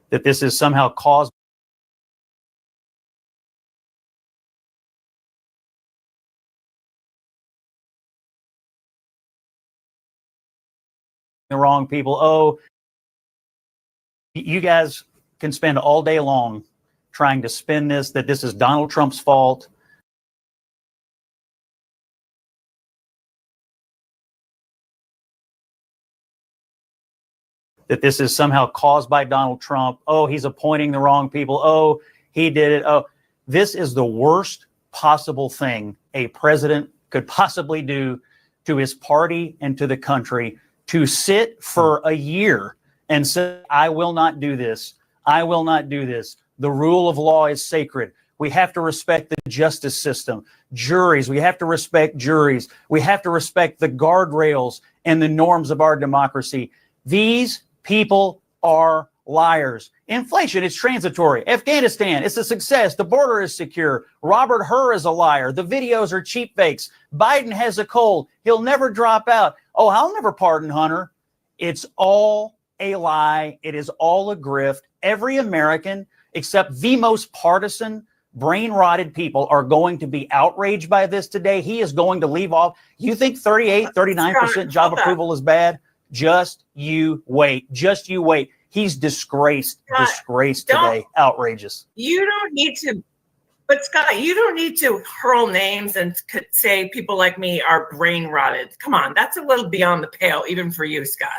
that this is somehow caused the wrong people. Oh, you guys can spend all day long trying to spin this, that this is Donald Trump's fault. That this is somehow caused by Donald Trump. Oh, he's appointing the wrong people. Oh, he did it. Oh, this is the worst possible thing a president could possibly do to his party and to the country, to sit for a year and say, I will not do this. I will not do this. The rule of law is sacred. We have to respect the justice system. Juries, we have to respect juries. We have to respect the guardrails and the norms of our democracy. These people are liars. Inflation is transitory. Afghanistan, it's a success. The border is secure. Robert Hur is a liar. The videos are cheap fakes. Biden has a cold. He'll never drop out. Oh, I'll never pardon Hunter. It's all a lie. It is all a grift. Every American, except the most partisan, brain-rotted people, are going to be outraged by this today. He is going to leave off. You think 38, 39% job approval is bad? Just you wait. Just you wait. He's disgraced. Scott, disgraced today. Outrageous. You don't need to, but Scott, you don't need to hurl names and say people like me are brain rotted. Come on, that's a little beyond the pale, even for you, Scott.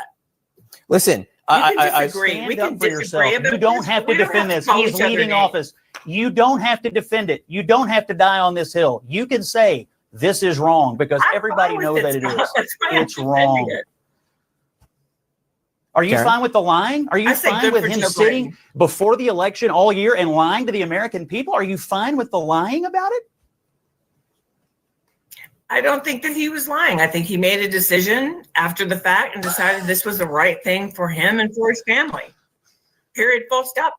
Listen, I stand we can up for yourself. You don't have to defend this. He's leaving office. You don't have to defend it. You don't have to die on this hill. You can say this is wrong because everybody knows that it is. It's wrong. Are you fine with the lying? Are you fine with him sitting before the election all year and lying to the American people? Are you fine with the lying about it? I don't think that he was lying. I think he made a decision after the fact and decided this was the right thing for him and for his family. Period. Full stop.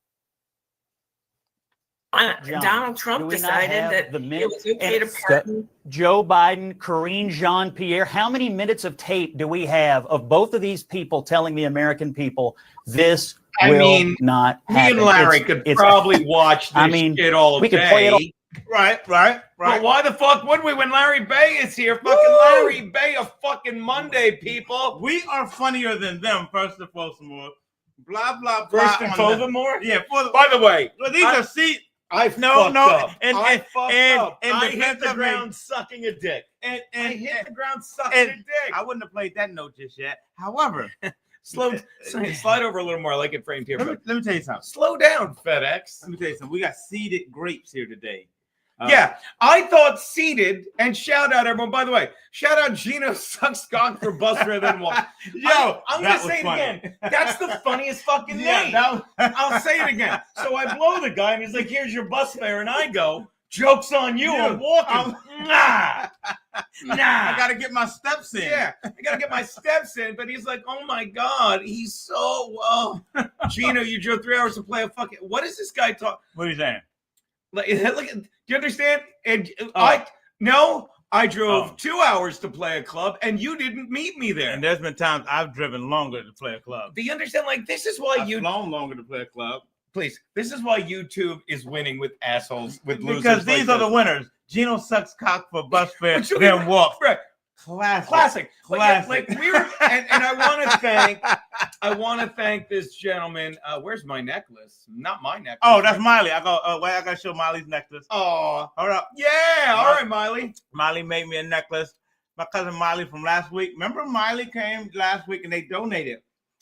John, Donald Trump decided that it was okay to pardon Joe Biden, Karine Jean-Pierre. How many minutes of tape do we have of both of these people telling the American people this will not happen? Me and Larry could probably watch this shit all we day. Could play it all. Right. But why the fuck would we when Larry Beyah is here? Fucking Larry Beyah, fucking Monday, people. We are funnier than them, first and foremost. Blah, blah, blah. First and furthermore? Yeah. By the way, these are seats. I hit the ground sucking a dick. I hit the ground sucking a dick. I wouldn't have played that note just yet. However, slide over a little more. I like it framed here. Let me tell you something. Slow down, FedEx. Let me tell you something. We got seeded grapes here today. Yeah, I thought seated, and shout out everyone. By the way, shout out Gino sucks cock for Buster than one. Yo, I'm gonna say it again. That's the funniest fucking name. I'll say it again. So I blow the guy, and he's like, "Here's your bus fare," and I go, "Joke's on you. I'm walking." Nah. I gotta get my steps in. Yeah, I gotta get my steps in. But he's like, "Oh my god, he's so Gino, you drove 3 hours to play a fucking. What is this guy talking? What are you saying? Look, do you understand? And I drove 2 hours to play a club, and you didn't meet me there. And there's been times I've driven longer to play a club. Do you understand? Like, this is why I've flown longer to play a club. Please, this is why YouTube is winning with assholes, with losers. Because these are the winners. Gino sucks cock for bus fare, then walk. Right. Classic. Like we were, and I want to thank this gentleman. Where's my necklace? Not my necklace. Oh, that's Miley. I gotta show Miley's necklace. Oh, hold up. Yeah, all right, Miley. Miley made me a necklace. My cousin Miley from last week. Remember Miley came last week and they donated.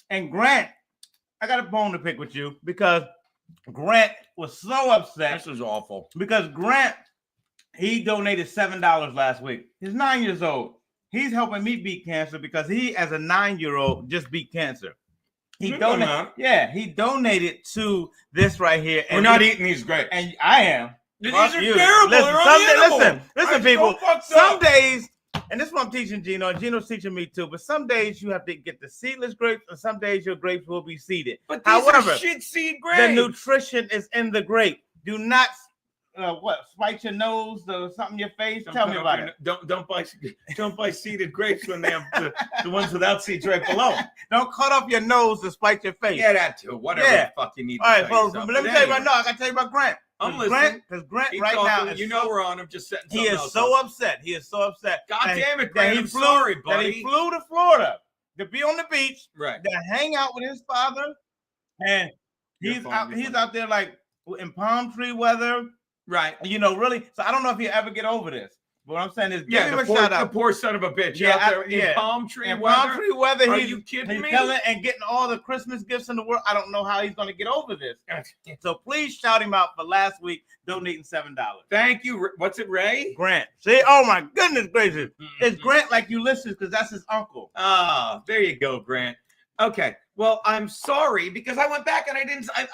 And Grant, I got a bone to pick with you because Grant was so upset. This is awful. Because Grant, he donated $7 last week. He's 9 years old. He's helping me beat cancer because he, as a 9-year-old, just beat cancer. He donated to this right here. We're not eating these grapes. And I am. These are terrible. Listen, people. Some days, and this is what I'm teaching Gino, and Gino's teaching me too, but some days you have to get the seedless grapes, and some days your grapes will be seeded. But these are shit seed grapes. The nutrition is in the grape. Do not spike your nose or something in your face? Tell me about it. Don't buy seeded grapes when they have the ones without seeds right below. Don't cut off your nose to spike your face. Yeah, that too. Whatever the fuck you need. All right, folks. But let me tell you right now. I gotta tell you about Grant. I'm listening. Because Grant Keep right talking. now, is we're on him. Just setting. He is so upset. He is so upset. God damn it, Grant! I'm sorry, buddy. That he flew to Florida to be on the beach, right? To hang out with his father, and he's out there like in palm tree weather, right? Really. So I don't know if he'll ever get over this. But what I'm saying is, give him a shout out. The poor son of a bitch out there in palm tree weather. Palm tree weather. Are you kidding me? And getting all the Christmas gifts in the world. I don't know how he's going to get over this. So please shout him out for last week donating $7. Thank you. What's it, Ray? Grant. See? Oh my goodness gracious! It's Grant like Ulysses because that's his uncle. Ah, there you go, Grant. Okay. Well, I'm sorry because I went back and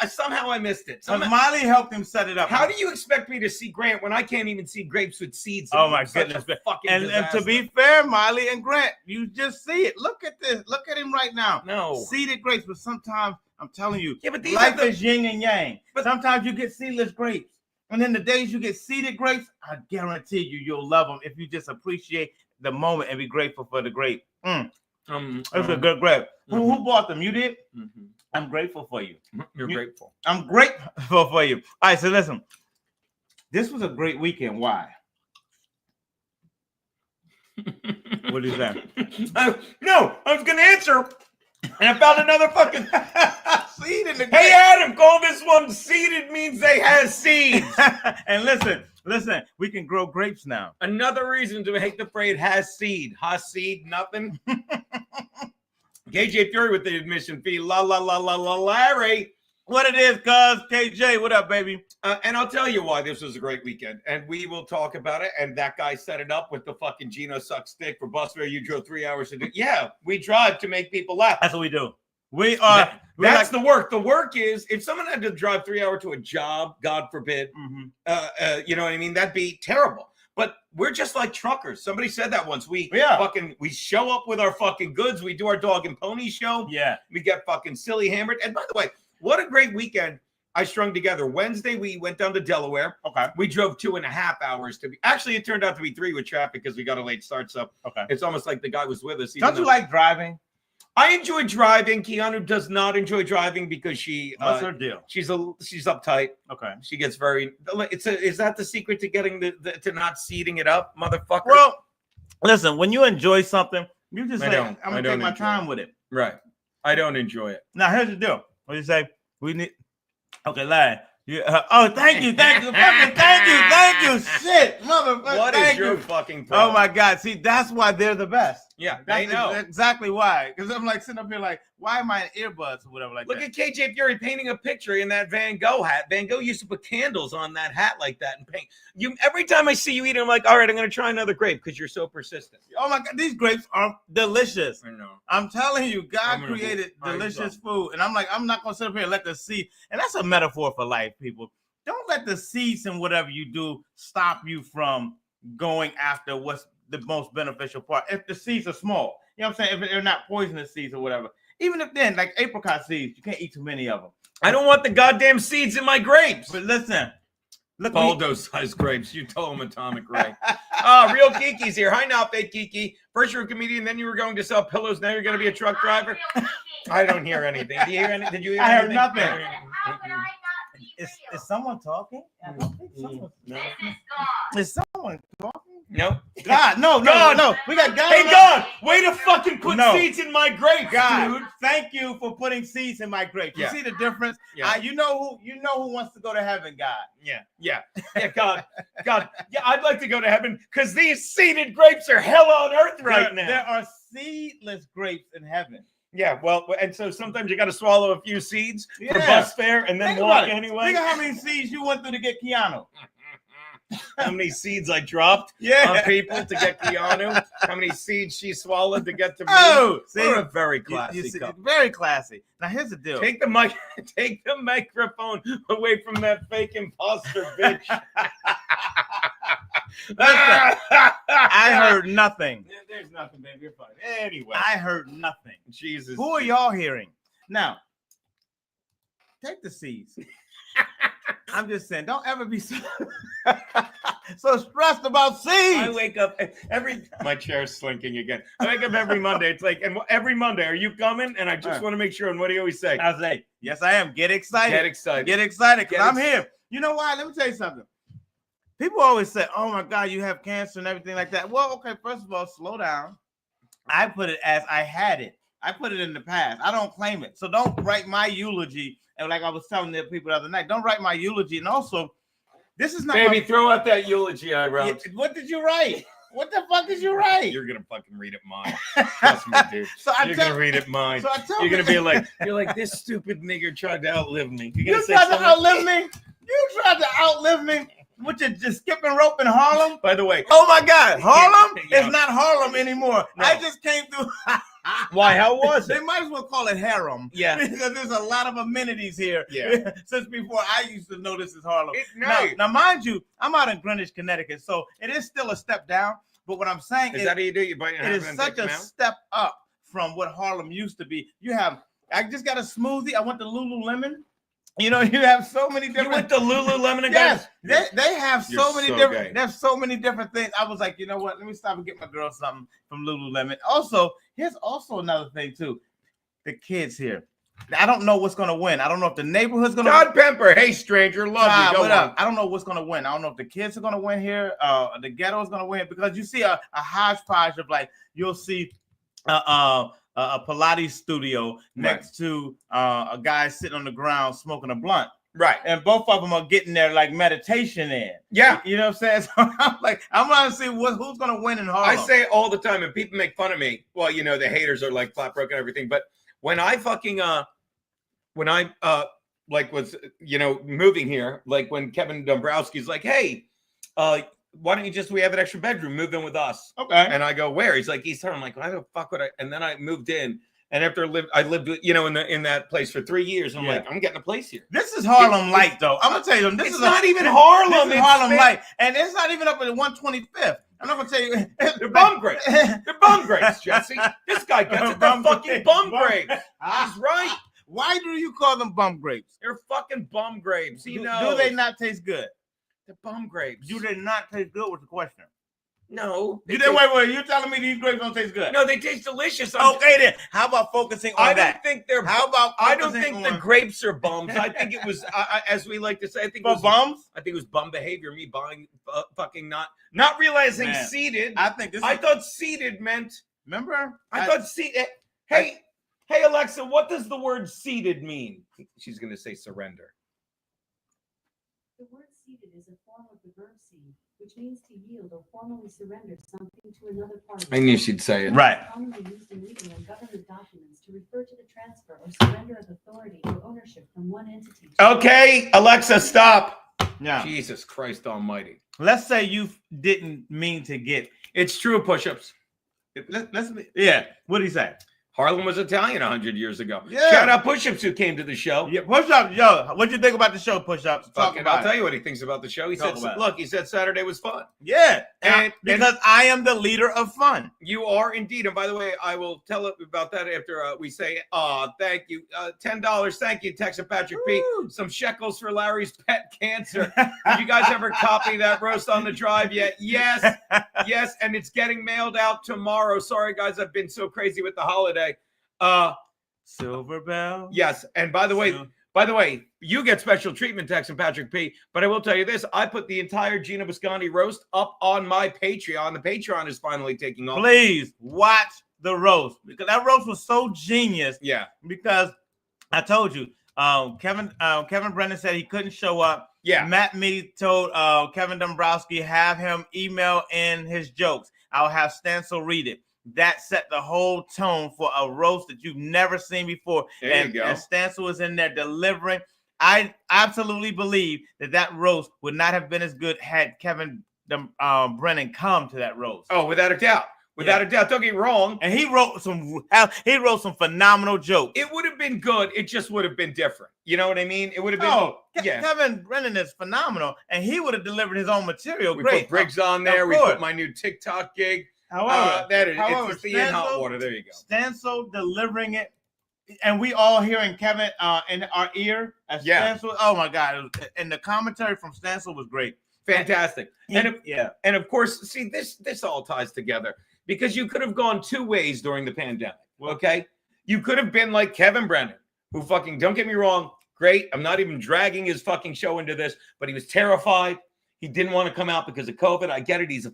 I somehow missed it. Miley helped him set it up. How do you expect me to see Grant when I can't even see grapes with seeds? Oh my goodness! And to be fair, Miley and Grant, you just see it. Look at this. Look at him right now. No seeded grapes, but sometimes I'm telling you, but life is yin and yang. But sometimes you get seedless grapes, and then the days you get seeded grapes, I guarantee you'll love them if you just appreciate the moment and be grateful for the grape. That's a good grape. Who bought them? You did? I'm grateful for you. You're grateful. I'm grateful for you. All right, so listen. This was a great weekend. Why? What is that? No, I was going to answer, and I found another fucking seed in the grape. Hey, Adam, call this one seeded means they have seeds. And listen, we can grow grapes now. Another reason to hate the phrase has seed. Has seed, nothing. KJ Fury with the admission fee. Larry. What it is, cuz. KJ, what up, baby? And I'll tell you why this was a great weekend. And we will talk about it. And that guy set it up with the fucking Geno suck stick for bus fare. You drove 3 hours to do. Yeah, we drive to make people laugh. That's what we do. We are. That's the work. The work is if someone had to drive 3 hours to a job, God forbid, you know what I mean? That'd be terrible. But we're just like truckers. Somebody said that once. We show up with our fucking goods. We do our dog and pony show. Yeah. We get fucking silly hammered. And by the way, what a great weekend I strung together. Wednesday, we went down to Delaware. Okay. We drove 2.5 hours actually, it turned out to be 3 with traffic because we got a late start. So it's almost like the guy was with us. Don't you like driving? I enjoy driving. Keanu does not enjoy driving because she. What's her deal? She's uptight. Okay. She gets very. Is that the secret to getting to not seeding it up, motherfucker? Well, listen. When you enjoy something, you just say, "I'm gonna take my time with it." Right. I don't enjoy it. Now here's the deal. What do you say? We need. Okay, Larry. Thank you. Thank you. Shit, motherfucker. What is your fucking problem? Oh my God. See, that's why they're the best. Yeah, that's know exactly why. Because I'm like sitting up here like, why am I in earbuds or whatever like Look that? Look at KJ Fury painting a picture in that Van Gogh hat. Van Gogh used to put candles on that hat like that and paint. Every time I see you eat, I'm like, all right, I'm gonna try another grape because you're so persistent. Oh my God, these grapes are delicious. I know. I'm telling you, God created delicious food, and I'm like, I'm not gonna sit up here and let the seed. And that's a metaphor for life, people. Don't let the seeds and whatever you do stop you from going after what's the most beneficial part. If the seeds are small, you know what I'm saying? If they're not poisonous seeds or whatever. Even if then, like apricot seeds, you can't eat too many of them. I don't want the goddamn seeds in my grapes. But listen, look, Baldo-sized grapes. You told him Atomic Ray. Real Kiki's here. Hi, now, fake Kiki. First you're a comedian, then you were going to sell pillows. Now you're going to be a truck driver. I don't hear anything. Did you hear anything? Did you hear anything? I heard nothing. Is someone talking? I don't think someone. Is someone talking? No. God, no. We got God. Hey, God, way to fucking put seeds in my grapes, God, dude. Thank you for putting seeds in my grapes. You see the difference? Yeah. You know who wants to go to heaven, God. Yeah, God. Yeah, I'd like to go to heaven because these seeded grapes are hell on earth right now. There are seedless grapes in heaven. Yeah, well, and so sometimes you got to swallow a few seeds for bus fare and then walk anyway. Think of how many seeds you went through to get Keanu. How many seeds I dropped on people to get Keanu. How many seeds she swallowed to get to me. Oh, we're a very classy couple. Very classy. Now, here's the deal. Take the microphone away from that fake imposter bitch. I heard nothing. There's nothing, baby. You're fine. Anyway. I heard nothing. Jesus. Who are y'all hearing? Now, take the seeds. I'm just saying, don't ever be so, so stressed about seeds. I wake up my chair's slinking again. I wake up every Monday. It's like, and every Monday, are you coming? And I just want to make sure. And what do you always say? I say, yes, I am. Get excited. Get excited. Get excited, because I'm here. You know why? Let me tell you something. People always say, oh my God, you have cancer and everything like that. Well, okay, first of all, slow down. I put it as I had it. I put it in the past. I don't claim it. So don't write my eulogy. And like I was telling the people the other night, don't write my eulogy. And also, this is not. Baby, throw out that eulogy I wrote. What did you write? What the fuck did you write? You're gonna fucking read it mine. Trust me, dude. You're gonna read it mine. So you're gonna be like, this stupid nigger tried to outlive me. You tried to outlive me? You tried to outlive me? With your just skipping rope in Harlem? By the way, oh my God, Harlem is not Harlem anymore. No. I just came through. Why? How was it? They might as well call it harem. Yeah, because there's a lot of amenities here. Yeah, since before I used to know this is Harlem. Nice. Now, mind you, I'm out in Greenwich, Connecticut, so it is still a step down. But what I'm saying is that how you do? You bite your it is such a step up from what Harlem used to be. I just got a smoothie. I went to Lululemon. You know, you have so many different. You went to Lululemon again? Yes, they have so many different. Gay. There's so many different things. I was like, you know what? Let me stop and get my girl something from Lululemon. Also, here's also another thing too. The kids here. I don't know what's gonna win. I don't know if the neighborhood's gonna. Todd Pemper, hey stranger, love you. What up? I don't know what's gonna win. I don't know if the kids are gonna win here. The ghetto is gonna win, because you see a hodgepodge of, like, you'll see a Pilates studio next to a guy sitting on the ground smoking a blunt. Right. And both of them are getting their like meditation in. Yeah. You know what I'm saying? So I'm like, I'm gonna see who's gonna win in Harlem. I say all the time, and people make fun of me. Well, you know, the haters are like flat broke and everything. But when I fucking like was, you know, moving here, like when Kevin Dombrowski's like, hey, why don't you we have an extra bedroom, move in with us? Okay. And I go, where? He's like, East Harlem. I'm like, why the fuck would I? And then I moved in. And after I lived, you know, in that place for 3 years. I'm like, I'm getting a place here. This is Harlem Light, though. I'm gonna tell you, this is not even Harlem. This is Harlem Light, and it's not even up at 125th. I'm not gonna tell you. They're bum grapes. They're bum grapes, Jesse. This guy gets it. They're fucking bum grapes. He's right. Why do you call them bum grapes? They're fucking bum grapes. You know. Do they not taste good? They're bum grapes. Do they not taste good? Was the question. No. Wait. You're telling me these grapes don't taste good? No, they taste delicious. Okay, then. How about focusing on that? I don't think the grapes are bums. I think it was, as we like to say, I think it was bums. I think it was bum behavior. Me buying, fucking not realizing seeded. I thought seeded meant. Remember? I thought seeded. Hey, Alexa, what does the word seeded mean? She's gonna say surrender. The word seeded is a form of the verb seed, which means to yield or formally surrender something to another party. I knew she'd say it. Right. Commonly used in legal and government documents to refer to the transfer or surrender of authority or ownership from one entity to Okay, Alexa, stop. Yeah. Jesus Christ Almighty. Let's say you didn't mean to get. It's true. Push-ups. Yeah. What did he say? Harlem was Italian 100 years ago. Yeah. Shout out Push-Ups who came to the show. Yeah, Push-Ups. Yo, what'd you think about the show, Push-Ups? I'll tell you what he thinks about the show. He said, look, he said Saturday was fun. Yeah. Because I am the leader of fun. You are indeed. And by the way, I will tell it about that after we say, thank you. $10. Thank you, Texas Patrick P. Some shekels for Larry's pet cancer. Did you guys ever copy that roast on the drive yet? Yes. Yes. And it's getting mailed out tomorrow. Sorry, guys. I've been so crazy with the holiday. Silver Bell. Yes, and by the way, you get special treatment, Tex and Patrick P. But I will tell you this: I put the entire Gina Biscondi roast up on my Patreon. The Patreon is finally taking off. Please watch the roast, because that roast was so genius. Yeah, because I told you, Kevin Brennan said he couldn't show up. Yeah, Matt Mead told Kevin Dombrowski have him email in his jokes. I'll have Stancil read it. That set the whole tone for a roast that you've never seen before. There you go. And Stancil was in there delivering. I absolutely believe that roast would not have been as good had Kevin Brennan come to that roast. Oh, without a doubt. Without a doubt. Don't get me wrong. And he wrote some phenomenal jokes. It would have been good. It just would have been different. You know what I mean? It would have been. Kevin Brennan is phenomenal, and he would have delivered his own material. We great. Put Briggs on there. We put my new TikTok gig. However, it's the in hot water. There you go. Stancil delivering it. and we all hearing Kevin in our ear as Stancil. Oh my God! And the commentary from Stancil was great, fantastic. And of course, see this all ties together because you could have gone two ways during the pandemic. Okay, you could have been like Kevin Brennan, who fucking, don't get me wrong, great. I'm not even dragging his fucking show into this, but he was terrified. He didn't want to come out because of COVID. I get it. He's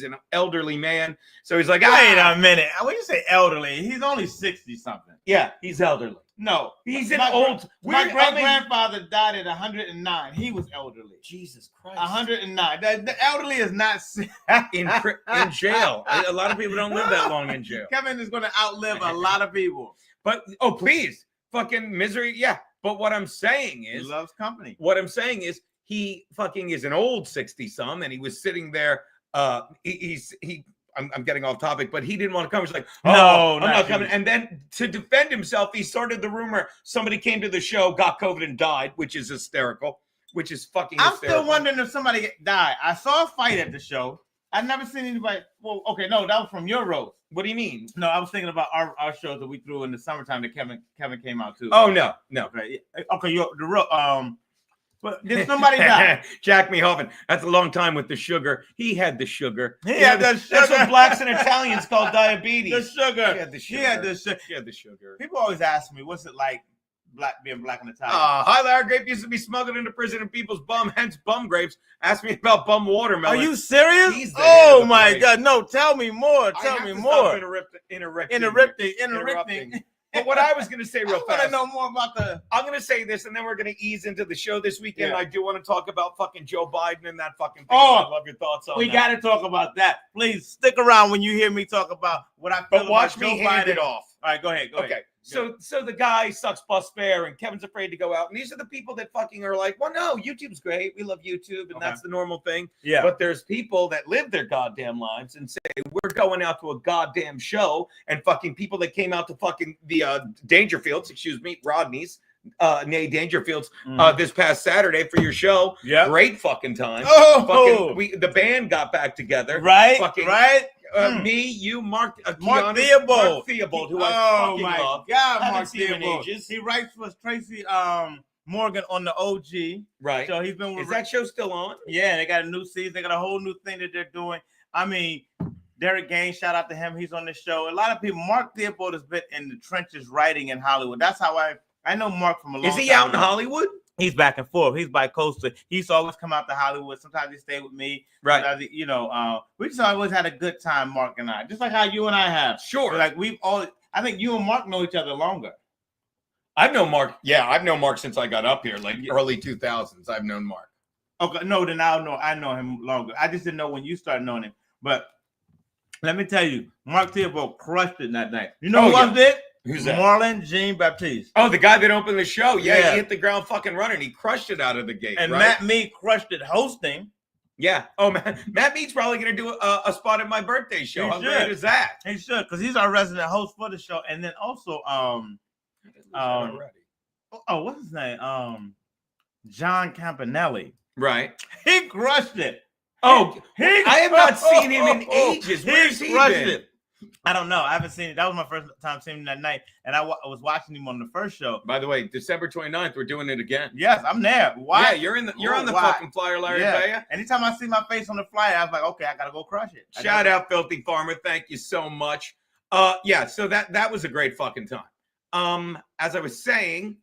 an elderly man. So he's like, wait a minute. When you say elderly, he's only 60 something. Yeah, he's elderly. No, he's an old. My great grandfather died at 109. He was elderly. Jesus Christ. 109. The elderly is not in jail. A lot of people don't live that long in jail. Kevin is going to outlive a lot of people. But please, fucking misery. Yeah. But what I'm saying is, he loves company. What I'm saying is, he fucking is an old 60-some, and he was sitting there. I'm getting off topic, but he didn't want to come. He's like, no, I'm not coming. And then to defend himself, he started the rumor somebody came to the show, got COVID, and died, which is hysterical. Which is fucking hysterical. I'm still wondering if somebody died. I saw a fight at the show. I've never seen anybody. Well, okay, no, that was from your roast. What do you mean? No, I was thinking about our shows that we threw in the summertime that Kevin came out too. Oh no. Okay, but did somebody die? Jack Me Hoffman. That's a long time with the sugar. He had the sugar. He had the sugar. That's what blacks and Italians call diabetes. The sugar. He had the sugar. He had the sugar. People always ask me, what's it like being black and Italian? High Larry grape used to be smuggled into prison in people's bum, hence bum grapes. Ask me about bum watermelon. Are you serious? Oh my God. No, tell me more. Interrupting. But what I was going to say real fast. I want to know more about I'm going to say this, and then we're going to ease into the show this weekend. Yeah. I do want to talk about fucking Joe Biden and that fucking thing. Oh, I love your thoughts on that. We got to talk about that. Please stick around when you hear me talk about what I feel But watch about me Joe hand Biden. it off. All right, go ahead. Okay. So the guy sucks plus fair, and Kevin's afraid to go out. And these are the people that fucking are like, well, no, YouTube's great. We love YouTube, and that's the normal thing. Yeah. But there's people that live their goddamn lives and say, we're going out to a goddamn show, and fucking people that came out to fucking the Dangerfields, Rodney's, nay Dangerfields, this past Saturday for your show. Yeah. Great fucking time. Oh, the band got back together. Right. Fucking, right. Me, you, Mark Theobald, who I fucking love. God, Haven't Mark seen him in Theobald. ages. He writes for Tracy Morgan on the OG. Right. So he's been with. Is that show still on? Yeah, they got a new season. They got a whole new thing that they're doing. I mean, Derek Gaines, shout out to him. He's on the show. A lot of people. Mark Theobald has been in the trenches writing in Hollywood. That's how I know Mark from a long time. Is he out in Hollywood? He's back and forth. He's bi-coastal. He used to always come out to Hollywood. Sometimes he stayed with me. Right. We just always had a good time, Mark and I. Just like how you and I have. Sure. Like I think you and Mark know each other longer. I've known Mark. Yeah, I've known Mark since I got up here, like early 2000s. I've known Mark. Okay, no, then I know him longer. I just didn't know when you started knowing him. But let me tell you, Mark Theobald crushed it that night. You know who else did? Who's that? Marlon Jean-Baptiste. Oh, the guy that opened the show. Yeah, he hit the ground fucking running. He crushed it out of the gate. And right? Matt Mead crushed it hosting. Yeah. Oh, man. Matt Mead's probably going to do a spot at my birthday show. How great is that? He should, because he's our resident host for the show. And then also, what's his name? John Campanelli. Right. He crushed it. Oh, I have not seen him in ages. Where's he been? It. I don't know. I haven't seen it. That was my first time seeing him that night. And I was watching him on the first show. By the way, December 29th, we're doing it again. Yes, I'm there. Why? Yeah, you're on the fucking flyer, Larry Beyah. Anytime I see my face on the flyer, I was like, okay, I got to go crush it. Shout out Filthy Farmer. Thank you so much. So that was a great fucking time. As I was saying,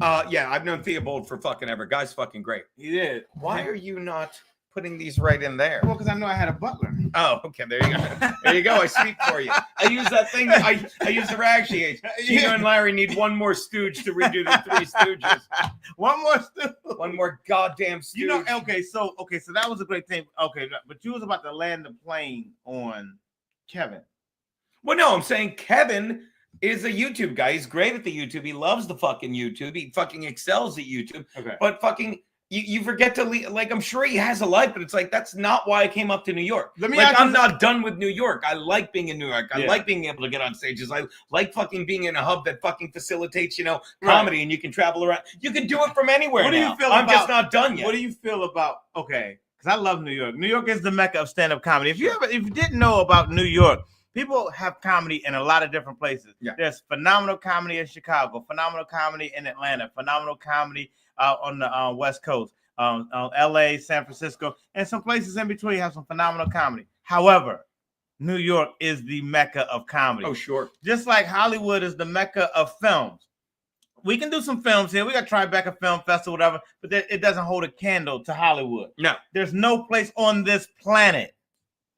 I've known Theobald for fucking ever. Guy's fucking great. He did. Why are you not putting these right in there? Well, because I know I had a butler. Oh, okay. There you go. There you go. I sweep for you. I use that thing. I use the rag sheet. Gino and Larry need one more stooge to redo the Three Stooges. One more stooge. One more goddamn stooge. You know, so that was a great thing. Okay, but you was about to land the plane on Kevin. Well, no, I'm saying Kevin is a YouTube guy. He's great at the YouTube. He loves the fucking YouTube. He fucking excels at YouTube. Okay. But fucking you forget to leave. Like, I'm sure he has a life, but it's like, that's not why I came up to New York. I'm not done with New York. I like being in New York. I like being able to get on stages. I like fucking being in a hub that fucking facilitates, comedy, and you can travel around. You can do it from anywhere. What do you feel? I'm just not done yet. What do you feel about? Okay, because I love New York. New York is the mecca of stand-up comedy. If you didn't know about New York, People have comedy in a lot of different places. Yeah. There's phenomenal comedy in Chicago, phenomenal comedy in Atlanta, phenomenal comedy on the West Coast, LA, San Francisco, and some places in between have some phenomenal comedy. However, New York is the mecca of comedy. Oh, sure. Just like Hollywood is the mecca of films. We can do some films here. We got Tribeca Film Festival, whatever, but it doesn't hold a candle to Hollywood. No. There's no place on this planet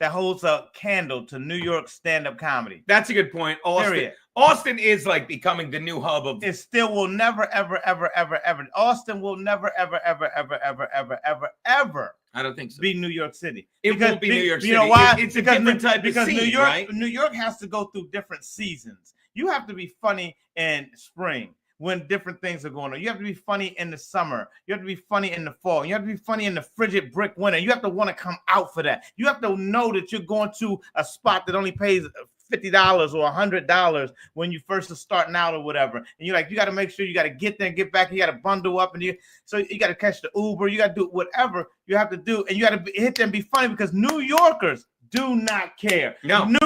that holds a candle to New York stand-up comedy. That's a good point. Austin is like becoming the new hub of. It still will never, ever, ever, ever, ever. Austin will never, ever, ever, ever, ever, ever, ever, ever. I don't think so. Be New York City. It won't be New York City. You know why? It's a different type of scene, New York, right? New York has to go through different seasons. You have to be funny in spring when different things are going on. You have to be funny in the summer. You have to be funny in the fall. You have to be funny in the frigid brick winter. You have to want to come out for that. You have to know that you're going to a spot that only pays $50 or $100 when you first are starting out or whatever. And you're like, you got to make sure you got to get there and get back. You got to bundle up, and you got to catch the Uber. You got to do whatever you have to do, and you got to hit them and be funny because New Yorkers do not care. No. New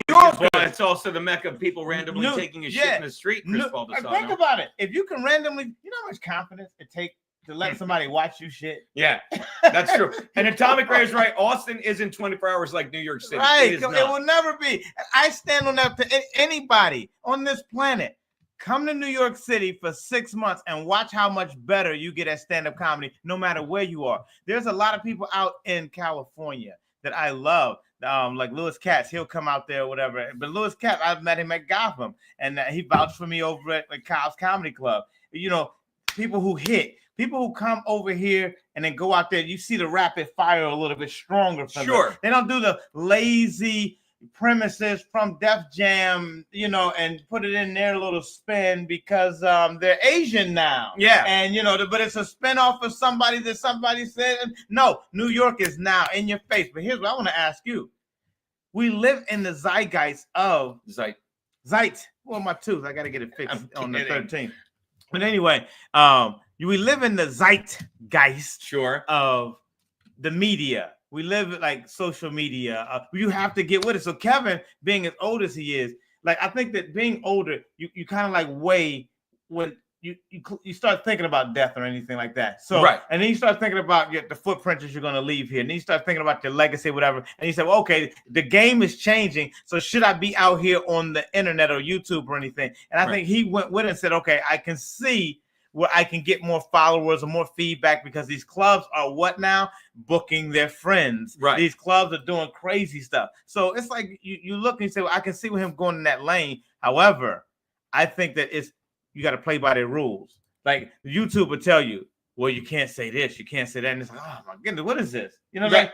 Yorkers. Well, it's also the mecca of people randomly taking a shit in the street. Think about it. If you can randomly, you know how much confidence it takes to let somebody watch you shit. Yeah, that's true. And Atomic Ray is right. Austin isn't 24 hours like New York City. Right. It will never be. I stand on that to anybody on this planet. Come to New York City for 6 months and watch how much better you get at stand-up comedy, no matter where you are. There's a lot of people out in California that I love. Like Louis Katz, he'll come out there or whatever. But Louis Katz, I've met him at Gotham, and he vouched for me over at Cobb's Comedy Club. You know, people who come over here and then go out there. You see the rapid fire a little bit stronger. Sure. They don't do the lazy premises from Def Jam, you know, and put it in their little spin because they're Asian now. Yeah. And, you know, but it's a spinoff of somebody that somebody said. No, New York is now in your face. But here's what I want to ask you. We live in the zeitgeist of Zeit. Well, my tooth, I got to get it fixed on the 13th. But anyway, we live in the zeitgeist of the media. We live like social media. You have to get with it. So Kevin, being as old as he is, like I think that being older, you kind of like weigh when you start thinking about death or anything like that. So and then you start thinking about the footprints that you're going to leave here. And then you start thinking about your legacy, whatever. And you say, well, okay, the game is changing. So should I be out here on the internet or YouTube or anything? And I think he went with it and said, okay, I can see where I can get more followers or more feedback because these clubs are what now? Booking their friends. Right. These clubs are doing crazy stuff. So it's like you look and you say, well, I can see with him going in that lane. However, I think that you got to play by their rules. Like YouTube will tell you, well, you can't say this, you can't say that. And it's like, oh my goodness, what is this? You know, like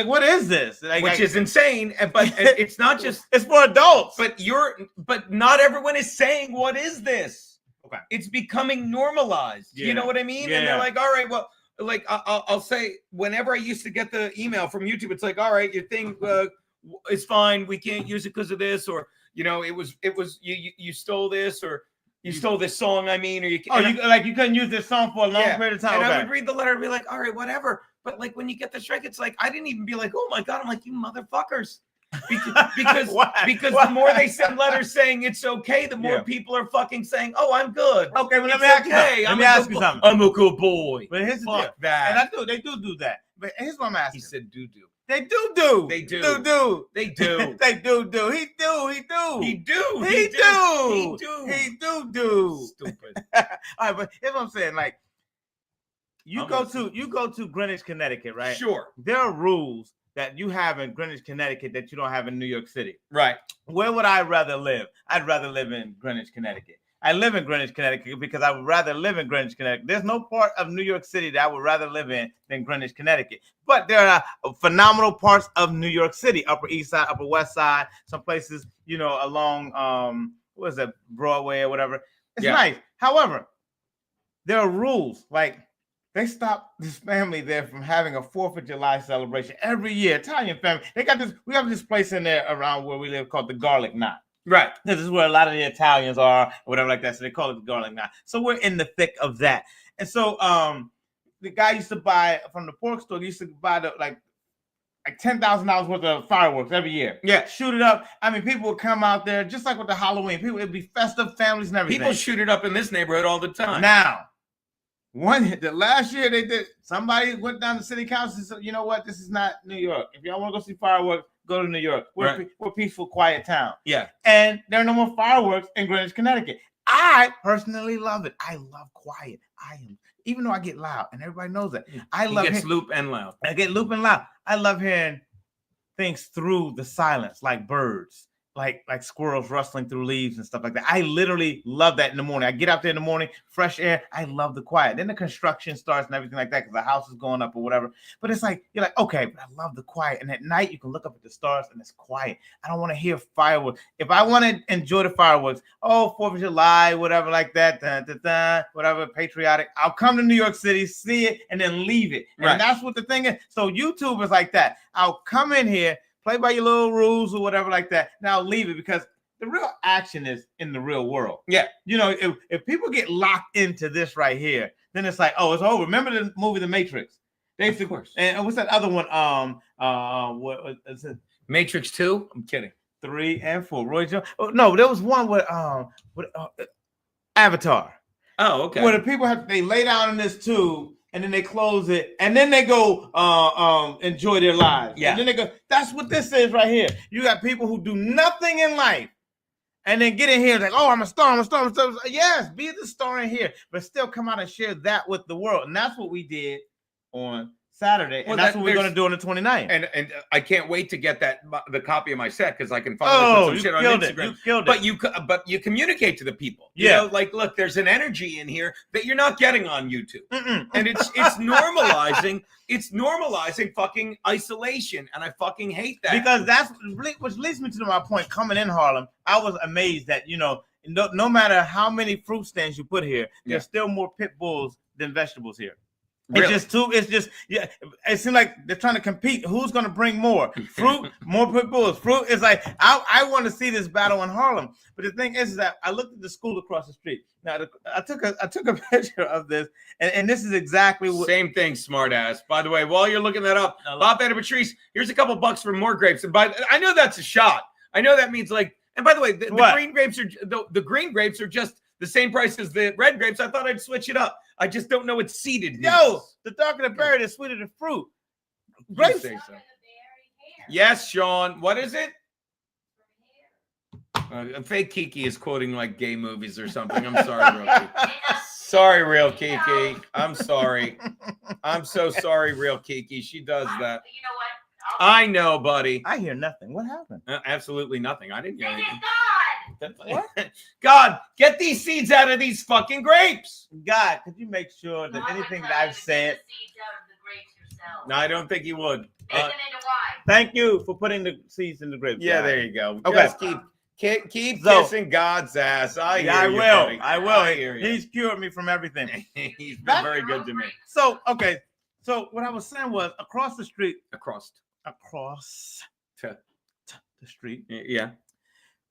what is this? Like, which is insane. But it's not just it's for adults. But not everyone is saying what is this? Okay. It's becoming normalized. Yeah. You know what I mean? Yeah. And they're like, all right, well, like I'll say whenever I used to get the email from YouTube, it's like, all right, your thing is fine. We can't use it because of this, or you know, it was you stole this, or you stole this song. I mean, or you couldn't use this song for a long period of time. And I would read the letter and be like, all right, whatever. But like when you get the strike, it's like I didn't even be like, oh my god. I'm like, you motherfuckers. Because the more they send letters saying it's okay, the more people are fucking saying, "Oh, I'm good." Okay, well, let me ask you something. I'm a good boy. But here's the deal. That. And they do that. But here's what I'm asking. He said, "Do." They do. They do. They do. They do. He do. Stupid. All right, but here's what I'm saying. Like, you go to Greenwich, Connecticut, right? Sure. There are rules that you have in Greenwich, Connecticut that you don't have in New York City. Right. Where would I rather live? I'd rather live in Greenwich, Connecticut. I live in Greenwich, Connecticut because I would rather live in Greenwich, Connecticut. There's no part of New York City that I would rather live in than Greenwich, Connecticut. But there are phenomenal parts of New York City, Upper East Side, Upper West Side, some places, you know, along, what is that, Broadway or whatever. It's nice. However, there are rules. Like, they stopped this family there from having a 4th of July celebration every year. Italian family. We have this place in there around where we live called the Garlic Knot. Right. This is where a lot of the Italians are, or whatever like that. So they call it the Garlic Knot. So we're in the thick of that. And so the guy used to buy from the pork store, he used to buy like $10,000 worth of fireworks every year. Yeah. Shoot it up. I mean, people would come out there just like with the Halloween. People, it'd be festive, families and everything. People shoot it up in this neighborhood all the time. Now, the last year they did. Somebody went down to city council and said, "You know what? This is not New York. If y'all want to go see fireworks, go to New York. We're a peaceful, quiet town." Yeah. And there are no more fireworks in Greenwich, Connecticut. I personally love it. I love quiet. Even though I get loud, and everybody knows that. He gets loop and loud. I get loop and loud. I love hearing things through the silence, like birds, like squirrels rustling through leaves and stuff like that. I literally love that in the morning. I get out there in the morning, fresh air. I love the quiet. Then the construction starts and everything like that because the house is going up or whatever. But it's like, you're like, okay, but I love the quiet. And at night, you can look up at the stars and it's quiet. I don't want to hear fireworks. If I want to enjoy the fireworks, 4th of July, whatever like that, whatever, patriotic, I'll come to New York City, see it, and then leave it. And that's what the thing is. So YouTube is like that. I'll come in here, play by your little rules or whatever like that. Now leave it because the real action is in the real world. Yeah. You know, if people get locked into this right here, then it's like, oh, it's over. Remember the movie The Matrix? Of course. And what's that other one? What is it? Matrix 2? I'm kidding. 3 and 4. Roy Jones. Oh, no, there was one with Avatar. Oh, okay. Where the people they lay down in this tube. And then they close it, and then they go enjoy their lives. Yeah. And then they go, that's what this is right here. You got people who do nothing in life, and then get in here like, oh, I'm a star. Yes, be the star in here, but still come out and share that with the world. And that's what we did on Saturday, and that's what we're going to do on the 29th. And I can't wait to get the copy of my set because I can finally put some shit on Instagram. You killed it. But you communicate to the people. You know, like, look, there's an energy in here that you're not getting on YouTube, and it's normalizing. It's normalizing fucking isolation, and I fucking hate that because that's which leads me to my point. Coming in Harlem, I was amazed that no matter how many fruit stands you put here, there's still more pit bulls than vegetables here. Really? It seems like they're trying to compete. Who's going to bring more fruit, more pit bulls? Fruit is like, I want to see this battle in Harlem. But the thing is that I looked at the school across the street. Now, I took a picture of this, and this is exactly what. Same thing, smart ass. By the way, while you're looking that up, Bob and Patrice, here's a couple bucks for more grapes. And I know that's a shot. I know that means like, and by the way, the green grapes are the green grapes are just the same price as the red grapes. I thought I'd switch it up. I just don't know it's seeded. Yo, the darker the berry, the sweeter the fruit. Grapes. So. Yes, Sean. What is it? Fake Kiki is quoting like gay movies or something. I'm sorry, real Kiki. Sorry, real Kiki. I'm sorry. I'm so sorry, real Kiki. She does that. You know what? I know, buddy. I hear nothing. What happened? Absolutely nothing. I didn't hear anything. What? God, get these seeds out of these fucking grapes. God, could you make sure that anything that I've said? No, I don't think you would. Thank you for putting the seeds in the grapes. Yeah, there you go. Okay. Just keep kissing God's ass. I will. I hear you. He's cured me from everything. He's been very good to me. So, okay. So what I was saying was across the street. Across the street. Yeah.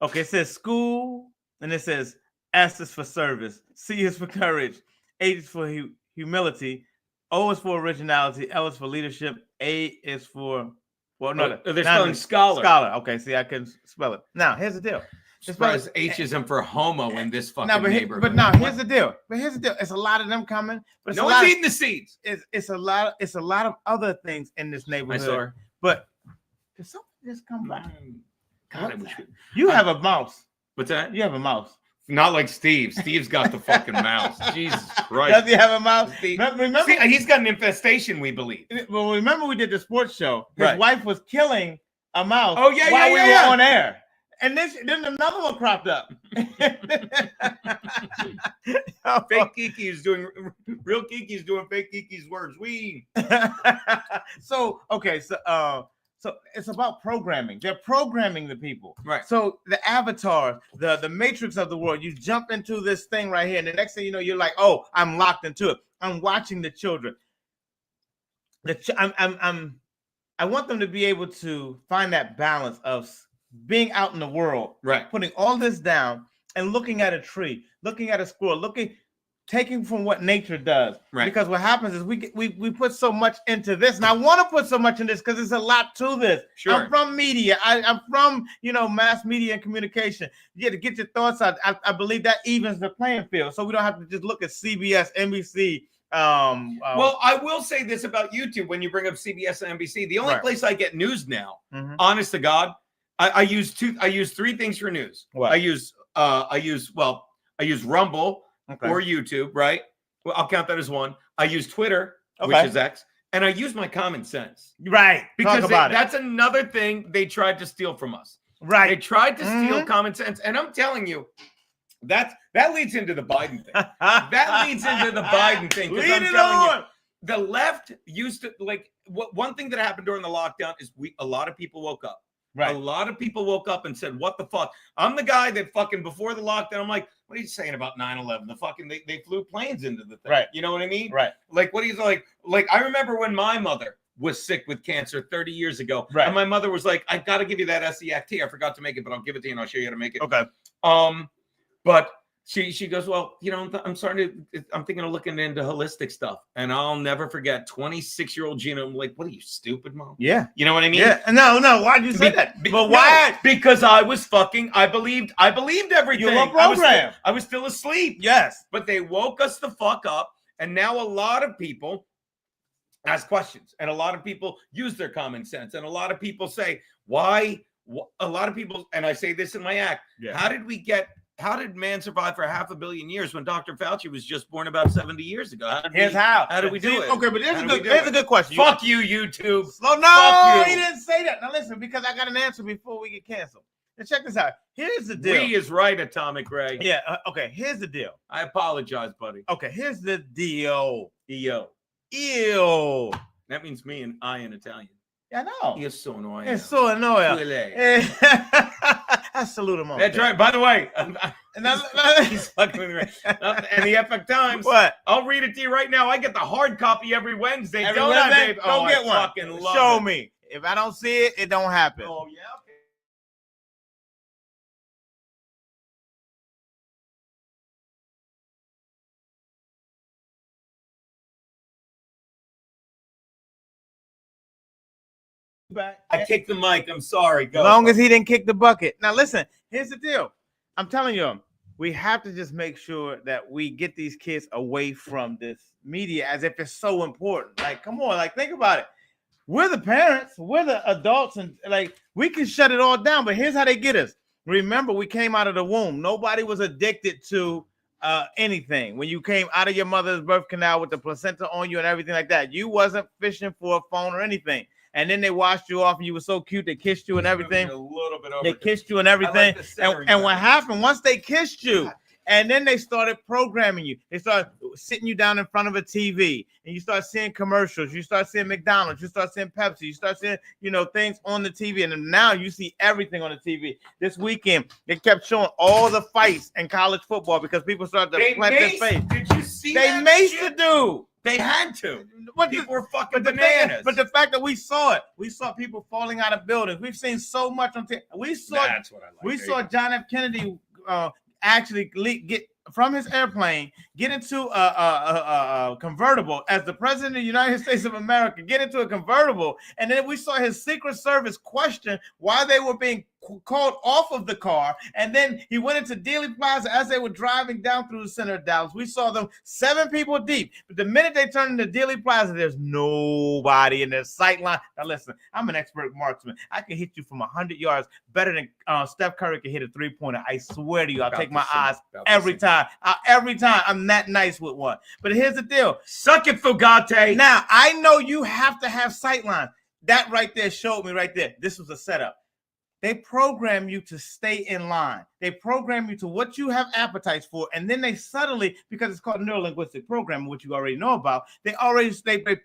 Okay, it says school, and it says S is for service, C is for courage, H is for humility, O is for originality, L is for leadership, A is for they're spelling scholar. Scholar. Okay, see, I can spell it. Now, here's the deal. Surprise H isn't for homo in this fucking neighborhood. But now here's the deal. It's a lot of them coming. But no one's eating the seeds. It's a lot of other things in this neighborhood. I saw her. But did something just come by? God, You have a mouse. What's that? You have a mouse. Not like Steve. Steve's got the fucking mouse. Jesus Christ. Does he have a mouse? Remember? See, he's got an infestation, we believe. Well, remember we did the sports show. His wife was killing a mouse while we were on air. And then another one cropped up. Fake Kiki is doing real Kiki's doing fake Kiki's words. So it's about programming. They're programming the people. Right. So the avatars, the matrix of the world, you jump into this thing right here, and the next thing you know, you're like, oh, I'm locked into it. I'm watching the children. I want them to be able to find that balance of being out in the world, right? Putting all this down and looking at a tree, looking at a squirrel, taking from what nature does. Right. Because what happens is we put so much into this, and I want to put so much in this because there's a lot to this. Sure. I'm from media. I'm from mass media and communication. Yeah, to get your thoughts out. I believe that evens the playing field, so we don't have to just look at CBS, NBC. Well, I will say this about YouTube when you bring up CBS and NBC. The only place I get news now, honest to God, I use three things for news. What? I use Rumble or YouTube, right? Well, I'll count that as one. I use Twitter, which is X, and I use my common sense. Right. Because that's another thing they tried to steal from us. Right. They tried to steal common sense. And I'm telling you, that leads into the Biden thing. That leads into the Biden thing. Because I'm telling you, the left used to one thing that happened during the lockdown is a lot of people woke up. Right. A lot of people woke up and said, what the fuck? I'm the guy that fucking before the lockdown, I'm like, what are you saying about 9/11? The fucking they flew planes into the thing. Right. You know what I mean? Right. Like what he's like I remember when my mother was sick with cancer 30 years ago. Right. And my mother was like, I've got to give you that SEAT. I forgot to make it, but I'll give it to you and I'll show you how to make it. Okay. But she goes, well, I'm thinking of looking into holistic stuff. And I'll never forget 26-year-old Gina. I'm like, what are you, stupid, Mom? Yeah. You know what I mean? Yeah. No. Why'd you say that? But why? No, because I was I believed everything. You were programmed. I was still asleep. Yes. But they woke us the fuck up. And now a lot of people ask questions. And a lot of people use their common sense. And a lot of people say, why? A lot of people, and I say this in my act, how did man survive for 500 million years when Dr. Fauci was just born about 70 years ago? How did we do it? Okay, but here's a good question. Fuck you, YouTube. No, he didn't say that. Now listen, because I got an answer before we get canceled. Now check this out. Here's the deal. We is right, Atomic Ray. Yeah. Okay. Here's the deal. I apologize, buddy. Okay. Here's the deal. Io. Ew. That means me and I in Italian. Yeah, I know. You're so annoying. It's so annoying. I salute him on That's right. By the way, he's fucking with me. And the Epic Times. What? I'll read it to you right now. I get the hard copy every Wednesday. Every don't Wednesday? I, babe? Go get one. Fucking love Show it. me. If I don't see it, it don't happen. Oh, yeah? Okay. I kicked the mic. I'm sorry. Go. As long as he didn't kick the bucket. Now, listen, here's the deal. I'm telling you, we have to just make sure that we get these kids away from this media as if it's so important. Like, come on, think about it. We're the parents, we're the adults, and we can shut it all down. But here's how they get us. Remember, we came out of the womb. Nobody was addicted to anything. When you came out of your mother's birth canal with the placenta on you and everything like that, you wasn't fishing for a phone or anything. And then they washed you off and you were so cute. They kissed you and everything. A little bit over. They kissed you and everything. And what happened once they kissed you, and then they started programming you. They started sitting you down in front of a TV, and you start seeing commercials. You start seeing McDonald's. You start seeing Pepsi. You start seeing, things on the TV. And now you see everything on the TV. This weekend, they kept showing all the fights in college football because people started to plant their face. Did you see they that maced shit? the dude. They had to. People were fucking but bananas. But the fact that we saw it, we saw people falling out of buildings. We've seen so much on TV. That's what I like. We saw John F. Kennedy actually get from his airplane, get into a convertible as the president of the United States of America, get into a convertible. And then we saw his Secret Service question why they were being called off of the car. And then he went into Dealey Plaza as they were driving down through the center of Dallas. We saw them 7 people deep. But the minute they turned into Dealey Plaza, there's nobody in their sight line. Now listen, I'm an expert marksman. I can hit you from 100 yards better than Steph Curry can hit a 3-pointer. I swear to you, I'll take my eyes every time. Every time I'm that nice with one. But here's the deal. Suck it, Fugate. Now, I know you have to have sight lines. That right there showed me right there. This was a setup. They program you to stay in line. They program you to what you have appetites for. And then they suddenly, because it's called neuro-linguistic programming, which you already know about, they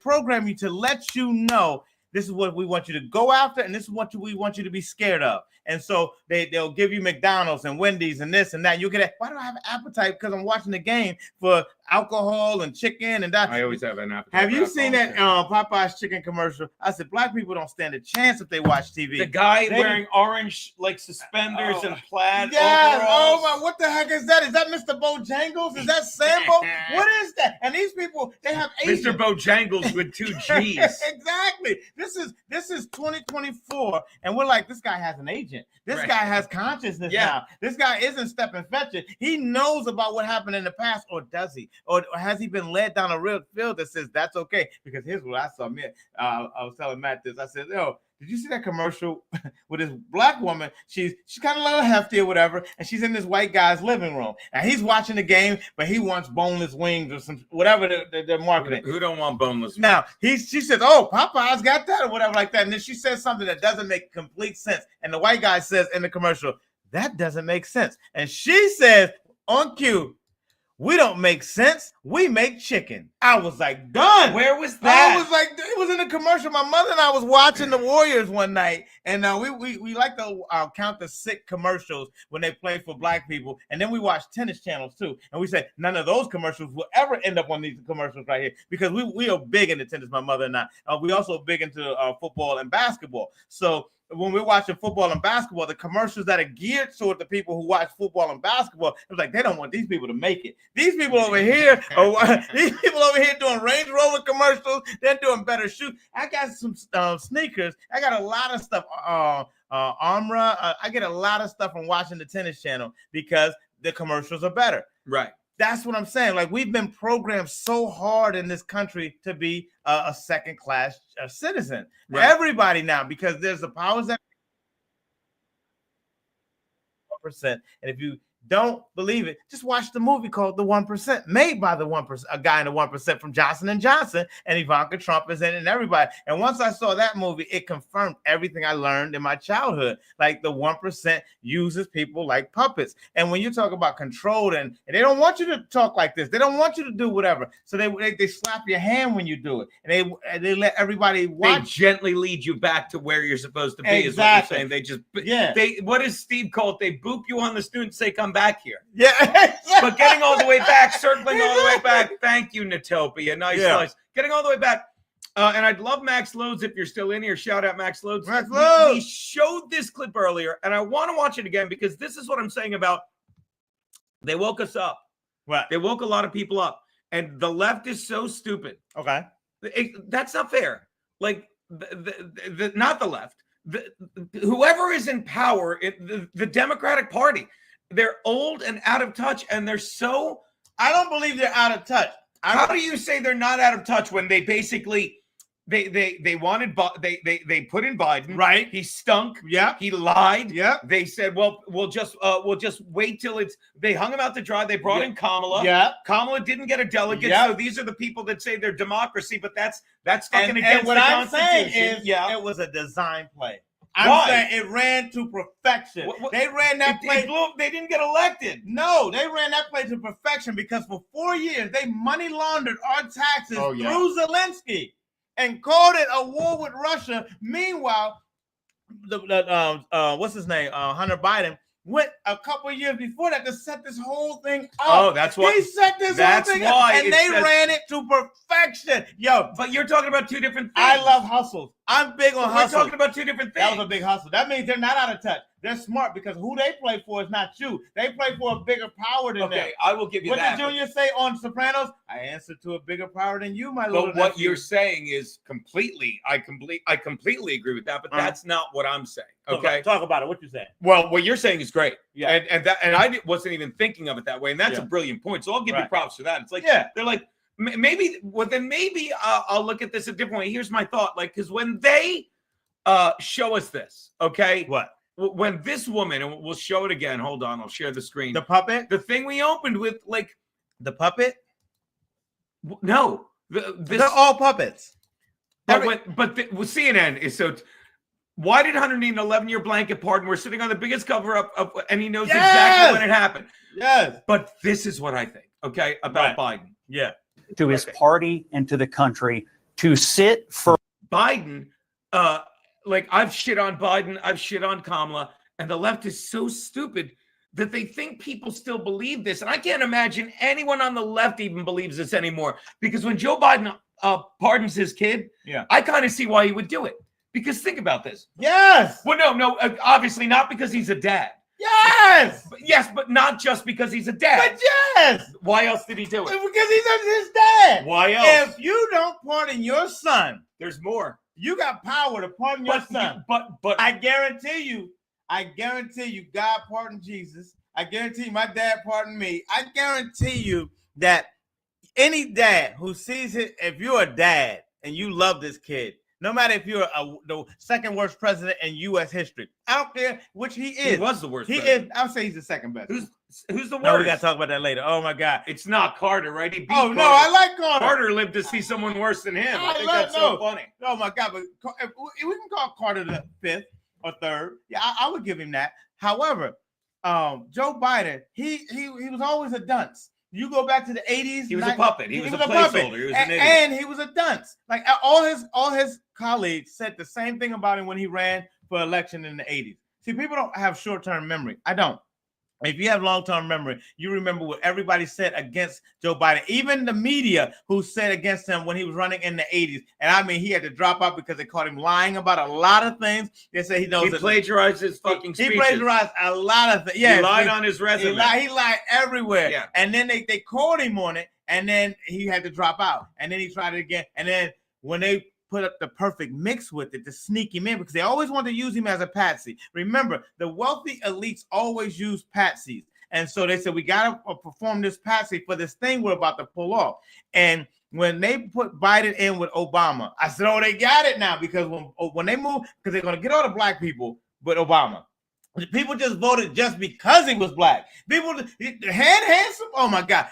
program you to let you know this is what we want you to go after, and this is what we want you to be scared of. And so they'll give you McDonald's and Wendy's and this and that. You get, why do I have an appetite? Because I'm watching the game for alcohol and chicken and that. I always have an appetite. Have you seen that Popeye's chicken commercial? I said black people don't stand a chance if they watch TV. The guy wearing orange like suspenders and plaid overalls. Oh my, what the heck is that? Is that Mr. Bojangles? Is that Sambo? What is that? And these people, they have agents. Mr. Bojangles with 2 G's. Exactly. This is 2024, and we're like, this guy has an agent. This guy has consciousness now. This guy isn't stepping fetching. He knows about what happened in the past, or does he? Or has he been led down a real field that says that's okay? Because here's what I saw. I was telling Matt this. I said, yo, did you see that commercial with this black woman? She's kind of a little hefty or whatever, and she's in this white guy's living room, and he's watching the game, but he wants boneless wings or some whatever they're marketing. Who don't want boneless wings? Now she says, "Oh, Popeye's got that," or whatever like that, and then she says something that doesn't make complete sense, and the white guy says in the commercial, "That doesn't make sense," and she says on cue, "We don't make sense. We make chicken." I was like, done. Where was that? I was like, it was in a commercial. My mother and I was watching the Warriors one night, and we like to count the sick commercials when they play for black people, and then we watch tennis channels too, and we say none of those commercials will ever end up on these commercials right here because we are big into tennis. My mother and I. We also big into football and basketball. So when we're watching football and basketball, the commercials that are geared toward the people who watch football and basketball, it's like they don't want these people to make it. These people over here doing Range Rover commercials, they're doing better shoes. I got some sneakers. I got a lot of stuff. Armra. I get a lot of stuff from watching the tennis channel because the commercials are better. Right. That's what I'm saying. Like, we've been programmed so hard in this country to be a second-class citizen. Right. Everybody now, because there's the powers that 1%. And if you don't believe it, just watch the movie called The 1%, made by the 1%, a guy in the 1% from Johnson & Johnson, and Ivanka Trump is in it and everybody. And once I saw that movie, it confirmed everything I learned in my childhood. Like, the 1% uses people like puppets. And when you talk about control, and they don't want you to talk like this. They don't want you to do whatever. So they slap your hand when you do it. And they let everybody watch. They gently lead you back to where you're supposed to be, exactly. Is what you're saying. They just, what does Steve call it? They boop you on the snoot and say, come back here. Yeah. But getting all the way back, circling all the way back. Thank you, Natopia. Nice slice. Getting all the way back. And I'd love Max Loads if you're still in here. Shout out Max Loads. Max Loads. We showed this clip earlier, and I want to watch it again because this is what I'm saying about they woke us up. Right. They woke a lot of people up. And the left is so stupid. Okay. That's not fair. Like, not the left. Whoever is in power, the Democratic Party, they're old and out of touch, and they're so. I don't believe they're out of touch. How do you say they're not out of touch when they basically they wanted they put in Biden, right? He stunk. Yeah. He lied. Yeah. They said, well, we'll just wait till it's. They hung him out to dry. They brought in Kamala. Yeah. Kamala didn't get a delegate. Yeah. So these are the people that say they're democracy, but that's fucking against and what the I'm Constitution. saying is, it was a design play. Why? I'm saying it ran to perfection. They ran that play. They didn't get elected. No, they ran that play to perfection because for 4 years they money laundered our taxes through Zelensky and called it a war with Russia. Meanwhile, what's his name? Hunter Biden went a couple of years before that to set this whole thing up. Oh, that's why he set this whole thing up, and they ran it to perfection. Yo, but you're talking about two different things. I love hustles. I'm big on hustles. We're talking about two different things. That was a big hustle. That means they're not out of touch. They're smart because who they play for is not you. They play for a bigger power than them. Okay, I will give you what that. What did Junior say on Sopranos? I answer to a bigger power than you, my little But what nephew. you're saying is I completely agree with that, but that's not what I'm saying. Okay, talk about it. What you saying? Well, what you're saying is great. Yeah, and I wasn't even thinking of it that way, and that's a brilliant point. So I'll give you props for that. It's like they're like maybe I'll look at this a different way. Here's my thought, like because when they show us this, okay, what? When this woman, and we'll show it again. Hold on, I'll share the screen. The puppet? The thing we opened with, like the puppet? No, they're all puppets. But CNN is so. Why did Hunter need an 11-year blanket pardon? We're sitting on the biggest cover up, and he knows exactly when it happened. Yes. But this is what I think. Okay, about Biden. Yeah. To his party and to the country to sit for Biden. Like I've shit on Biden, I've shit on Kamala, and the left is so stupid that they think people still believe this. And I can't imagine anyone on the left even believes this anymore. Because when Joe Biden pardons his kid, I kind of see why he would do it. Because think about this. Yes. Well, no, obviously not because he's a dad. Yes. Yes, but not just because he's a dad. But yes. Why else did he do it? Because he's his dad. Why else? If you don't pardon your son, there's more. You got power to pardon your son. But I guarantee you, God pardoned Jesus. I guarantee you, my dad pardoned me. I guarantee you that any dad who sees it, if you're a dad and you love this kid, no matter if you're the second worst president in U.S. history, I don't care which he is. He was the worst. He president. is. I'll say he's the second best. Who's the worst? No, we got to talk about that later. Oh my God, it's not Carter, right? He beat Carter. No, I like Carter. Carter lived to see someone worse than him. I think that's so funny. Oh my God, but if we can call Carter the fifth or third. Yeah, I would give him that. However, Joe Biden, he was always a dunce. You go back to the 80s. He was a puppet. He was a placeholder. He was an idiot. And he was a dunce. Like all his colleagues said the same thing about him when he ran for election in the 80s. See, people don't have short-term memory. I don't. If you have long-term memory, you remember what everybody said against Joe Biden, even the media who said against him when he was running in the 80s. And I mean, he had to drop out because they caught him lying about a lot of things. They say he knows. He plagiarized his fucking speeches. He plagiarized a lot of things. Yeah, he lied on his resume. He lied everywhere. Yeah. And then they caught him on it, and then he had to drop out. And then he tried it again. And then when they put up the perfect mix with it to sneak him in, because they always want to use him as a patsy. Remember, the wealthy elites always use patsies. And so they said, we got to perform this patsy for this thing we're about to pull off. And when they put Biden in with Obama, I said, oh, they got it now. Because when they move, because they're going to get all the black people with Obama. People just voted just because he was black. People, handsome, oh my God.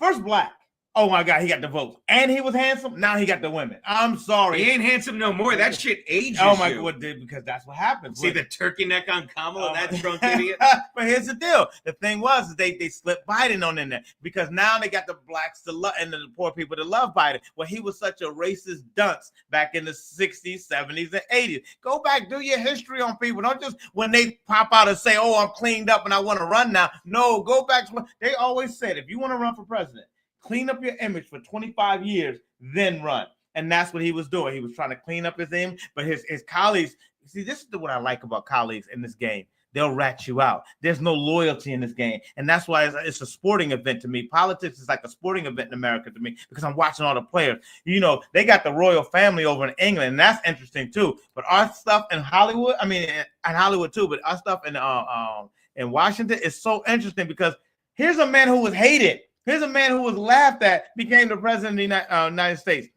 First black. Oh my God, he got the votes. And he was handsome. Now he got the women. I'm sorry. He ain't handsome no more. That shit ages Oh my you. God, because that's what happens. See the turkey neck on Kamala, that drunk idiot? But here's the deal. The thing was, they slipped Biden on in there because now they got the blacks to love and the poor people to love Biden. Well, he was such a racist dunce back in the 60s, 70s, and 80s. Go back, do your history on people. Don't just when they pop out and say, oh, I'm cleaned up and I want to run now. No, go back to what they always said. If you want to run for president, clean up your image for 25 years, then run. And that's what he was doing. He was trying to clean up his image, but his colleagues, see, this is what I like about colleagues in this game. They'll rat you out. There's no loyalty in this game. And that's why it's a sporting event to me. Politics is like a sporting event in America to me because I'm watching all the players. You know, they got the royal family over in England, and that's interesting too. But our stuff in Hollywood, I mean, in Hollywood too, but our stuff in Washington is so interesting because here's a man who was hated. Here's a man who was laughed at, became the president of the United States.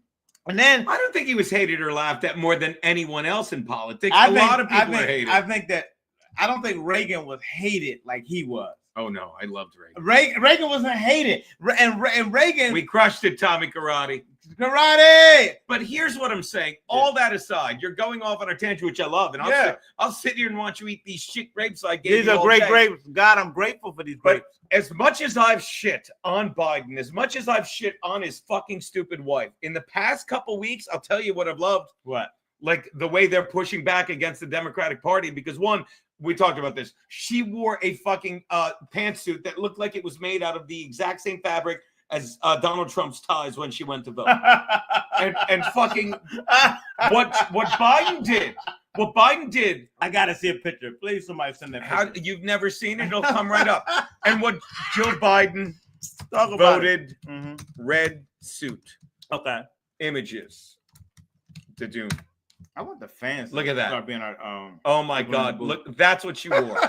And then I don't think he was hated or laughed at more than anyone else in politics. A lot of people are hated. I don't think Reagan was hated like he was. Oh no, I loved Reagan. Reagan wasn't hated, and Reagan. We crushed it, Tommy Karate. Karate. But here's what I'm saying. All that aside, you're going off on a tangent, which I love, and I'll sit here and watch you eat these shit grapes I gave you. These are great grapes. God, I'm grateful for these grapes. But as much as I've shit on Biden, as much as I've shit on his fucking stupid wife, in the past couple weeks, I'll tell you what I've loved. What? Like the way they're pushing back against the Democratic Party, because one, we talked about this. She wore a fucking pantsuit that looked like it was made out of the exact same fabric as Donald Trump's ties when she went to vote. and fucking what Biden did. What Biden did. I gotta see a picture. Please, somebody send that picture. You've never seen it? It'll come right up. And what Joe Biden voted red suit. Okay. Images. To do. I want the fans. Look at that. Start being our, oh my God! Look, that's what you wore.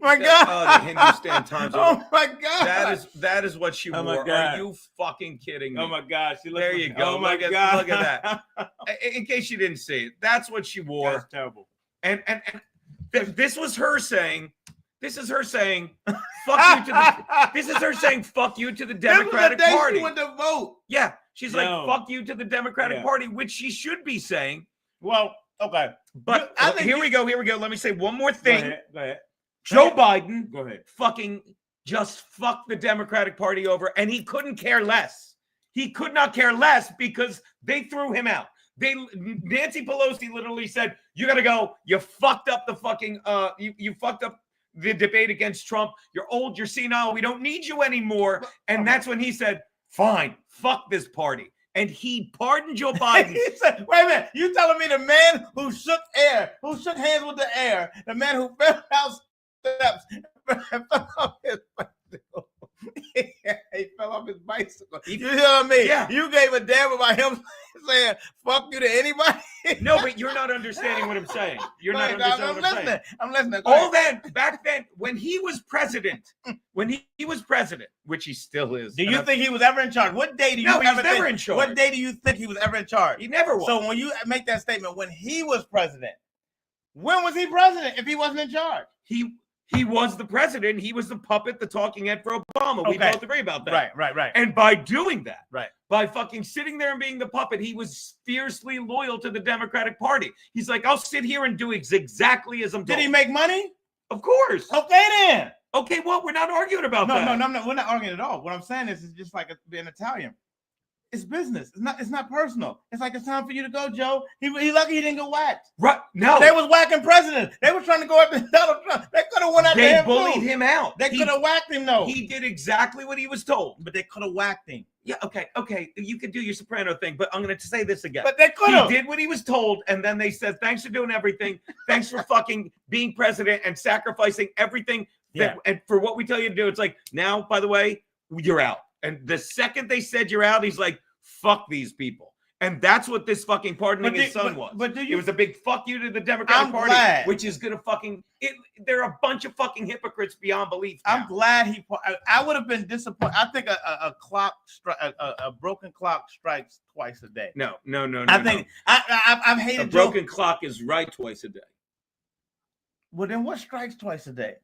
My God! Oh, the Hindustan Times. Oh my God! That is what she wore. Are you fucking kidding me? Oh my God! There you go. Oh my God! Look at that. In case you didn't see it, that's what she wore. That's terrible. And this was her saying. This is her saying, "Fuck you to the." This is her saying, "Fuck you to the Democratic Party." She went to vote. Yeah, she's like, "Fuck you to the Democratic Party," which she should be saying. Well, okay, but here we go. Let me say one more thing. Go ahead. Joe Biden, go ahead. Fucking just fucked the Democratic Party over, and he couldn't care less. He could not care less because they threw him out. Nancy Pelosi literally said, "You got to go. You fucked up the fucking. You fucked up the debate against Trump. You're old, you're senile. We don't need you anymore. And that's when he said, fine, fuck this party. And he pardoned Joe Biden. He said, wait a minute, you telling me the man who shook hands with the air, the man who fell down steps, fell off his bicycle. He fell off his bicycle. You telling me you gave a damn about him saying fuck you to anybody? No, but you're not understanding what I'm saying. You're not understanding what I'm saying. I'm listening. All that back then, when he was president, which he still is. Do you think he was ever in charge? What day do you No, he was ever never think, in charge. What day do you think he was ever in charge? He never was. So when you make that statement, when he was president, when was he president if he wasn't in charge? He was the president. He was the puppet, the talking head for Obama. We both agree about that. Right. And by doing that, right, by fucking sitting there and being the puppet, he was fiercely loyal to the Democratic Party. He's like, I'll sit here and do exactly as I'm told. Did he make money? Of course. Okay, then. Okay, well, we're not arguing about that. No, we're not arguing at all. What I'm saying is, it's just like being Italian. It's business. It's not personal. It's like it's time for you to go, Joe. He lucky he didn't go whacked. Right? No, they was whacking presidents. They were trying to go after Donald Trump. They could have went after him. They bullied him out. They could have whacked him though. He did exactly what he was told, but they could have whacked him. Yeah. Okay. You could do your soprano thing, but I'm going to say this again. But they could have. He did what he was told, and then they said, "Thanks for doing everything. Thanks for fucking being president and sacrificing everything." And for what we tell you to do, it's like, now, by the way, you're out. And the second they said you're out, he's like, fuck these people. And that's what this fucking pardoning his son was. But it was a big fuck you to the Democratic Party, which is going to fucking, they're a bunch of fucking hypocrites beyond belief. Now. I'm glad I would have been disappointed. I think a broken clock strikes twice a day. No. I think I've hated a broken clock is right twice a day. Well, then what strikes twice a day?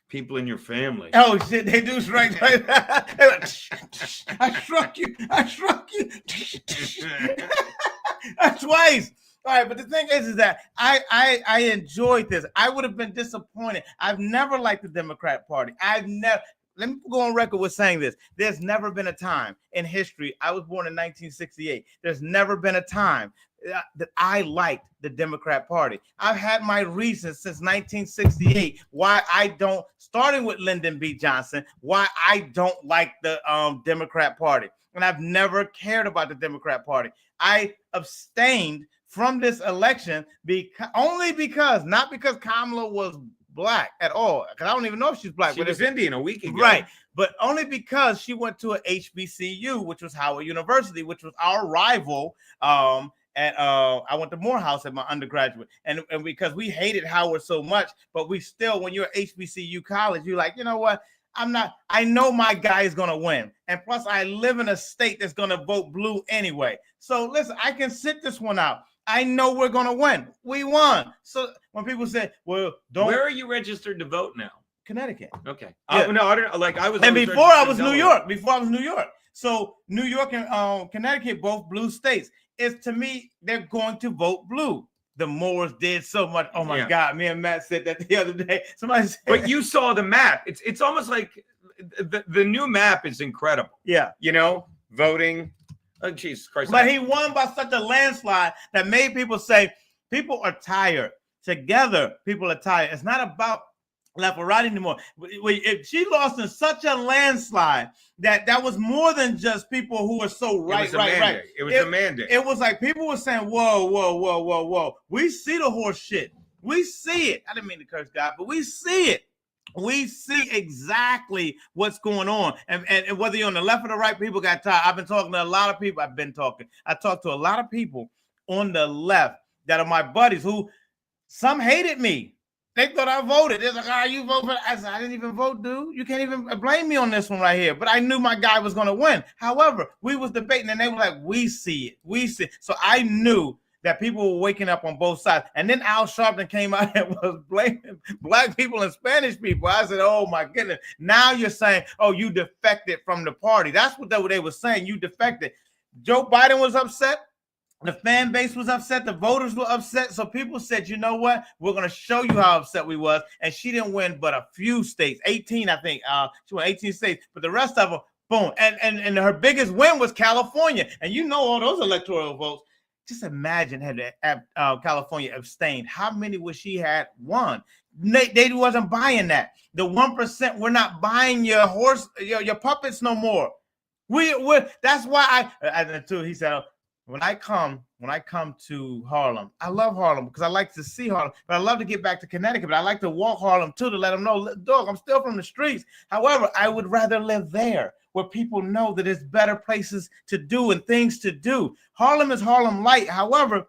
People in your family. Oh shit, they do strike. I struck you. Twice. All right, but the thing is that I enjoyed this. I would have been disappointed. I've never liked the Democrat Party. Let me go on record with saying this. There's never been a time in history. I was born in 1968. There's never been a time that I liked the Democrat Party. I've had my reasons since 1968 why I don't, starting with Lyndon B. Johnson, why I don't like the Democrat Party. And I've never cared about the Democrat Party. I abstained from this election not because Kamala was black at all, because I don't even know if she's black. She was Indian a week ago. Right. But only because she went to a HBCU, which was Howard University, which was our rival. I went to Morehouse at my undergraduate, and because we hated Howard so much, but we still, when you're at HBCU college, you're like, you know what? I know my guy is going to win. And plus I live in a state that's going to vote blue anyway. So listen, I can sit this one out. I know we're going to win. We won. So when people say, well, where are you registered to vote now? Connecticut. Okay. Yeah. No, I don't like I was. And before I was New York. So New York and Connecticut, both blue states. It's, to me, they're going to vote blue. The Moors did so much. Oh my God. Me and Matt said that the other day. Somebody said, but you saw the map. It's almost like the new map is incredible. Yeah. You know, voting. Oh, Jesus Christ. But he won by such a landslide that made people say, people are tired. Together, people are tired. It's not about left or right anymore. If she lost in such a landslide that was more than just people who were so right. It was a mandate. It was like people were saying, whoa. We see the horse shit. We see it. I didn't mean to curse God, but we see it. We see exactly what's going on. And whether you're on the left or the right, people got tired. I've been talking to a lot of people. I talked to a lot of people on the left that are my buddies who some hated me. They thought I voted. They're like, you vote for? I said, I didn't even vote, dude. You can't even blame me on this one right here. But I knew my guy was going to win. However, we was debating and they were like, we see it. So I knew that people were waking up on both sides. And then Al Sharpton came out and was blaming black people and Spanish people. I said, oh my goodness. Now you're saying, oh, you defected from the party. That's what they were saying. You defected. Joe Biden was upset. The fan base was upset. The voters were upset. So people said, you know what? We're going to show you how upset we was. And she didn't win but a few states, 18, I think. She won 18 states. But the rest of them, boom. And her biggest win was California. And you know all those electoral votes. Just imagine had California abstained, how many would she had won? They wasn't buying that. The 1%, we're not buying your horse, your puppets no more. That's why he said, when I come to Harlem, I love Harlem because I like to see Harlem, but I love to get back to Connecticut. But I like to walk Harlem too, to let them know, dog, I'm still from the streets. However, I would rather live there where people know that there's better places to do and things to do. Harlem is Harlem light. However,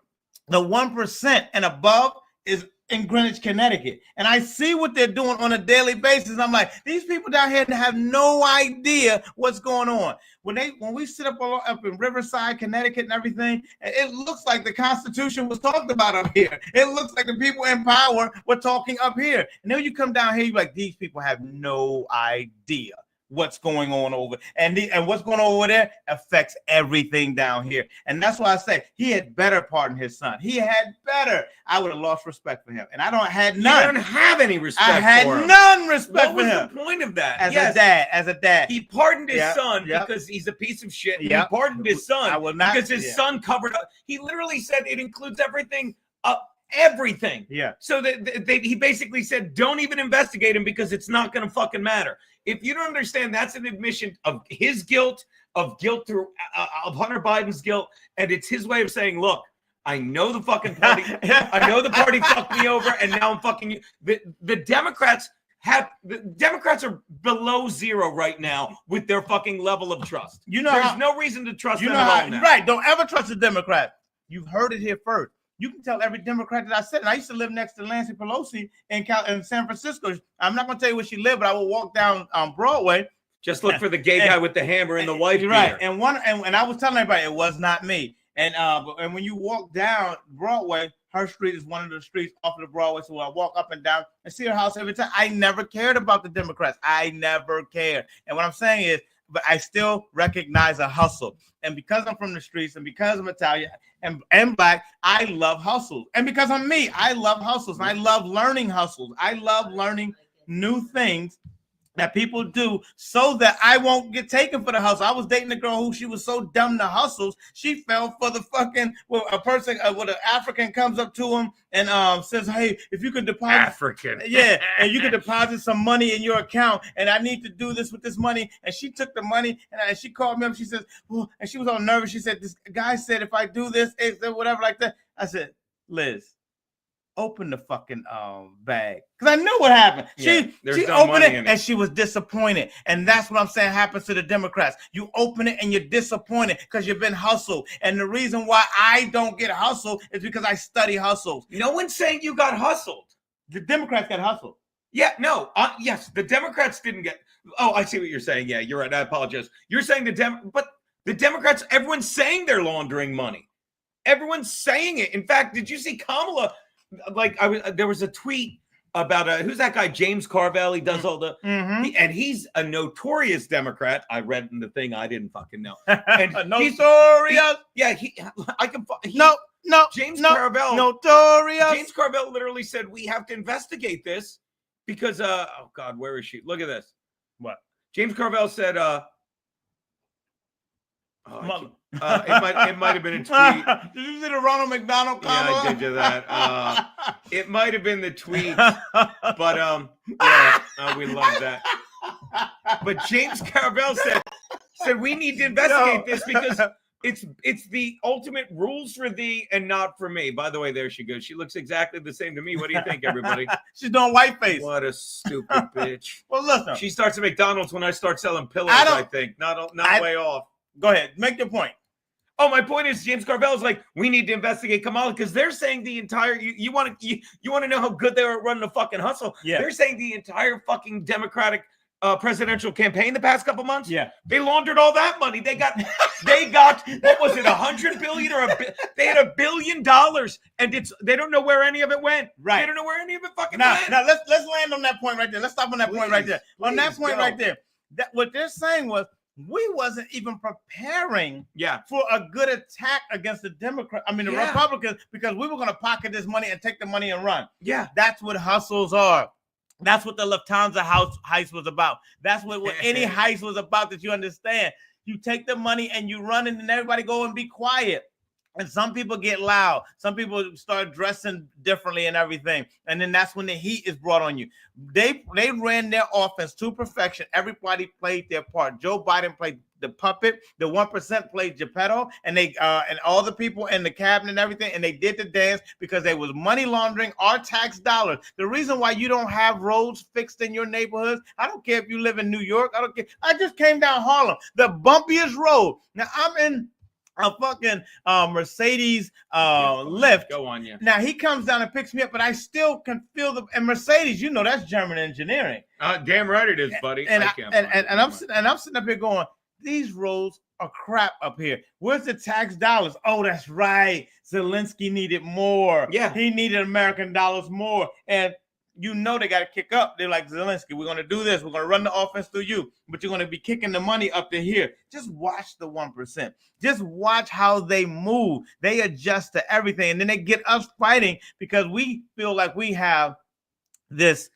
the 1% and above is in Greenwich, Connecticut. And I see what they're doing on a daily basis. I'm like, these people down here have no idea what's going on. When we sit up in Riverside, Connecticut and everything, it looks like the Constitution was talked about up here. It looks like the people in power were talking up here. And then you come down here, you're like, these people have no idea what's going on over, and what's going on over there affects everything down here. And that's why I say he had better pardon his son. He had better. I would have lost respect for him, and I had none. You don't have any respect for him. I had none respect for him. What was the point of that? As a dad, he pardoned his son because he's a piece of shit. And he pardoned his son because his son covered up. He literally said it includes everything. Everything. Yeah. So he basically said, don't even investigate him because it's not going to fucking matter. If you don't understand, that's an admission of his guilt, of Hunter Biden's guilt, and it's his way of saying, look, I know the fucking party. I know the party fucked me over, and now I'm fucking you. The Democrats are below zero right now with their fucking level of trust. There's no reason to trust them at all now. Right. Don't ever trust a Democrat. You've heard it here first. You can tell every Democrat that I said, and I used to live next to Nancy Pelosi in San Francisco. I'm not going to tell you where she lived, but I would walk down Broadway. Just look for the gay guy with the hammer and the wife. Right. And I was telling everybody it was not me. And when you walk down Broadway, her street is one of the streets off of the Broadway. So I walk up and down and see her house every time. I never cared about the Democrats. I never cared. And what I'm saying is, but I still recognize a hustle. And because I'm from the streets and because I'm Italian and Black, I love hustles. And because I'm me, I love hustles. And I love learning hustles. I love learning new things that people do so that I won't get taken for the hustle. I was dating a girl who she was so dumb to hustles, she fell for the fucking, a person, an African comes up to him and says, hey, if you could deposit. African. Yeah, and you could deposit some money in your account, and I need to do this with this money. And she took the money, and she called me up, she says, well, and she was all nervous. She said, this guy said, if I do this, it's whatever like that. I said, Liz, open the fucking bag, because I knew what happened. She opened it and she was disappointed, and that's what I'm saying happens to the Democrats. You open it and you're disappointed because you've been hustled, and the reason why I don't get hustled is because I study hustles. No one's saying you got hustled. The Democrats got hustled. Yeah, no, yes, the Democrats didn't get. Oh, I see what you're saying. Yeah, you're right. I apologize. You're saying but the Democrats, everyone's saying they're laundering money. Everyone's saying it. In fact, did you see Kamala? There was a tweet about who's that guy, James Carville. He does all the and he's a notorious Democrat. I read in the thing, I didn't fucking know. And notorious. James Carville. Notorious. James Carville literally said we have to investigate this because oh God, where is she? Look at this. What? James Carville said it might have been a tweet. Did you see the Ronald McDonald comment? Yeah, I did do that. It might have been the tweet, but we love that. But James Carville said we need to investigate this because it's the ultimate rules for thee and not for me. By the way, there she goes. She looks exactly the same to me. What do you think, everybody? She's doing whiteface. What a stupid bitch. Well, listen. She starts at McDonald's when I start selling pillows, I think. Not way off. Go ahead. Make your point. Oh, my point is James Carville is like, we need to investigate Kamala because they're saying the entire you want to know how good they were at running the fucking hustle. Yeah. They're saying the entire fucking Democratic presidential campaign the past couple months. Yeah. They laundered all that money. They got what was it, $100 billion they had $1 billion and they don't know where any of it went. Right. They don't know where any of it fucking went. Now let's land on that point right there. Let's stop on that point right there. On that point right there. That what they're saying was we wasn't even preparing for a good attack against the Republicans because we were going to pocket this money and take the money and run. Yeah. That's what hustles are. That's what the Lufthansa heist was about. That's what any heist was about, that you understand. You take the money and you run and then everybody go and be quiet. And some people get loud. Some people start dressing differently and everything. And then that's when the heat is brought on you. They ran their offense to perfection. Everybody played their part. Joe Biden played the puppet. The 1% played Geppetto, and they and all the people in the cabinet and everything, and they did the dance because they was money laundering our tax dollars. The reason why you don't have roads fixed in your neighborhoods, I don't care if you live in New York. I don't care. I just came down Harlem, the bumpiest road. Now I'm in a fucking Mercedes lift. Go on, yeah. Now he comes down and picks me up, but I still can feel the and Mercedes. You know that's German engineering. Damn right it is, buddy. And I'm sitting up here going, these roads are crap up here. Where's the tax dollars? Oh, that's right. Zelensky needed more. Yeah, he needed American dollars more, and you know they got to kick up. They're like, Zelensky, we're going to do this. We're going to run the offense through you, but you're going to be kicking the money up to here. Just watch the 1%. Just watch how they move. They adjust to everything, and then they get us fighting because we feel like we have this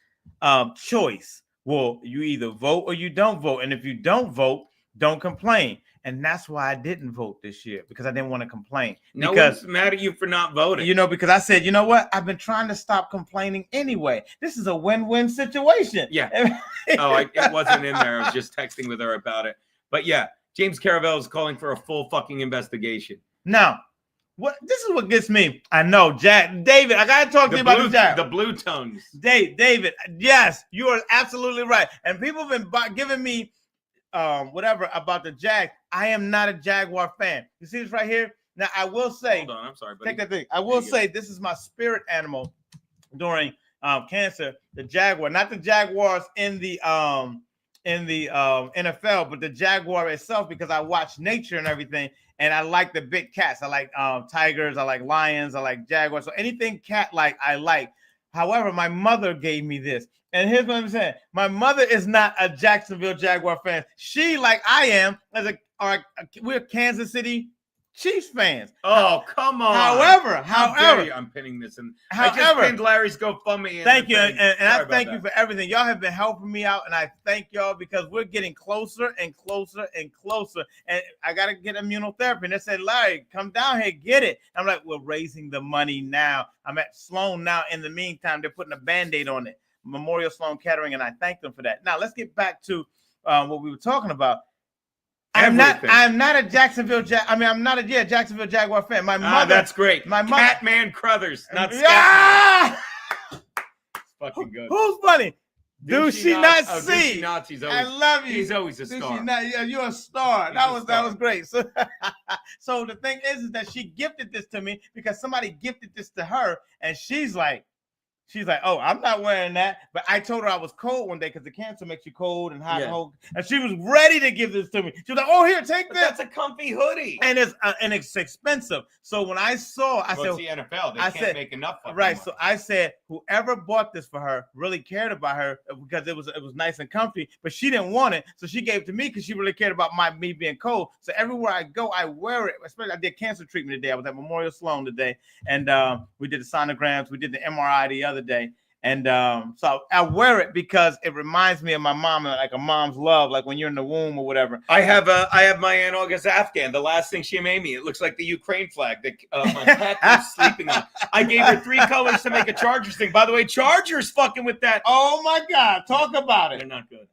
choice. Well, you either vote or you don't vote, and if you don't vote, don't complain. And that's why I didn't vote this year, because I didn't want to complain. No because, one's mad at you for not voting. You know, because I said, you know what? I've been trying to stop complaining anyway. This is a win-win situation. Yeah. It wasn't in there. I was just texting with her about it. But yeah, James Carville is calling for a full fucking investigation. Now, this is what gets me. I know, David, I got to talk to you about the Jack. The blue tones. David, yes, you are absolutely right. And people have been giving me whatever about the Jag. I am not a Jaguar fan. You see this right here? Now I will say, hold on, I'm sorry, buddy. Take that thing. I will say this is my spirit animal during cancer, the Jaguar, not the Jaguars in the NFL, but the Jaguar itself, because I watch nature and everything, and I like the big cats. I like tigers, I like lions, I like jaguars. So anything cat-like, I like. However, my mother gave me this. And here's what I'm saying. My mother is not a Jacksonville Jaguar fan. She, like I am, we're Kansas City Chiefs fans. Oh, come on. However, I'm pinning this in. I just pinned Larry's GoFundMe. Thank you. And I thank you for everything. Y'all have been helping me out, and I thank y'all because we're getting closer and closer and closer. And I got to get immunotherapy. And they said, Larry, come down here, get it. I'm like, we're raising the money now. I'm at Sloan now. In the meantime, they're putting a Band-Aid on it. Memorial Sloan Kettering, and I thank them for that. Now, let's get back to what we were talking about. I'm not a Jacksonville Jacksonville Jaguar fan. My mother. That's great. My mother. Catman Crothers, not yeah! Fucking good. Who's funny? Do she not see? I love you. He's always a star. You're a star. That was great. So, so the thing is that she gifted this to me because somebody gifted this to her, and she's like, oh, I'm not wearing that. But I told her I was cold one day because the cancer makes you cold and hot and cold. And she was ready to give this to me. She was like, oh, here, take this. That's a comfy hoodie. And it's expensive. So when I saw, I said, it's the NFL. They can't make enough of it. Right. So I said, whoever bought this for her really cared about her because it was nice and comfy, but she didn't want it. So she gave it to me because she really cared about me being cold. So everywhere I go, I wear it. Especially I did cancer treatment today. I was at Memorial Sloan today. And we did the sonograms. We did the MRI the other day. And so I wear it because it reminds me of my mom, like a mom's love, like when you're in the womb or whatever. I have my Aunt August Afghan, the last thing she made me. It looks like the Ukraine flag that my pet was sleeping on. I gave her 3 colors to make a Chargers thing. By the way, Chargers fucking with that. Oh my God, talk about it. They're not good.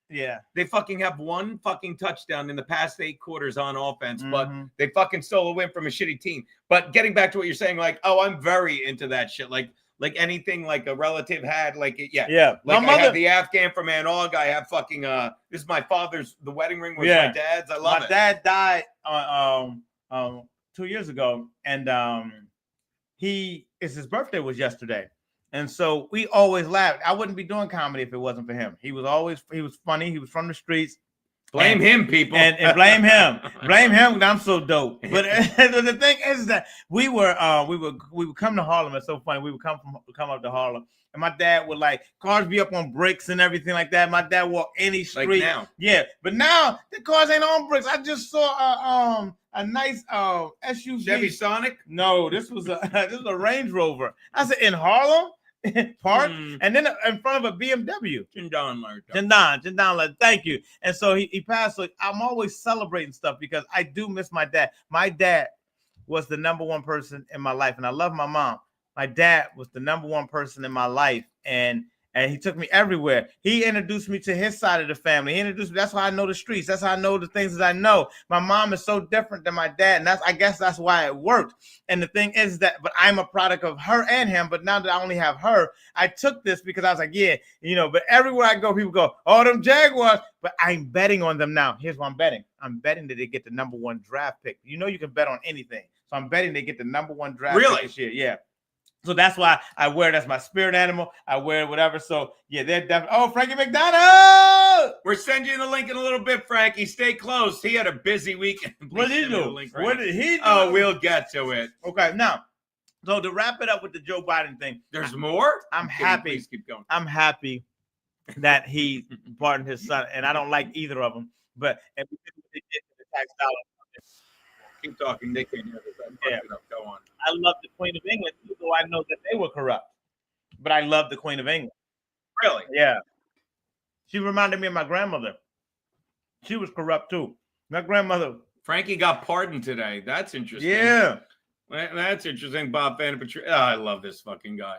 Yeah. They fucking have 1 fucking touchdown in the past 8 quarters on offense, but they fucking stole a win from a shitty team. But getting back to what you're saying, like, oh, I'm very into that shit. Like anything like a relative had, like, yeah. Like I have the Afghan from Aunt Aug. I have fucking this is my father's. The wedding ring was my dad's. I love it. My dad died 2 years ago, and his birthday was yesterday. And so we always laughed. I wouldn't be doing comedy if it wasn't for him. He was funny. He was from the streets. Blame him, people. And blame him. Blame him. I'm so dope. But the thing is that we would come to Harlem. It's so funny. We would come up to Harlem. And my dad would, like, cars be up on bricks and everything like that. My dad walk any street. Like now. Yeah. But now the cars ain't on bricks. I just saw a nice SUV. Chevy Sonic? No, this was a Range Rover. I said, in Harlem? Park and then in front of a BMW. Jindon, like, thank you. And so he passed. So I'm always celebrating stuff because I do miss my dad. My dad was the number one person in my life, and I love my mom. My dad was the number one person in my life, and he took me everywhere. He introduced me to his side of the family. He introduced me. That's how I know the streets. That's how I know the things that I know. My mom is so different than my dad, and I guess that's why it worked. And the thing is that, but I'm a product of her and him. But now that I only have her, I took this because I was like, yeah, but everywhere I go, people go, oh, them Jaguars. But I'm betting on them now. Here's what I'm betting. I'm betting that they get the number one draft pick. You can bet on anything. So I'm betting they get the number one draft pick this year. Yeah. So that's why I wear it as my spirit animal. I wear it, whatever. So, yeah, they're definitely. Oh, Frankie McDonald! We're sending you the link in a little bit, Frankie. Stay close. He had a busy weekend. What did he do? What did he do? Oh, we'll get to it. Okay, now, so to wrap it up with the Joe Biden thing. There's more? I'm happy. Please keep going. I'm happy that he pardoned his son, and I don't like either of them. But they did the tax dollar. Keep talking. They can't hear this. Yeah. Go on. I love the Queen of England, though I know that they were corrupt. But I love the Queen of England. Really? Yeah. She reminded me of my grandmother. She was corrupt too. My grandmother. Frankie got pardoned today. That's interesting. Yeah. That's interesting. Bob Van Patricia. Oh, I love this fucking guy.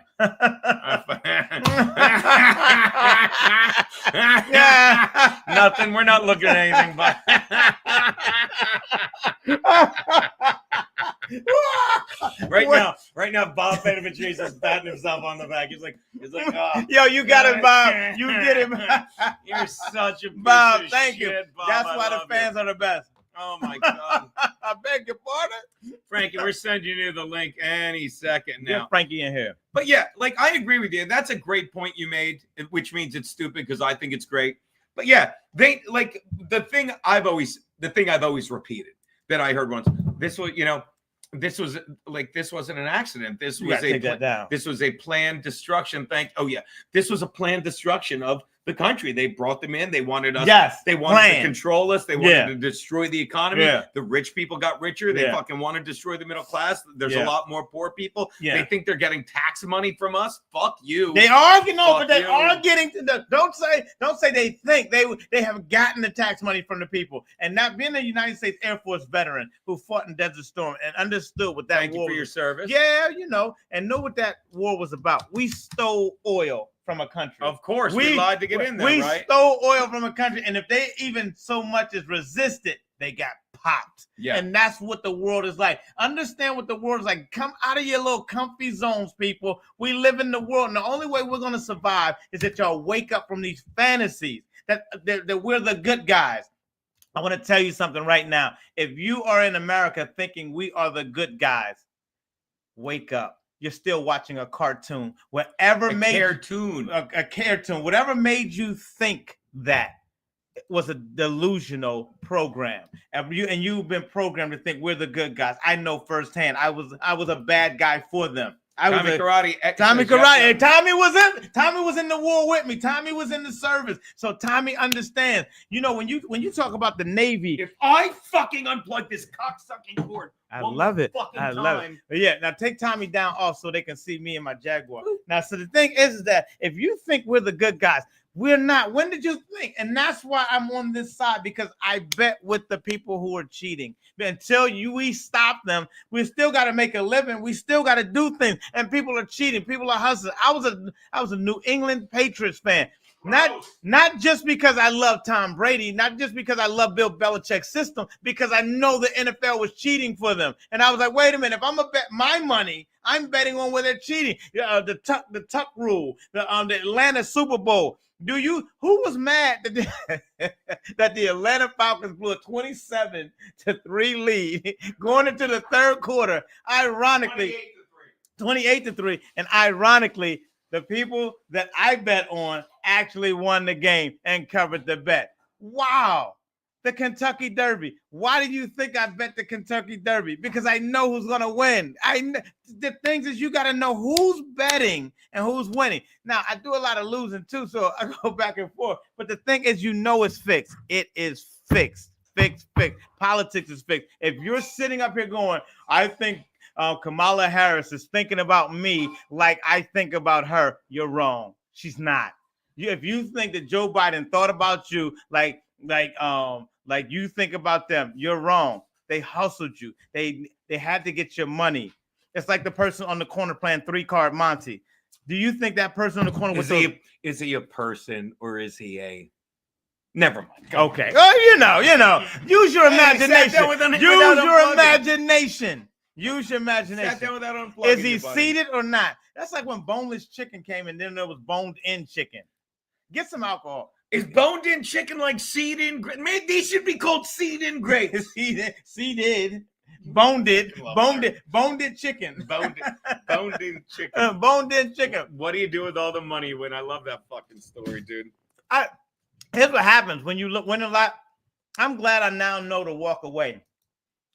Nothing. We're not looking at anything, but right now, Bob Van Patricia is patting himself on the back. He's like, oh, yo, you got it, Bob. You get it. You're such a piece Bob. of Thank shit, you. Bob. That's why the fans are the best. Oh my God. I beg your pardon. Frankie, we're sending you the link any second now. Get Frankie in here. But yeah, like I agree with you. That's a great point you made, which means it's stupid because I think it's great. But yeah, they like the thing I've always repeated that I heard once. This wasn't an accident. This was a planned destruction. This was a planned destruction of the country. They brought them in. They wanted us. Yes, they wanted to control us. They wanted to destroy the economy. Yeah. The rich people got richer. They fucking want to destroy the middle class. There's a lot more poor people. Yeah. They think they're getting tax money from us. Fuck you. They are, but they are getting to the. Don't say they think they have gotten the tax money from the people. And not being a United States Air Force veteran who fought in Desert Storm and understood what that Thank war you for your service. Yeah, and know what that war was about. We stole oil from a country. Of course, we lied to get in there, right? We stole oil from a country, and if they even so much as resisted, they got popped. Yeah. And that's what the world is like. Understand what the world is like. Come out of your little comfy zones, people. We live in the world, and the only way we're going to survive is that y'all wake up from these fantasies that we're the good guys. I want to tell you something right now. If you are in America thinking we are the good guys, wake up. You're still watching a cartoon. Whatever made you think that was a delusional program, and you've been programmed to think we're the good guys. I know firsthand. I was a bad guy for them. Tommy Karate. Tommy was in the war with me. Tommy was in the service. So Tommy understands. When you talk about the Navy. If I fucking unplug this cocksucking cord. I love it. But yeah, now take Tommy down off so they can see me and my Jaguar. Now, so the thing is that if you think we're the good guys, we're not. When did you think? And that's why I'm on this side, because I bet with the people who are cheating. Until we stop them, we still got to make a living. We still got to do things. And people are cheating. People are hustling. I was a New England Patriots fan. Not just because I love Tom Brady, not just because I love Bill Belichick's system, because I know the NFL was cheating for them. And I was like, wait a minute, if I'm going to bet my money, I'm betting on where they're cheating. The tuck rule, the Atlanta Super Bowl. Who was mad that the Atlanta Falcons blew a 27-3 lead going into the third quarter? Ironically, 28-3. And ironically, the people that I bet on actually won the game and covered the bet. Wow. The Kentucky Derby. Why do you think I bet the Kentucky Derby? Because I know who's going to win. The things is you got to know who's betting and who's winning. Now, I do a lot of losing too, so I go back and forth. But the thing is, it's fixed. It is fixed. Fixed. Politics is fixed. If you're sitting up here going, I think Kamala Harris is thinking about me like I think about her, you're wrong. She's not. If you think that Joe Biden thought about you like you think about them, you're wrong. They hustled you. They They had to get your money. It's like the person on the corner playing 3-card Monty. Do you think that person on the corner is he a person or is he a? Never mind. Okay. Oh, you know. Use your imagination. Use your imagination. Use your imagination. Sat down without unplugging. Is he seated or not? That's like when boneless chicken came and then there was boned-in chicken. Get some alcohol. Is boned-in chicken like seed-in? Maybe these should be called seed-in grapes. Seeded. Boned-in chicken. Boned-in chicken. Boned-in chicken. What do you do with all the money you win? I love that fucking story, dude. Here's what happens when you win a lot. I'm glad I now know to walk away.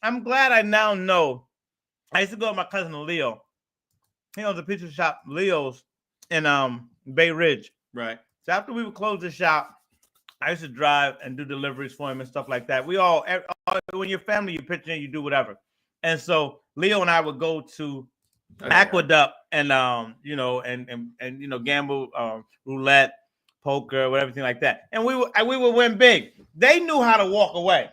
I'm glad I now know. I used to go with my cousin Leo. He owns a pizza shop, Leo's, in Bay Ridge. Right. So after we would close the shop, I used to drive and do deliveries for him and stuff like that. We all when you're family, you pitch in, you do whatever. And so Leo and I would go to Aqueduct and gamble roulette, poker, or everything like that. And we would win big. They knew how to walk away.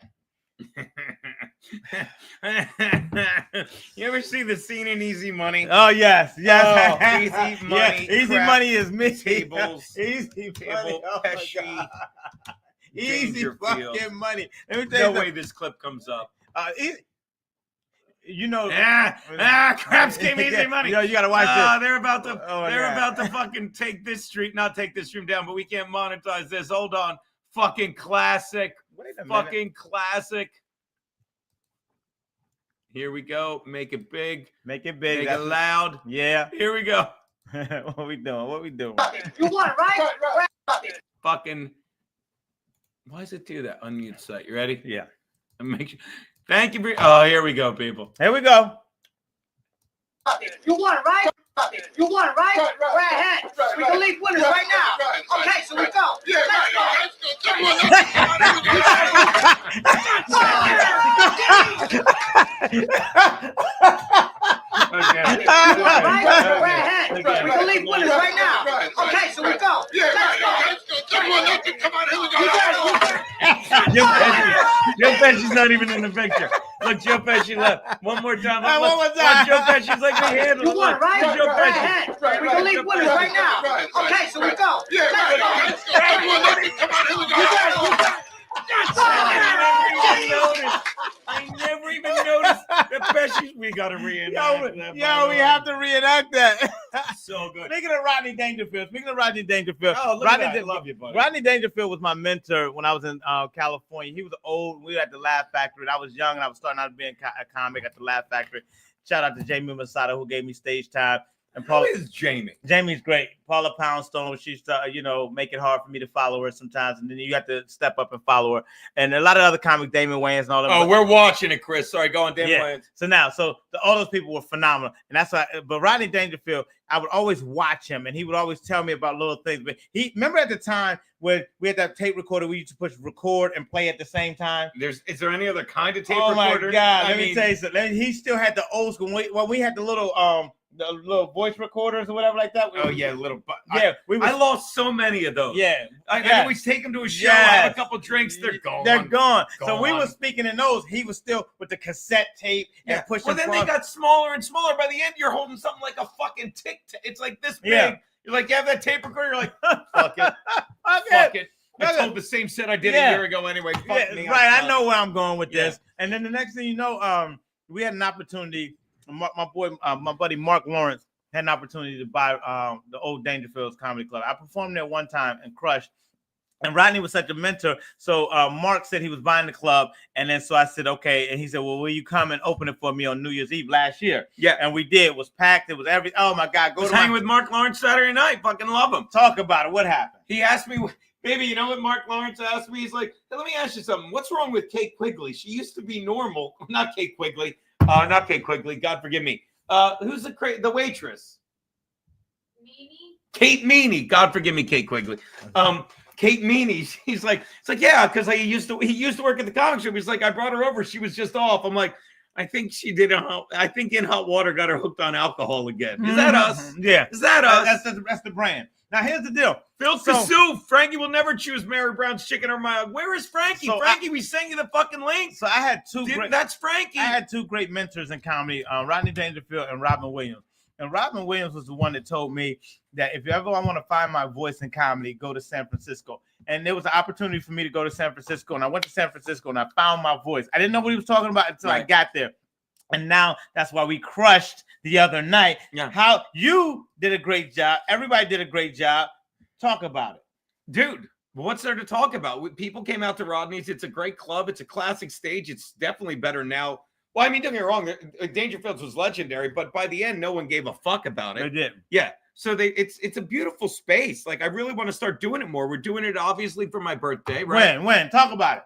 You ever see the scene in Easy Money? Oh yes. Oh, Easy Money. Yeah, Easy Money is me. Tables. Easy Money. Oh Pesci. Easy fucking money. Let me tell you No way this clip comes up. Craps game Easy Money. Yo, you gotta watch this. They're about to fucking take this stream, not take this stream down, but we can't monetize this. Hold on. Fucking classic. Fucking classic. Here we go. Make it big. Make it big. Make it loud. Yeah. Here we go. What we doing? You want it, right? Fucking. Why does it do that? Unmute site. You ready? Yeah. And make sure. Thank you for. Oh, here we go, people. Here we go. You want it, right? You want it, right? Go ahead. We can leave winners right now. Okay, so we go. Okay. Go ahead. We can leave winners right now. Okay, so we go. Joe Pesci's not even in the picture. Look, Joe Pesci left. One more time. One more time. Joe Pesci's like a handle. You want it, right? Joe Go Pesci. ahead. We can leave winners right now. Okay, so we go. I never even noticed that Pesci's. We got to reenact that. Yo, we have to reenact that. So good. Speaking of Rodney Dangerfield. Oh, look at that. I love you, buddy. Rodney Dangerfield was my mentor when I was in California. He was old. We were at the Laugh Factory. I was young and I was starting out to be a comic at the Laugh Factory. Shout out to Jamie Masada who gave me stage time. And Who is Jamie? Jamie's great. Paula Poundstone, she used to, make it hard for me to follow her sometimes. And then you have to step up and follow her. And a lot of other comics, Damon Wayans and all that. Oh, we're watching it, Chris. Sorry, go on, Damon Wayans. So all those people were phenomenal. And that's why, but Rodney Dangerfield, I would always watch him and he would always tell me about little things. But remember at the time when we had that tape recorder, we used to push record and play at the same time. Is there any other kind of tape recorder? recorder? Oh my God. Let me tell you something. He still had the old school. When we had the little voice recorders or whatever like that. I lost so many of those. Yeah. I always take them to a show, have a couple drinks, they're gone. So we were speaking in those. He was still with the cassette tape and pushing. Well, then they got smaller and smaller. By the end, you're holding something like a fucking it's like this big. Yeah. You're like, you have that tape recorder, you're like, fuck it. Fuck it. I told the same set I did a year ago anyway. Fuck me. Right. I know where I'm going with this. And then the next thing you know, we had an opportunity. My buddy Mark Lawrence had an opportunity to buy the old Dangerfield's Comedy Club. I performed there one time and crushed. And Rodney was such a mentor. So Mark said he was buying the club. And then so I said, okay. And he said, well, will you come and open it for me on New Year's Eve last year? Yeah. And we did. It was packed. It was oh my God. Go to hang with Mark Lawrence Saturday night. Fucking love him. Talk about it. What happened? He asked me, baby, you know what Mark Lawrence asked me? He's like, hey, let me ask you something. What's wrong with Kate Quigley? She used to be normal. Not Kate Quigley. Not Kate Quigley. God forgive me. Who's the waitress? Meanie? Kate Meany. God forgive me, Kate Quigley. Kate Meany. He's like, it's like, yeah, because he used to work at the comic shop. He's like, I brought her over. She was just off. I'm like, I think she did. I think In Hot Water got her hooked on alcohol again. Is that us? Yeah. Is that us? That's the brand. Now here's the deal. Phil Kassouf, Frankie will never choose Mary Brown's chicken or my. Where is Frankie? Frankie, we sent you the fucking link. So I had That's Frankie. I had two great mentors in comedy, Rodney Dangerfield and Robin Williams. And Robin Williams was the one that told me that if ever I want to find my voice in comedy, go to San Francisco. And there was an opportunity for me to go to San Francisco. And I went to San Francisco and I found my voice. I didn't know what he was talking about until I got there. And now that's why we crushed the other night. Yeah. How you did a great job. Everybody did a great job. Talk about it. Dude, what's there to talk about? People came out to Rodney's. It's a great club. It's a classic stage. It's definitely better now. Well, I mean, don't get me wrong. Dangerfields was legendary, but by the end, no one gave a fuck about it. They did. Yeah. So it's a beautiful space. Like, I really want to start doing it more. We're doing it obviously for my birthday, right? When? Talk about it.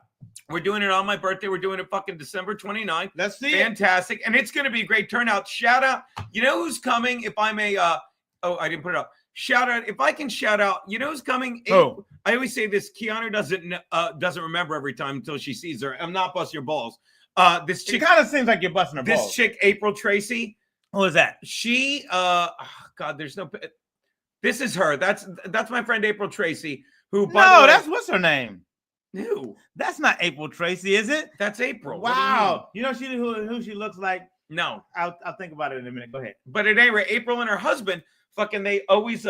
We're doing it on my birthday. We're doing it fucking December 29th. Let's see. Fantastic. And it's going to be a great turnout. Shout out. You know who's coming? If I may, I didn't put it up. Shout out. If I can shout out, you know who's coming? Oh. I always say this. Keanu doesn't remember every time until she sees her. I'm not busting your balls. This chick. It kind of seems like you're busting her balls. This chick, April Tracy. Who is that? She, God, there's no. This is her. That's my friend April Tracy. Who? That's what's her name. Who? That's not April Tracy, is it? That's April. Wow. You know who she looks like? No. I'll think about it in a minute. Go ahead. But at any rate, April and her husband, fucking, they always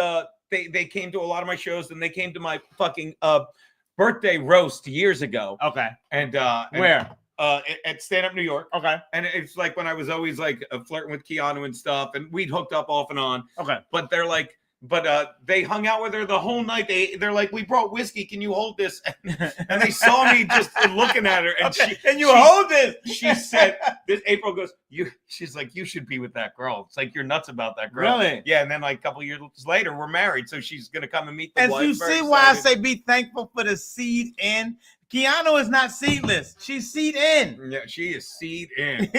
they came to a lot of my shows, and they came to my fucking birthday roast years ago. Okay. And where? At Stand Up New York. Okay. And it's like when I was always like flirting with Keanu and stuff, and we'd hooked up off and on. Okay. But they're like, they hung out with her the whole night. They're like, we brought whiskey. Can you hold this? And they saw me just looking at her. And okay. Can you hold this? She said, this April goes, she's like, you should be with that girl. It's like, you're nuts about that girl. Really? Yeah. And then like a couple years later, we're married. So she's going to come and meet the and wife. You see why I say be thankful for the seed in. Keanu is not seedless. She's seed in. Yeah, she is seed in.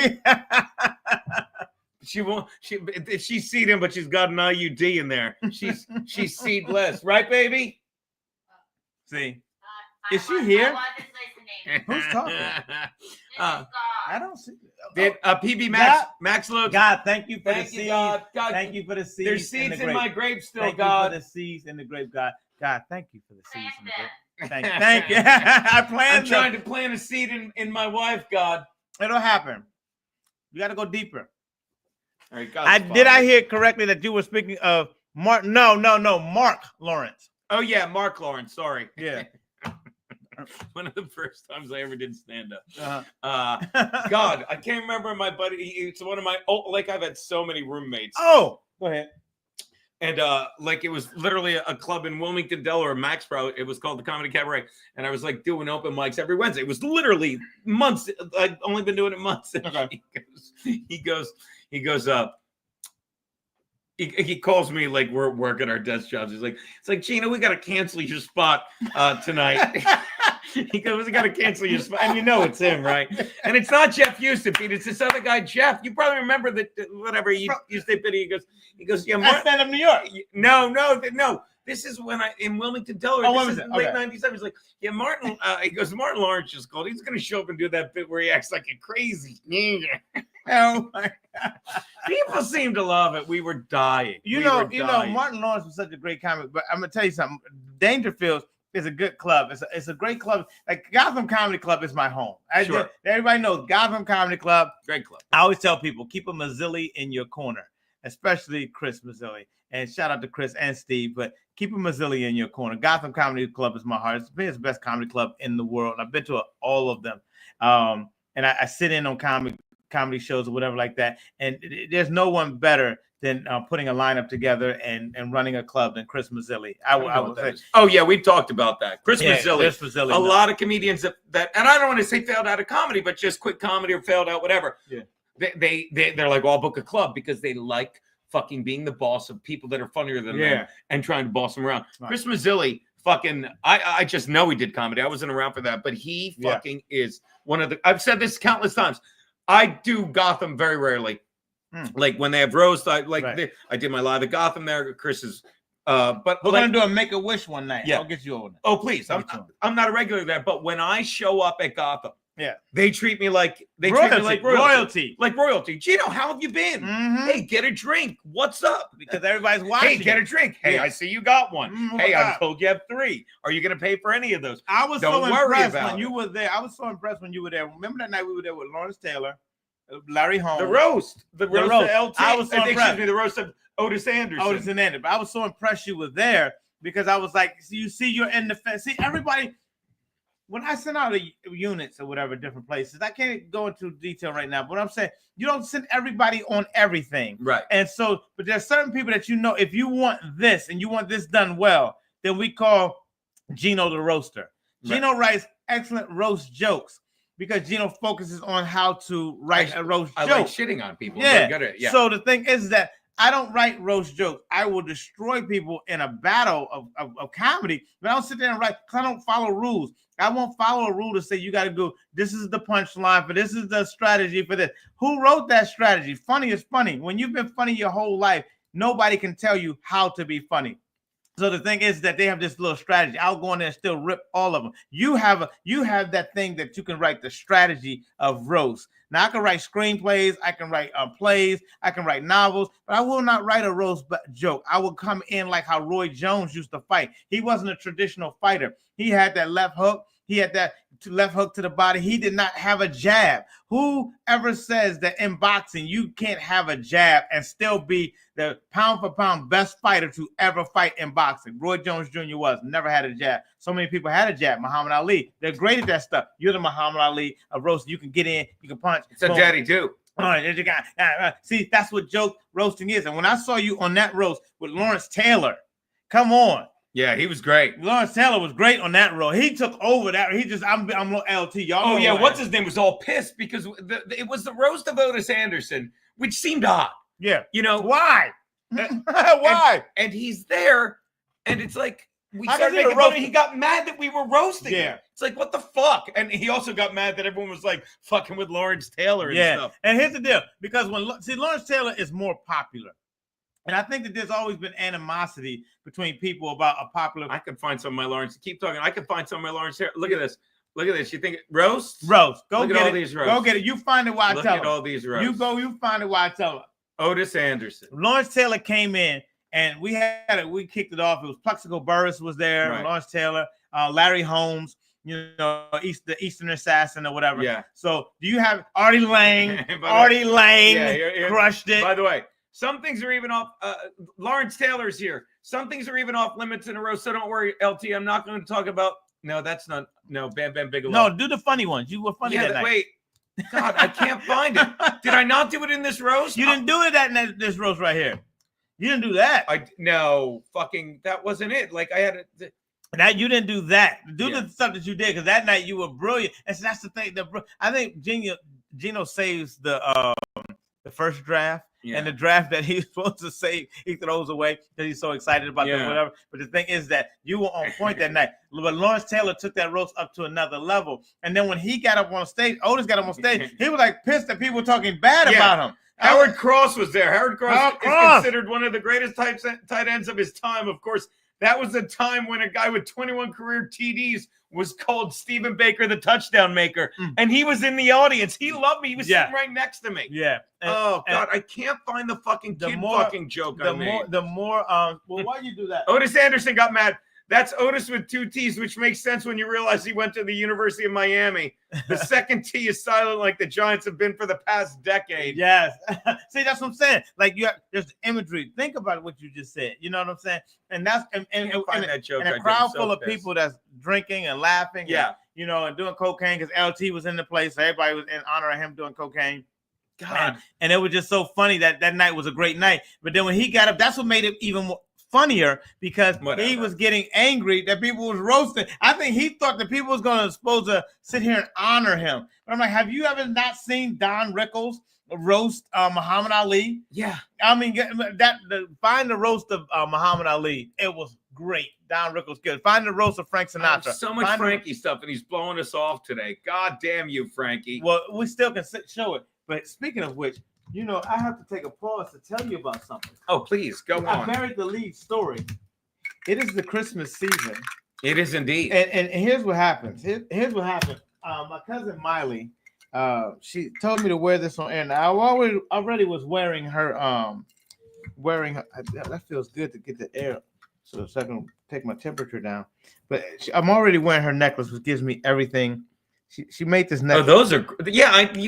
She's seed in, but she's got an IUD in there. She's seedless, right, baby? See, is she here? Who's talking? I don't see. PB Max Lopes. God, thank you for the seeds. God, thank you for the seeds. There's seeds in my grape still, thank God. You for the seeds in the grape, God. God, thank you for the seeds in the grape. Thank you. I'm trying to plant a seed in my wife, God. It'll happen. You got to go deeper. All right, did I hear correctly that you were speaking of Mark? No, Mark Lawrence. Oh yeah, Mark Lawrence. Sorry. Yeah. One of the first times I ever did stand up. Uh-huh. God, I can't remember my buddy. It's one of my I've had so many roommates. Oh, go ahead. And like it was literally a club in Wilmington, Delaware, Maxborough. It was called the Comedy Cabaret, and I was like doing open mics every Wednesday. It was literally months. I'd only been doing it months. Okay. He calls me like we're working our desk jobs. He's like, it's like, Gina, we got to cancel your spot tonight. He goes, we got to cancel your spot. And you know it's him, right? And it's not Jeff Houston, Pete. It's this other guy, Jeff. You probably remember that, whatever. You say pity. He goes, yeah, Martin. Stand Up New York. No. This is when in Wilmington, Delaware. Oh, this is late 97. He's like, yeah, Martin. He goes, Martin Lawrence just called. He's going to show up and do that bit where he acts like a crazy. Oh my God. People seem to love it. We were dying. You know, Martin Lawrence was such a great comic, but I'm gonna tell you something. Dangerfield is a good club. It's a great club. Like Gotham Comedy Club is my home. Everybody knows Gotham Comedy Club. Great club. I always tell people, keep a Mazzilli in your corner, especially Chris Mazzilli. And shout out to Chris and Steve, but keep a Mazzilli in your corner. Gotham Comedy Club is my heart. It's been the best comedy club in the world. I've been to all of them. And I sit in on comedy shows or whatever like that. And there's no one better than putting a lineup together and running a club than Chris Mazzilli. I would say. Oh yeah, we've talked about that. Chris Mazzilli. A lot of comedians that, and I don't want to say failed out of comedy, but just quit comedy or failed out, whatever. Yeah. They're like, well, I'll book a club because they like fucking being the boss of people that are funnier than them and trying to boss them around. Right. Chris Mazzilli, fucking, I just know he did comedy. I wasn't around for that, but he fucking is one of the. I've said this countless times. I do Gotham very rarely. Like when they have roast, I did my live at Gotham there. Chris is, but we're gonna do a Make-A-Wish one night. Yeah. I'll get you over there. Oh please, I'm not a regular there, but when I show up at Gotham, Yeah. They treat me like royalty. Like royalty. Gino, how have you been? Hey, get a drink. What's up? Because everybody's watching. Hey, get a drink. Hey, Yeah. I see you got one. Hey, what's I'm up? told you have 3. Are you going to pay for any of those? I was Don't so worry impressed about when it. you were there. I was so impressed when you were there. Remember that night we were there with Lawrence Taylor, Larry Holmes. The roast of LT. I was so impressed. Excuse me, the roast of Otis Anderson. Otis and Anderson. But I was so impressed you were there because I was like, you see, you're in the fence. See, everybody. When I send out the units or whatever, different places, I can't go into detail right now. But what I'm saying, you don't send everybody on everything. Right. And so, but there's certain people that you know, if you want this and you want this done well, then we call Gino the roaster. Right. Gino writes excellent roast jokes because Gino focuses on how to write a roast joke. I like shitting on people. Yeah. So the thing is that I don't write roast jokes. I will destroy people in a battle of comedy, but I don't sit there and write because I don't follow rules. I won't follow a rule to say you got to go, this is the punchline for this is the strategy for this. Who wrote that strategy? Funny is funny. When you've been funny your whole life, nobody can tell you how to be funny. So the thing is that they have this little strategy. I'll go in there and still rip all of them. You have that thing that you can write the strategy of roast. Now I can write screenplays, I can write plays, I can write novels, but I will not write a roast joke. I will come in like how Roy Jones used to fight. He wasn't a traditional fighter. He had that left hook. He had that left hook to the body. He did not have a jab. Whoever says that in boxing you can't have a jab and still be the pound for pound best fighter to ever fight in boxing? Roy Jones Jr. never had a jab. So many people had a jab. Muhammad Ali. They're great at that stuff. You're the Muhammad Ali of roast. You can get in. You can punch. It's a daddy too. All right, there's your guy. See, that's what joke roasting is. And when I saw you on that roast with Lawrence Taylor, come on. Yeah, he was great. Lawrence Taylor was great on that role. He took over that. I'm LT. Y'all. Oh yeah, what's his name was all pissed because it was the roast of Otis Anderson, which seemed odd. Yeah, you know why? Why? And he's there, and it's like we How started does he making fun of roast him. He got mad that we were roasting. Yeah, him. It's like what the fuck, and he also got mad that everyone was like fucking with Lawrence Taylor and stuff. And here's the deal: because Lawrence Taylor is more popular. And I think that there's always been animosity between people about a popular. I could find some of my Lawrence. Keep talking. I could find some of my Lawrence here. Look at this. Look at this. You think roast? Roast. Go Look get at all it. these roasts. Go get it. You find it while I tell Look at all these roasts. You go. You find it while I tell them. Otis Anderson. Lawrence Taylor came in, and we kicked it off. It was Plexico Burris was there. Right. Lawrence Taylor, Larry Holmes. You know, the Eastern Assassin or whatever. Yeah. So do you have Artie Lang? Artie Lang crushed it. By the way. Some things are even off. Lawrence Taylor's here. Some things are even off limits in a row. So don't worry, LT. I'm not going to talk about. No, that's not. No, Bam Bam Bigelow. No, do the funny ones. You were funny that night. Wait. God, I can't find it. Did I not do it in this roast? You didn't do it in this roast right here. You didn't do that. That wasn't it. Like I had it. That you didn't do that. Do the stuff that you did because that night you were brilliant. And so that's the thing. I think Gino saves the first draft. Yeah. And the draft that he's supposed to save, he throws away because he's so excited about them, whatever. But the thing is that you were on point that night. But Lawrence Taylor took that roast up to another level. And then when he got up on stage, Otis got up on stage, he was like pissed that people were talking bad about him. Howard Cross was there. Howard Cross is considered one of the greatest tight ends of his time. Of course, that was the time when a guy with 21 career TDs was called Stephen Baker, the touchdown maker. And he was in the audience. He loved me. He was sitting right next to me. Yeah. God, I can't find the fucking fucking joke I made. Well, why you do that? Otis Anderson got mad. That's Otis with 2 T's, which makes sense when you realize he went to the University of Miami. The second T is silent like the Giants have been for the past decade. Yes. See, that's what I'm saying. Like there's imagery. Think about what you just said. You know what I'm saying? And that's and that joke. And a crowd full of people that's drinking and laughing. And, you know, and doing cocaine because LT was in the place. So everybody was in honor of him doing cocaine. God. And it was just so funny that night was a great night. But then when he got up, that's what made it even more funnier because he was getting angry that people was roasting. I think he thought that people was supposed to sit here and honor him. But I'm like, have you ever not seen Don Rickles roast Muhammad Ali? Yeah. I mean, find the roast of Muhammad Ali. It was great. Don Rickles good. Find the roast of Frank Sinatra. So much Frankie stuff, and he's blowing us off today. God damn you, Frankie. Well, we still can show it. But speaking of which, you know, I have to take a pause to tell you about something. Oh, please, go on. I buried the lead story. It is the Christmas season. It is indeed. And here's what happens. Here's what happened. my cousin Miley, she told me to wear this on air. Now I already was wearing her that feels good to get the air so I can take my temperature down. But I'm already wearing her necklace, which gives me everything. She made this necklace. Oh, those are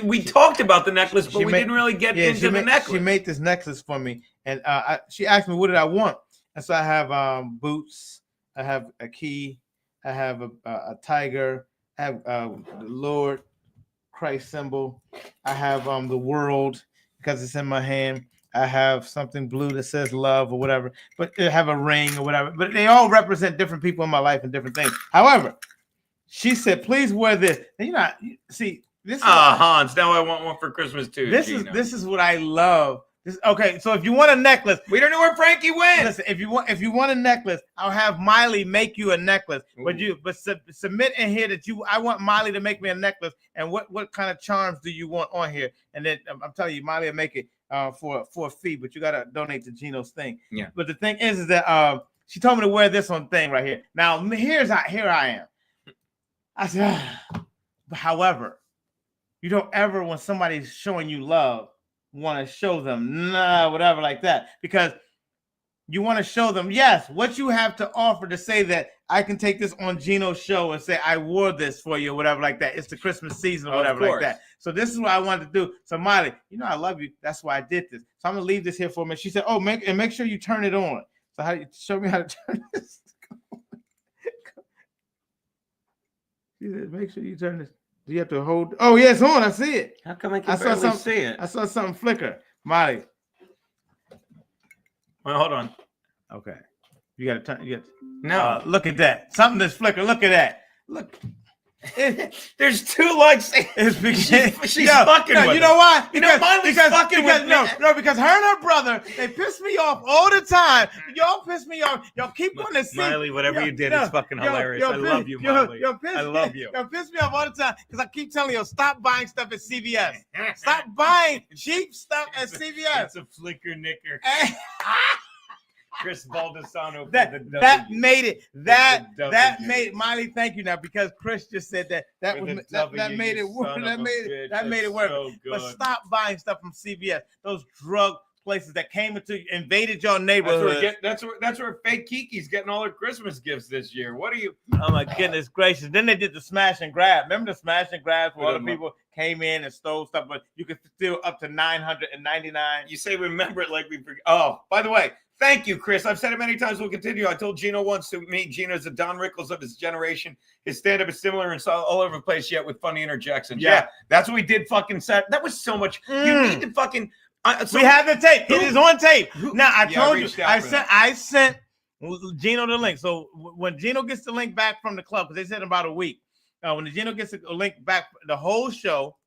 we talked about the necklace, but we didn't really get into the necklace. She made this necklace for me, and she asked me what did I want, and so I have boots, I have a key, I have a tiger, I have the Lord Christ symbol, I have the world because it's in my hand. I have something blue that says love or whatever, but I have a ring or whatever. But they all represent different people in my life and different things. However, she said, "Please wear this." And see this. Hans, now I want one for Christmas too. This is what I love. Okay, so if you want a necklace, we don't know where Frankie went. Listen, if you want a necklace, I'll have Miley make you a necklace. Ooh. But submit in here that I want Miley to make me a necklace. And what kind of charms do you want on here? And then I'm telling you, Miley will make it for a fee, but you gotta donate to Gino's thing. Yeah. But the thing is that she told me to wear this on thing right here. Now here I am. I said, however, you don't ever when somebody's showing you love want to show them whatever like that, because you want to show them what you have to offer to say that I can take this on Gino's show and say I wore this for you or whatever like that. It's the Christmas season or whatever like that. So this is what I wanted to do. So Miley, I love you. That's why I did this. So I'm gonna leave this here for a minute. She said, "Oh, make sure you turn it on." So how do you show me how to turn this? She said, "Make sure you turn this." Do you have to hold? Oh, yeah, it's on. I see it. How come I can barely see it? I saw something flicker. Molly. Well, hold on. Okay. You got to turn. No. Look at that. Something that's flickering. Look at that. Look. There's two lights. It's because she's fucking with you know why? Because her and her brother, they piss me off all the time. Y'all piss me off. Y'all keep on the scene. Miley, whatever you did, it's fucking hilarious. I love you, Miley. I love you. Y'all piss me off all the time because I keep telling you, stop buying stuff at CVS. Stop buying cheap stuff at CVS. It's a flicker knicker. Chris Baldessano. That made it. Miley, thank you now, because Chris just said that made it work. That made it work. So but stop buying stuff from CVS. Those drug places that invaded your neighborhood. That's where fake Kiki's getting all her Christmas gifts this year. What are you? Oh my goodness gracious! Then they did the smash and grab. Remember the smash and grab where other people came in and stole stuff, but you could steal up to $999. You say remember it like we forget. Oh, by the way. Thank you, Chris. I've said it many times. We'll continue. I told Gino once to meet. Gino's the Don Rickles of his generation. His stand-up is similar and all over the place, yet with funny interjections. Yeah, that's what we did. Fucking set. That was so much. You need to fucking. We have the tape. It is on tape. Now I told you. I sent Gino the link. So when Gino gets the link back from the club, because they said in about a week. When Gino gets the link back, the whole show,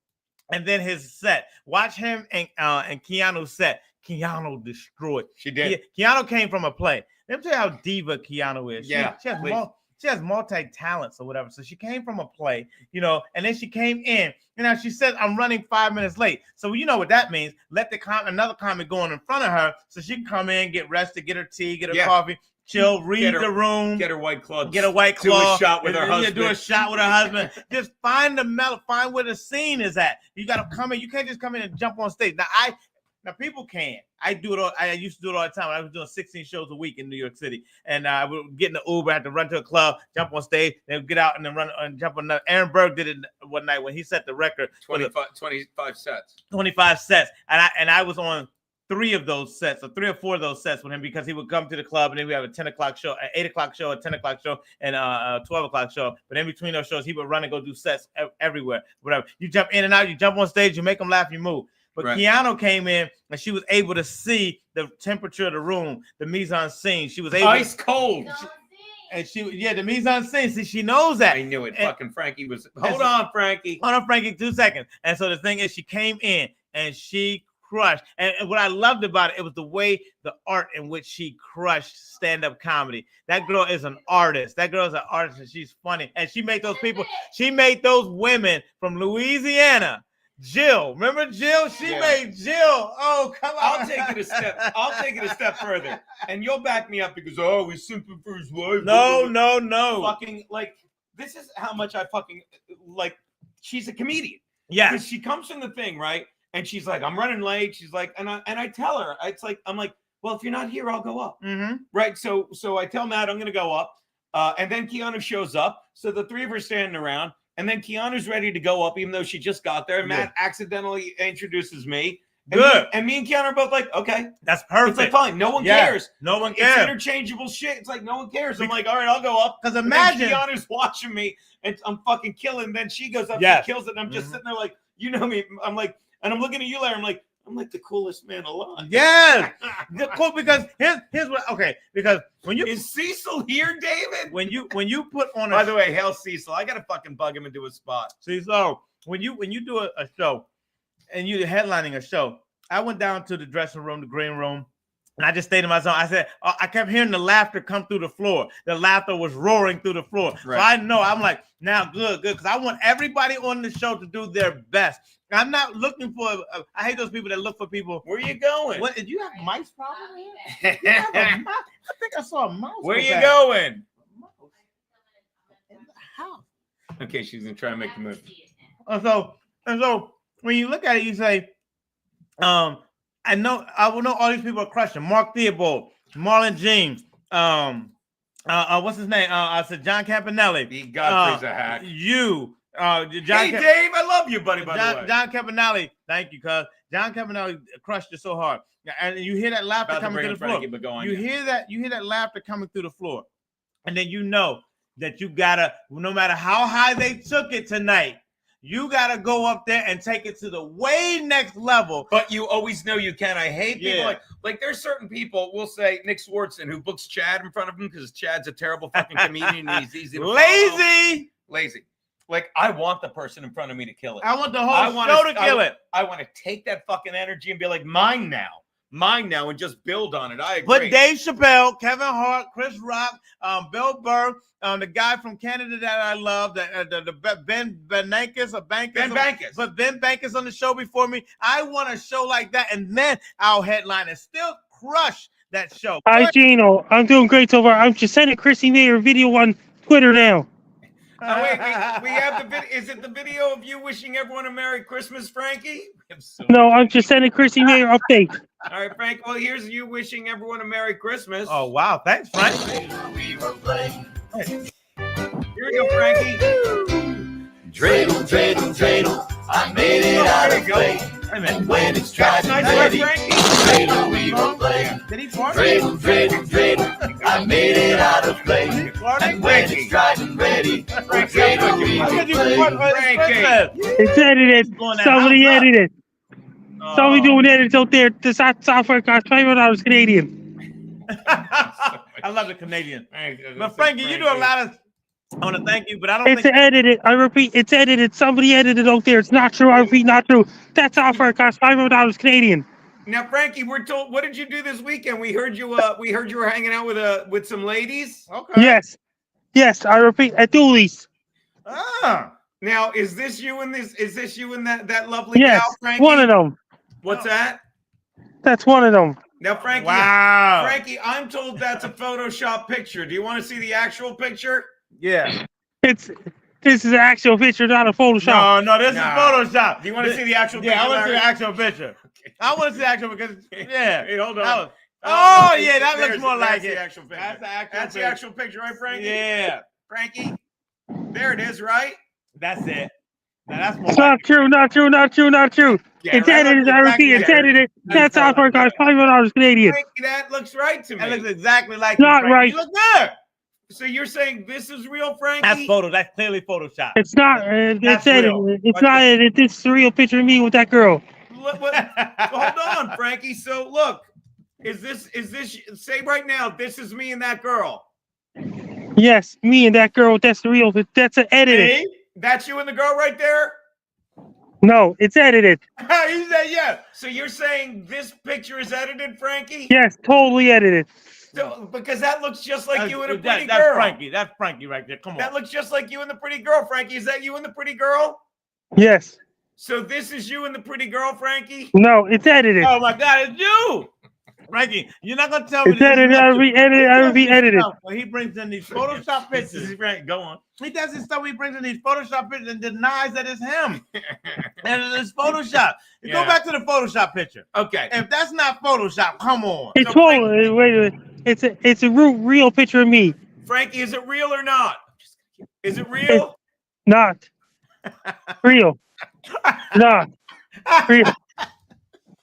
and then his set. Watch him and Keanu's set. Keanu destroyed. She did. Keanu came from a play. Let me tell you how diva Keanu is. Yeah, she has multi-talents or whatever. So she came from a play, and then she came in. She said, "I'm running 5 minutes late." So you know what that means. Let another comic go on in front of her so she can come in, get rested, get her tea, get her coffee, chill, read the room, get her white claw, do a shot with her husband. Do a shot with her husband. Just find find where the scene is at. You got to come in. You can't just come in and jump on stage. Now people can. I do it all. I used to do it all the time. I was doing 16 shows a week in New York City, and I would get in the Uber, I had to run to a club, jump on stage, then get out and then run and jump on. Aaron Berg did it one night when he set the record. 25 sets. 25 sets, and I was on 3 of those sets, or 3 or 4 of those sets with him, because he would come to the club, and then we have a 10 o'clock show, an 8 o'clock show, a 10 o'clock show, and a 12 o'clock show. But in between those shows, he would run and go do sets everywhere. Whatever. You jump in and out, you jump on stage, you make them laugh, you move. But Keanu came in and she was able to see the temperature of the room, the mise en scene. She was able ice cold. The mise en scene. See, she knows that. I knew it. Fucking Frankie was. Hold on, Frankie, 2 seconds. And so the thing is, she came in and she crushed. And what I loved about it, it was the way, the art in which she crushed stand-up comedy. That girl is an artist. That girl is an artist, and she's funny. And she made those women from Louisiana. Jill, remember Jill? She made Jill. Oh, come on. I'll take it a step further, and you'll back me up because he's simping for his wife. No. Fucking this is how much I fucking like she's a comedian. Yeah. Because she comes from the thing, right? And she's like, I'm running late. She's like, and I tell her, I'm like, well, if you're not here, I'll go up. Mm-hmm. Right. So I tell Matt I'm gonna go up. And then Keanu shows up. So the three of her standing around. And then Keanu's ready to go up, even though she just got there. And Matt accidentally introduces me. And me and Keanu are both like, okay. That's perfect. It's like, fine. No one cares. No one cares. It's interchangeable shit. It's like, no one cares. I'm like, all right, I'll go up. Because imagine. Keanu's watching me and I'm fucking killing. Then she goes up and kills it. And I'm just sitting there like, you know me. I'm like, and I'm looking at you, Larry. I'm like the coolest man alive. Yes. Cool, because here's what, okay. Because when you. Is Cecil here, David? When you put on By the way, hail Cecil. I got to fucking bug him into a spot. Cecil, when you do a show and you're headlining a show, I went down to the dressing room, the green room, and I just stayed in my zone. I said, I kept hearing the laughter come through the floor. The laughter was roaring through the floor. Right. So I know, I'm like, now good, because I want everybody on the show to do their best. I'm not looking for, I hate those people that look for people. Where are you going? What, did you have mice problem here? You have a mouse? I think I saw a mouse. Where are you going? In the house. Okay, she's going to try and make the move. And so when you look at it, you say, I will know all these people are crushing. Mark Theobald, Marlon James, what's his name? I said John Campanelli. He Godfrey's a hack. John Dave, I love you, buddy. By the way, John Campanelli, thank you, cuz John Campanelli crushed it so hard, and you hear that laughter coming through the floor. You hear that laughter coming through the floor, and then you know that you gotta, no matter how high they took it tonight, you gotta go up there and take it to the way next level. But you always know you can. I hate people like there's certain people. We'll say Nick Swartzen who books Chad in front of him because Chad's a terrible fucking comedian. And he's easy to lazy. Like, I want the person in front of me to kill it. I want the whole show to kill it. I want to take that fucking energy and be like, mine now, and just build on it. I agree. But Dave Chappelle, Kevin Hart, Chris Rock, Bill Burr, the guy from Canada that I love, the Ben Bernanke or Bankers. Ben Bernanke. But Ben Bernanke on the show before me. I want a show like that, and then I'll headline and still crush that show. Hi, Gino. I'm doing great so far. I'm just sending Chrissy Mayer a video on Twitter now. Wait, we have the video. Is it the video of you wishing everyone a Merry Christmas, Frankie? No, I'm just sending Chrissy Mayer update. All right, Frank. Well, here's you wishing everyone a Merry Christmas. Oh, wow. Thanks, Frank. Here we go, Frankie. Dreidel, I made it out of clay. And when it's tried and ready, dreidel, we will play. Dreidel, I made it out of clay. And when it's tried and ready, dreidel, we will play. It's edited. Somebody edited. Somebody doing edits out there. This software costs $500 Canadian. I love the Canadian. But Frankie, you do a lot of. I want to thank you, but I don't think it's edited. I repeat, it's edited. Somebody edited out there. It's not true. I repeat, not true. That software costs $500 Canadian. Now, Frankie, we're told. What did you do this weekend? We heard you. We heard you were hanging out with some ladies. Okay. Yes. I repeat, at Dooley's. Now, is this you and that lovely gal, Frankie? One of them. What's that? That's one of them. Now, Frankie. Wow. Frankie, I'm told that's a Photoshop picture. Do you want to see the actual picture? Yeah. This is an actual picture, not a Photoshop. No, this is Photoshop. Do you want to see the actual picture? Yeah, I want to see the actual picture. Okay. I want to see the actual because Hey, hold on. That looks more like it. The actual picture. That's the actual picture, right, Frankie? Yeah. Frankie, there it is, right? That's it. Now, that's more it's not true. Yeah, it's edited. I repeat, it's edited. That software costs $500 Canadian. Frankie, that looks right to me. That looks exactly like not you, right. You look good. So you're saying this is real, Frankie? That's clearly Photoshop. It's not. It's edited. It's not edited. This is a real picture of me with that girl. Hold on, Frankie. So look, is this? Say right now, this is me and that girl. Yes, me and that girl. That's the real. That's an edited. Hey, that's you and the girl right there. No, it's edited. You said yeah. So you're saying this picture is edited, Frankie? Yes, totally edited. So, because that looks just like you and a pretty girl. That's Frankie right there. Come on. That looks just like you and the pretty girl, Frankie. Is that you and the pretty girl? Yes. So this is you and the pretty girl, Frankie? No, it's edited. Oh my God, it's you. Frankie, you're not gonna tell me It's edited. I'll be edited. I'll be edited. When he brings in these Photoshop pictures, Frank, go on. he does his stuff. He brings in these Photoshop pictures and denies that it's him. And it's Photoshop. Yeah. Go back to the Photoshop picture. Okay. If that's not Photoshop, come on. It's wait, wait. It's a real picture of me. Frankie, is it real or not? Is it real? Not real. Not real.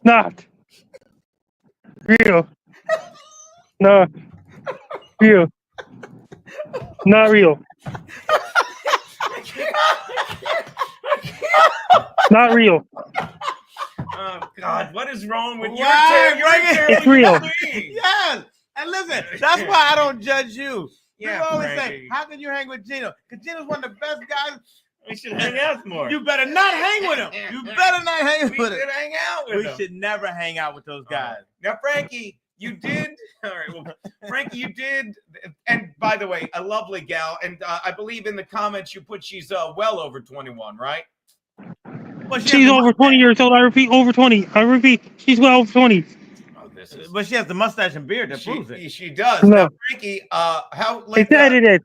Not real. No. Real. Not real. Not real. Oh God, what is wrong with your Why, turn? Frankie? It's real. Yes. And listen, that's why I don't judge you. Yeah, People always say, Frankie. how can you hang with Gino? Because Gino's one of the best guys. We should hang out more. You better not hang with him. You better not hang We with should him. hang out with We him. should never hang out with those guys. Now, Frankie, you did. All right, well, Frankie, you did. And by the way, a lovely gal. And I believe in the comments you put she's well over 21, right? But She's over 20 years old. I repeat, over 20. I repeat, she's well over 20. Oh, this is. But she has the mustache and beard that proves it. She does. No. Now, Frankie, how late? It's edited.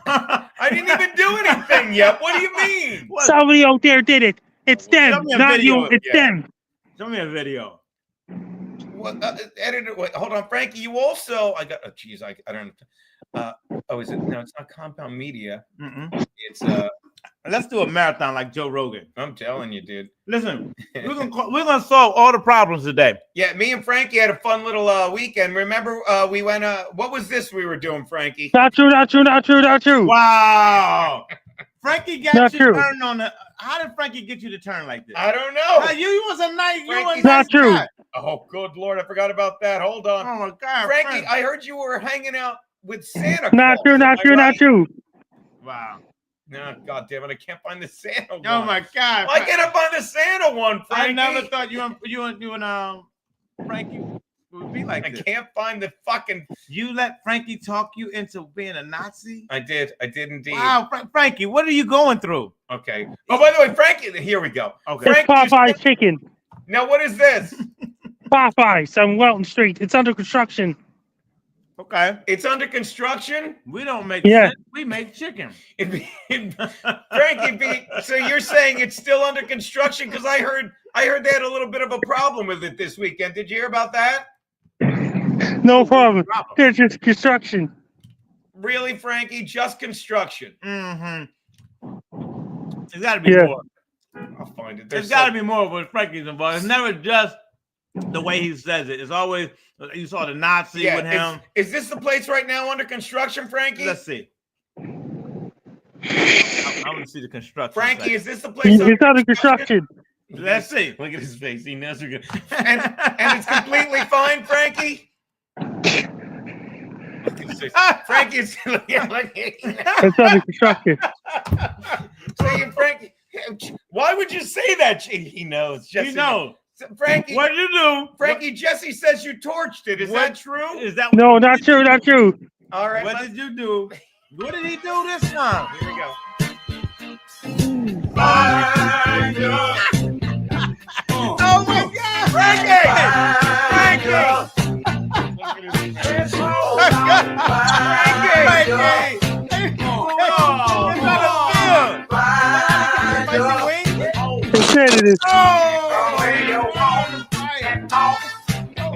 I didn't even do anything yet. What do you mean? What? Somebody out there did it. It's Show them, me a not video. you. It's Yeah. them. Show me a video. What editor? Wait, hold on, Frankie. You also. I got. Oh, geez, I don't. Oh, is it? No, it's not Compound Media. It's Let's do a marathon like Joe Rogan. I'm telling you, dude. Listen, we're gonna solve all the problems today. Yeah, me and Frankie had a fun little weekend. Remember, we went. What was this we were doing, Frankie? Not true, not true, not true, not true. Wow. Frankie got Not you true. turned on the. How did Frankie get you to turn like this? I don't know. Now, you was a nice. You were a Frankie's nice not true. guy. Oh, good Lord, I forgot about that. Hold on, Oh my God, Frankie. I heard you were hanging out with Santa. Not Claus. true, Am not I true, not right? true. Wow. No, God damn it, I can't find the Santa one. Oh my God. Why can't I find the Santa one, Frankie? I never thought you and Frankie would be like I this. can't find the fucking. You let Frankie talk you into being a Nazi? I did indeed. Wow, Frankie, what are you going through? Okay. Oh, by the way, Frankie, here we go. Okay. It's Frankie, Popeye's chicken. now what is this? Popeyes on Welton Street. It's under construction. Okay. It's under construction. We don't make Yeah. shit. We make chicken. Frankie, so you're saying it's still under construction? Because I heard they had a little bit of a problem with it this weekend. Did you hear about that? No problem. There's just construction. Really, Frankie? Just construction? Mm-hmm. There's got to be Yeah. more. I'll find it. There's got to be more with Frankie's involved. It's never just the way he says it. It's always, you saw the Nazi with him. Is this the place right now under construction, Frankie? Let's see. I want to see the construction. Frankie, site. is this the place? It's under construction. Let's see. Look at his face. He knows we're good. And it's completely fine, Frankie. Frankie, it's It's under construction. saying Frankie. Why would you say that? He knows. Jesse You know. Frankie. What did you do? Frankie, Jesse says you torched it. Is that true? Is that No, not true, not true. All right. What did you do? What did he do this time? Here we go. Oh my God, Frankie! It said it is.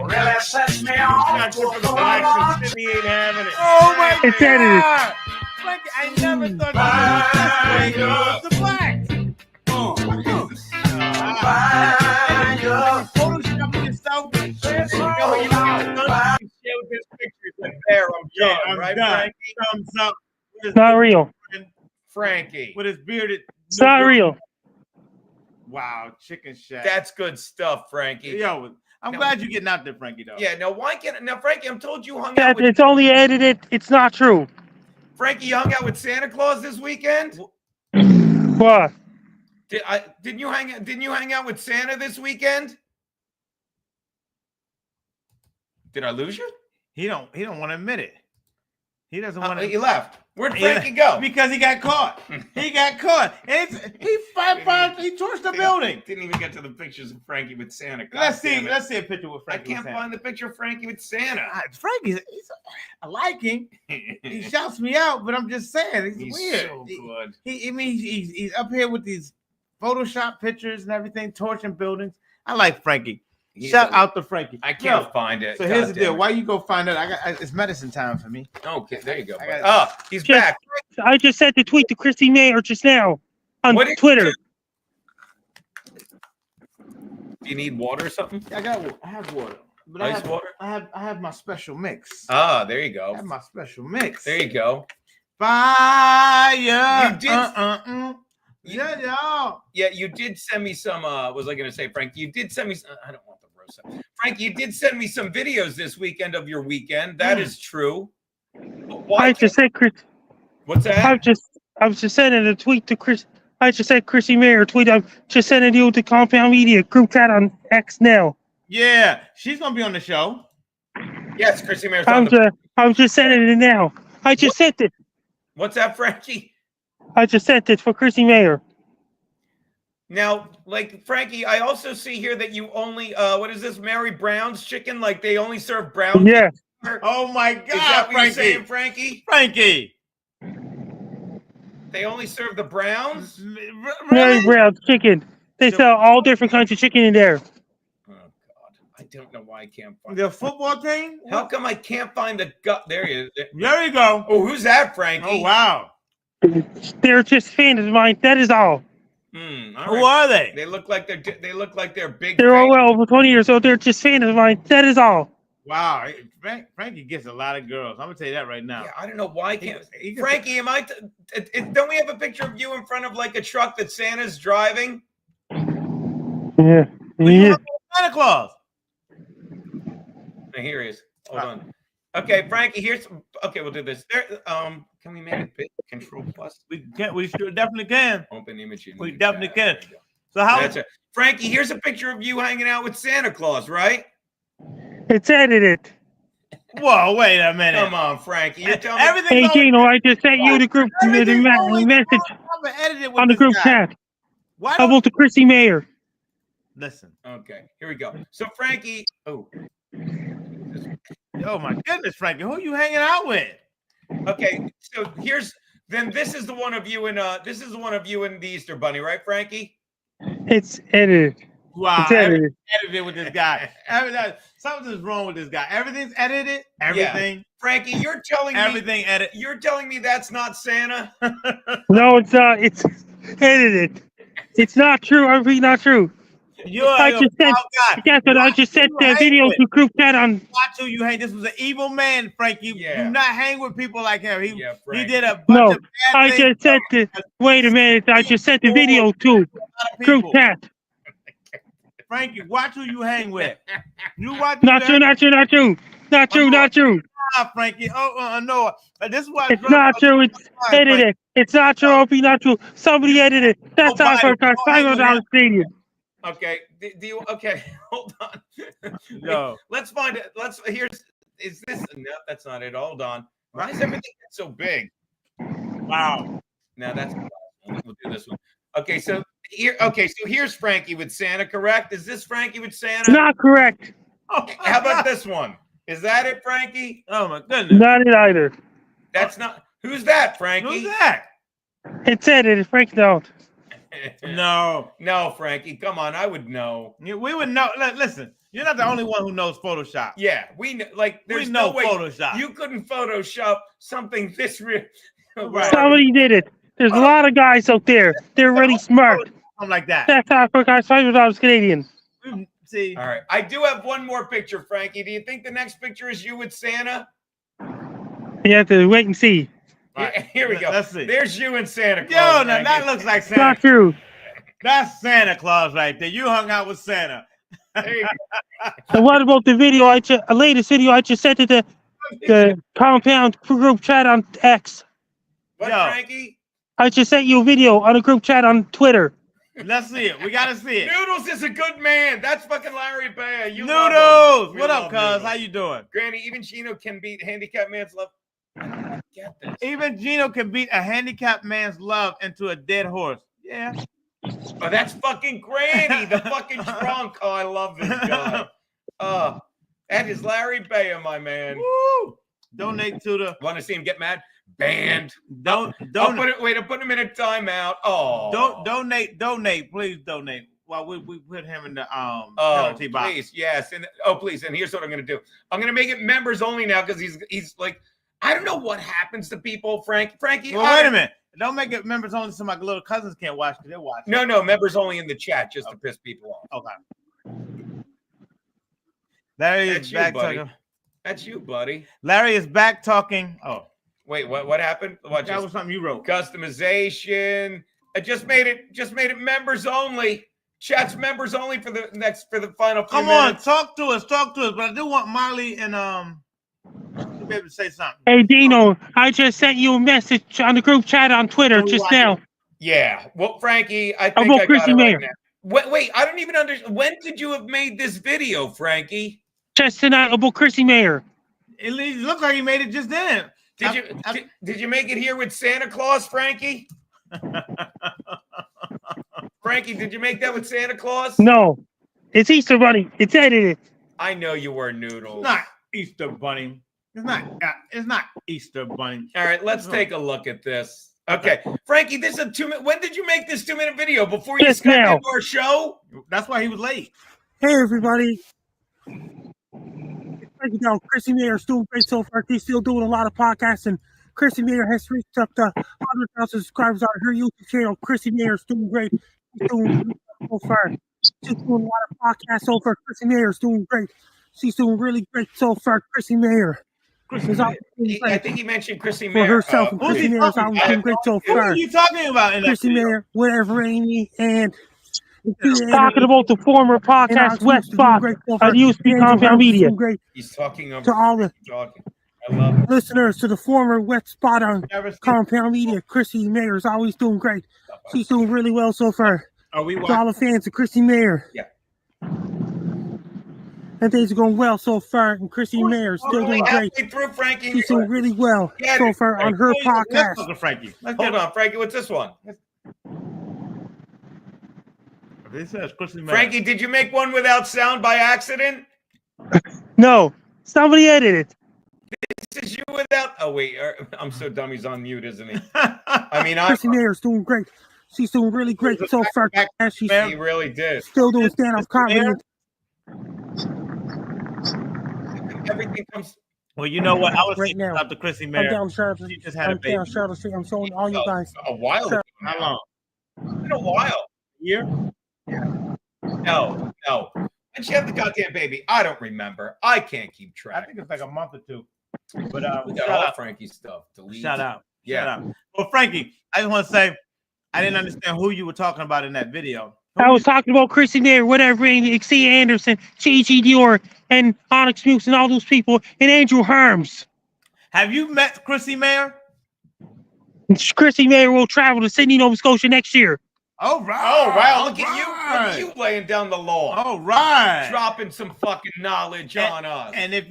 Really sets me off. He ain't having it. Oh my It said it is. God! Frankie, I never thought you were this way. Photoshopping yourself. Showed this picture that there. I'm done, I'm right, done. Frankie? Thumbs up. It's not real. Frankie. With his bearded. It's not real. Wow, chicken shack. That's good stuff, Frankie. Yo, I'm glad you're getting out there, Frankie. Though. Yeah. Now, why can't now, Frankie? I'm told you hung out That with it's only edited. It's not true. Frankie. You hung out with Santa Claus this weekend. What? Didn't you hang out with Santa this weekend? Did I lose you? He don't want to admit it. He doesn't want to. He left. Where'd Frankie go? Because he got caught. He torched the building. Didn't even get to the pictures of Frankie with Santa. Let's see a picture with Frankie. I can't find the picture of Frankie with Santa. I like him. He shouts me out, but I'm just saying he's weird. So good. He's up here with these Photoshop pictures and everything, torching buildings. I like Frankie. Shout out to Frankie. I can't find it. So here's the deal. Why you go find it? It's medicine time for me. Okay, there you go. He's Just- back. I just sent the tweet to Christy Mayer just now on Twitter. Do you need water or something? I have water. But Ice water? I have my special mix. There you go. I have my special mix. There you go. Fire. You did. Yeah, you did send me some. Was I going to say, Frank? You did send me. I don't want the roast. Frank, you did send me some videos this weekend of your weekend. That is true. I just said Chris. What's that? I was just sending a tweet to Chris. I just said Chrissy Mayer tweet. I'm just sending you to Compound Media group chat on X now. Yeah, she's gonna be on the show. Yes, Chrissy Mayer's I'm just sending it now. I just sent it. What's that, Frankie? I just sent it for Chrissy Mayer. Now, like Frankie, I also see here that you only what is this, Mary Brown's chicken? Like they only serve brown. Yeah. Oh my God, is that what Frankie. you're saying, Frankie? Frankie. They only serve the browns? Mary Brown's chicken. They sell all different kinds of chicken in there. Oh God, I don't know why I can't find the football team. How come I can't find the gut? There he is. There you go. Oh, who's that, Frankie? Oh wow. They're just fans of mine. That is all. All Who right. are they? They look like they're big. They're all fans. over 20 years old. They're just fans of mine. That is all. Wow, Frankie gets a lot of girls. I'm gonna tell you that right now. Yeah, I don't know why I can't. Frankie, don't we have a picture of you in front of like a truck that Santa's driving? Yeah. Yeah. Santa Claus. Here he is. Hold on. Okay, Frankie. We'll do this. There. Can we make it big? Control plus. We can. We sure definitely can. Open image. We definitely can. So how? That's it. Frankie, here's a picture of you hanging out with Santa Claus, right? It's edited. Whoa, wait a minute. Come on, Frankie. You're telling everything. Hey, Gino, I just sent you the group message on the group chat. How about the Chrissy Mayer? Listen. Okay, here we go. So, Frankie. Oh my goodness, Frankie. Who are you hanging out with? Okay, so this is the one of you in the Easter Bunny, right, Frankie? It's edited. Wow, it's edited. Edited with this guy. Something's wrong with this guy. Everything's edited. Everything. Yeah. Frankie, you're telling me everything edited. You're telling me that's not Santa? No, it's not. It's edited. It's not true. I'm really not true. I just sent the video to group chat on. Watch who you hang. This was an evil man, Frankie. Yeah. Do not hang with people like him. He did a bunch No, of bad things. just sent the. Wait a minute. I just sent the video to group chat. Frankie, watch who you hang with. You watch. Not true. Not true. Not true. Not true. Not true. Frankie. No. This is why it's not true. It's edited. It's not true. It'll be not true. Somebody edited. That's all for $500 Canadian. Okay. Okay. Hold on. No. Let's find it. Is this? No, that's not it. Hold on. Why is everything so big? Wow. Now that's. We'll do this one. Okay. So here. Okay. So here's Frankie with Santa. Correct? Is this Frankie with Santa? Not correct. How about this one? Is that it, Frankie? Oh my goodness. Not it either. That's not. Who's that, Frankie? Who's that? It's edited. Frank don't. No, Frankie. Come on, I would know. We would know. Listen, you're not the only one who knows Photoshop. Yeah, we know. Like, there's we know no way Photoshop. You couldn't Photoshop something this real. Right. Somebody did it. There's a lot of guys out there. They're really smart. Something like that. That's all for $500 Canadian. See. All right. I do have one more picture, Frankie. Do you think the next picture is you with Santa? You have to wait and see. Right. Here we go. Let's see. There's you and Santa Claus. Yo, now Frankie. that looks like Santa. Not true. That's Santa Claus right there. You hung out with Santa. There you go. And what about the video? A latest video I just sent to the compound group chat on X. What, Yo. Frankie? I just sent you a video on a group chat on Twitter. Let's see it. We gotta see it. Noodles is a good man. That's fucking Larry Beyah. You Noodles. love him. What up, We love cuz? How you doing? Granny, even Chino can beat handicapped man's love. Get this. Even Gino can beat a handicapped man's love into a dead horse. Yeah. Oh, that's fucking Granny, the fucking drunk. Oh, I love this guy. That is Larry Beyah, my man. Woo! Donate to the. Want to see him get mad? Banned. Don't. I'm putting him in a timeout. Oh, Donate, please donate. While we put him in the penalty box. Please, yes, and please, and here's what I'm gonna do. I'm gonna make it members only now because he's like, I don't know what happens to people, Frankie. Well, wait a minute. Don't make it members only so my little cousins can't watch because they're watching. No, members only in the chat just to piss people off. Okay. Larry That's is you, back buddy. talking. That's you, buddy. Larry is back talking. Oh, wait, what happened? that was something you wrote. Customization. I just made it members only. Chat's members only for the final few Come minutes. on, talk to us. But I do want Molly and to be able to say something. Hey, Dino, I just sent you a message on the group chat on Twitter just now. Yeah. Well, Frankie, I think about I got Chrissy it Mayer. right now. Wait, I don't even understand. When did you have made this video, Frankie? Just tonight about Chrissy Mayer. It looks like he made it just then. Did you make it here with Santa Claus, Frankie? Frankie, did you make that with Santa Claus? No, it's Easter Bunny. It's edited. I know you were Noodles. Not Easter Bunny. It's not Easter Bunny. All right, let's take a look at this. Okay, Frankie, this is a 2-minute. When did you make this 2-minute video? Before you Just got now. into our show? That's why he was late. Hey, everybody. Thank you, down. Chrissy Mayer's doing great so far. She's still doing a lot of podcasts, and Chrissy Mayer has reached up to 100,000 subscribers on her YouTube channel. Chrissy Mayer's doing great. She's doing so far. She's doing a lot of podcasts so far. Chrissy Mayer's doing great. She's doing really great so far. Chrissy Mayer. I think he mentioned Chrissy For Mayer. herself, and Chrissy Mayer's always doing great so Who far. are you talking about in that Chrissy video? Mayer, whatever, Amy, and talking about the former podcast West Spot on USP Compound Media. He's talking To all the talking. I love it. listeners to the former Wet Spot on Compound Media, Chrissy Mayer is always doing great. She's doing really well so far. Are we To all the fans of Chrissy Mayer. Yeah. And things are going well so far, and Chrissy Mayer is still doing great. Halfway through, Frankie. She's doing really well so far on her podcast. Frankie. Hold on, Frankie. What's this one? This says Chrissy Mayer. Frankie, did you make one without sound by accident? No, somebody edited. This is you without. Oh wait, I'm so dumb. He's on mute, isn't he? I mean, Chrissy Mayer is doing great. She's doing really great so far. She's he really did. still doing stand-up comedy. Everything comes. Well, you know what? I was Right thinking now. about the Chrissy I'm Mayer. down Charlotte. She just had a I'm baby. down Charlotte Street. I'm showing all you guys. A while ago. How long? It's been a while. Year? No. And she had the goddamn baby. I don't remember. I can't keep I track. think it's like a month or two. But We got shout all out. Frankie's stuff. Delete. Shout out. Yeah. Shout out. Well, Frankie, I just want to say I didn't understand who you were talking about in that video. I was talking about Chrissy Mayer, whatever, and C. Anderson, Gigi Dior, and Onyx Muse, and all those people, and Andrew Harms. Have you met Chrissy Mayer? Chrissy Mayer will travel to Sydney, Nova Scotia next year. Oh, right. Oh wow! Look All at you! Look right. at you laying down the law. All right. Dropping some fucking knowledge on us. And if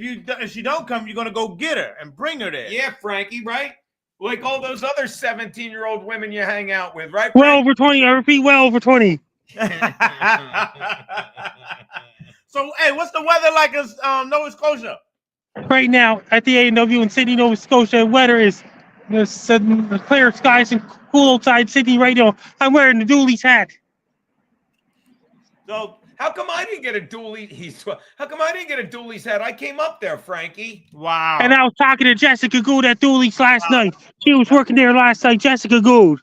she don't come, you're gonna go get her and bring her there. Yeah, Frankie, right? Like all those other 17-year-old women you hang out with, right? Well over 20, I repeat, well over 20. So, hey, what's the weather like in Nova Scotia? Right now, at the A&W in Sydney, Nova Scotia, weather is the clear skies and cool outside Sydney right now. I'm wearing the Dooley's hat. So, How come I didn't get a dually? How come I didn't get a Dooley's hat? I came up there, Frankie. wow. And I was talking to Jessica Gould at Dooley's last night. She was working there last night, Jessica Gould.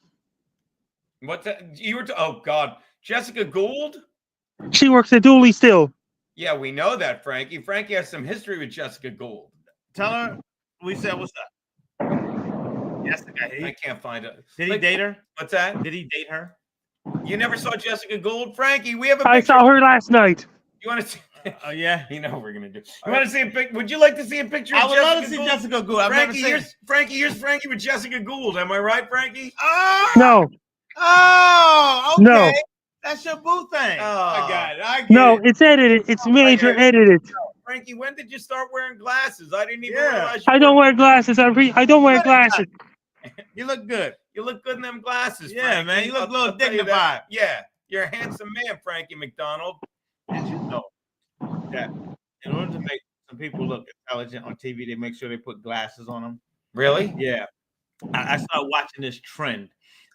What's that? You were? Oh God, Jessica Gould. She works at Dooley's still. Yeah, we know that, Frankie. Frankie has some history with Jessica Gould. Tell her we said what's up. Jessica, I can't find it. did he date her? What's that? Did he date her? You never saw Jessica Gould, Frankie? We have a I picture. saw her last night. You want to see? Oh yeah. You know what we're gonna do. You want to see a pic? Would you like to see a picture? I of would Jessica love to see Gould? Jessica Gould. I've Frankie, never seen. here's Frankie with Jessica Gould. Am I right, Frankie? Oh, No, oh, okay. No. That's your boo thing. Oh. I got it. I get no, it. it's edited. It's major edited. Frankie, Frankie, when did you start wearing glasses? I didn't even realize. I don't wear glasses. I don't wear glasses. You look good. You look good in them glasses, Yeah, Frankie. man. You look a little I'll tell you that. dignified. Yeah, you're a handsome man, Frankie McDonald. Did you know that in order to make some people look intelligent on TV, they make sure they put glasses on them? Really? Yeah. I started watching this trend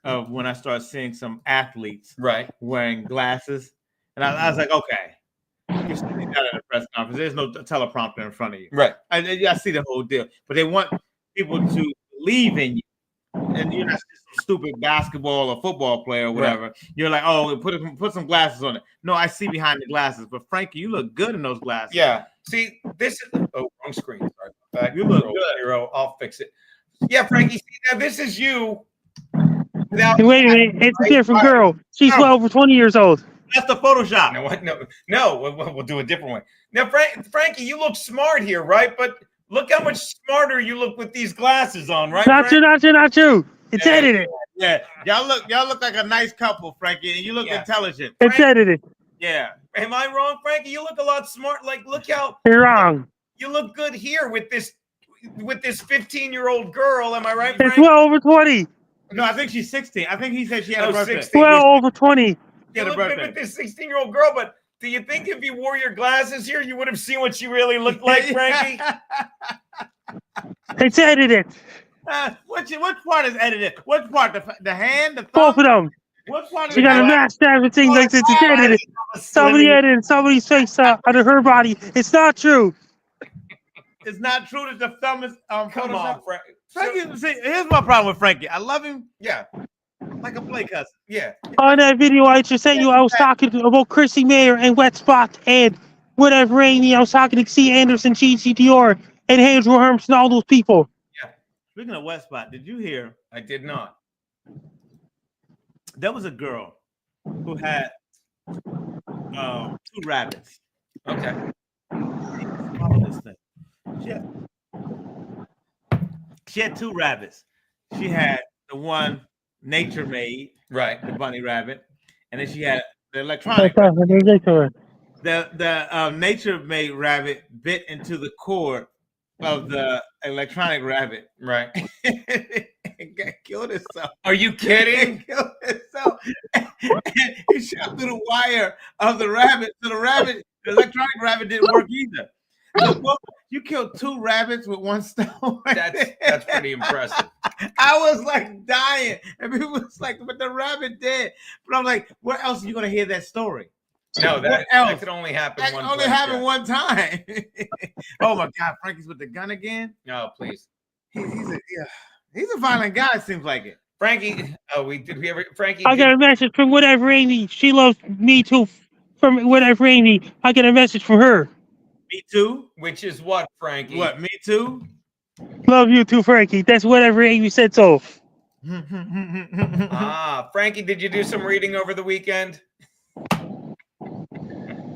of when I started seeing some athletes wearing glasses. And I was like, okay. You see that at a press conference. There's no teleprompter in front of you. Right. I see the whole deal. But they want people to believe in you. And you're not just some stupid basketball or football player or whatever. Right. You're like, oh, put some glasses on it. No, I see behind the glasses. But Frankie, you look good in those glasses. Yeah. See, this is wrong screen. Sorry about that. You look good. Hero. I'll fix it. Yeah, Frankie. See, now this is you. Wait a minute, it's a different girl. She's well over 20 years old. That's the Photoshop. No. We'll do a different one. Now, Frankie, you look smart here, right? But look how much smarter you look with these glasses on, right? Not true. It's edited. Yeah, y'all look like a nice couple, Frankie, and you look intelligent. It's edited. Yeah. Am I wrong, Frankie? You look a lot smart. Like, look how you're wrong. You look good here with this 15-year-old girl. Am I right, Frankie? It's well over 20. No, I think she's 16. I think he said she had a birthday. 16. Well over 20. You look good with this 16-year-old girl, but do you think if you wore your glasses here, you would have seen what she really looked like, Frankie? It's edited. Which part is edited? What part? The hand? The thumb? Both of them. What part? You got a mask everything like this. It's edited. Somebody edited somebody's face out of her body. It's not true. It's not true that the thumb is Come on, Frankie. See, here's my problem with Frankie. I love him. Yeah. Like a play cousin. Yeah. On that video I just sent you, I was talking about Chrissy Mayer and Wet Spot and whatever Amy. I was talking to C. Anderson, Gigi Dior, and Andrew Herms and all those people. Yeah. Speaking of Wet Spot, did you hear? I did not. There was a girl who had 2 rabbits. Okay. She had 2 rabbits. She had the one nature made, right, the bunny rabbit, and then she had the electronic. The nature made rabbit bit into the cord of the electronic rabbit, right? It killed itself. Are you kidding? It killed itself. He shot through the wire of the rabbit, so the electronic rabbit didn't work either. So, you killed 2 rabbits with 1 stone. That's pretty impressive. I was like dying, and people was like, "But the rabbit dead." But I'm like, "Where else are you gonna hear that story?" No, that could only happen. That only happened one time. Oh my God, Frankie's with the gun again. No, please. He's a violent guy. It seems like it. Frankie. Oh, we ever? Frankie. I got a message from whatever Amy. She loves me too. From whatever Amy, I get a message from her. Me too. Which is what, Frankie? What? Me too. Love you too, Frankie. That's whatever Amy said so. Frankie, did you do some reading over the weekend?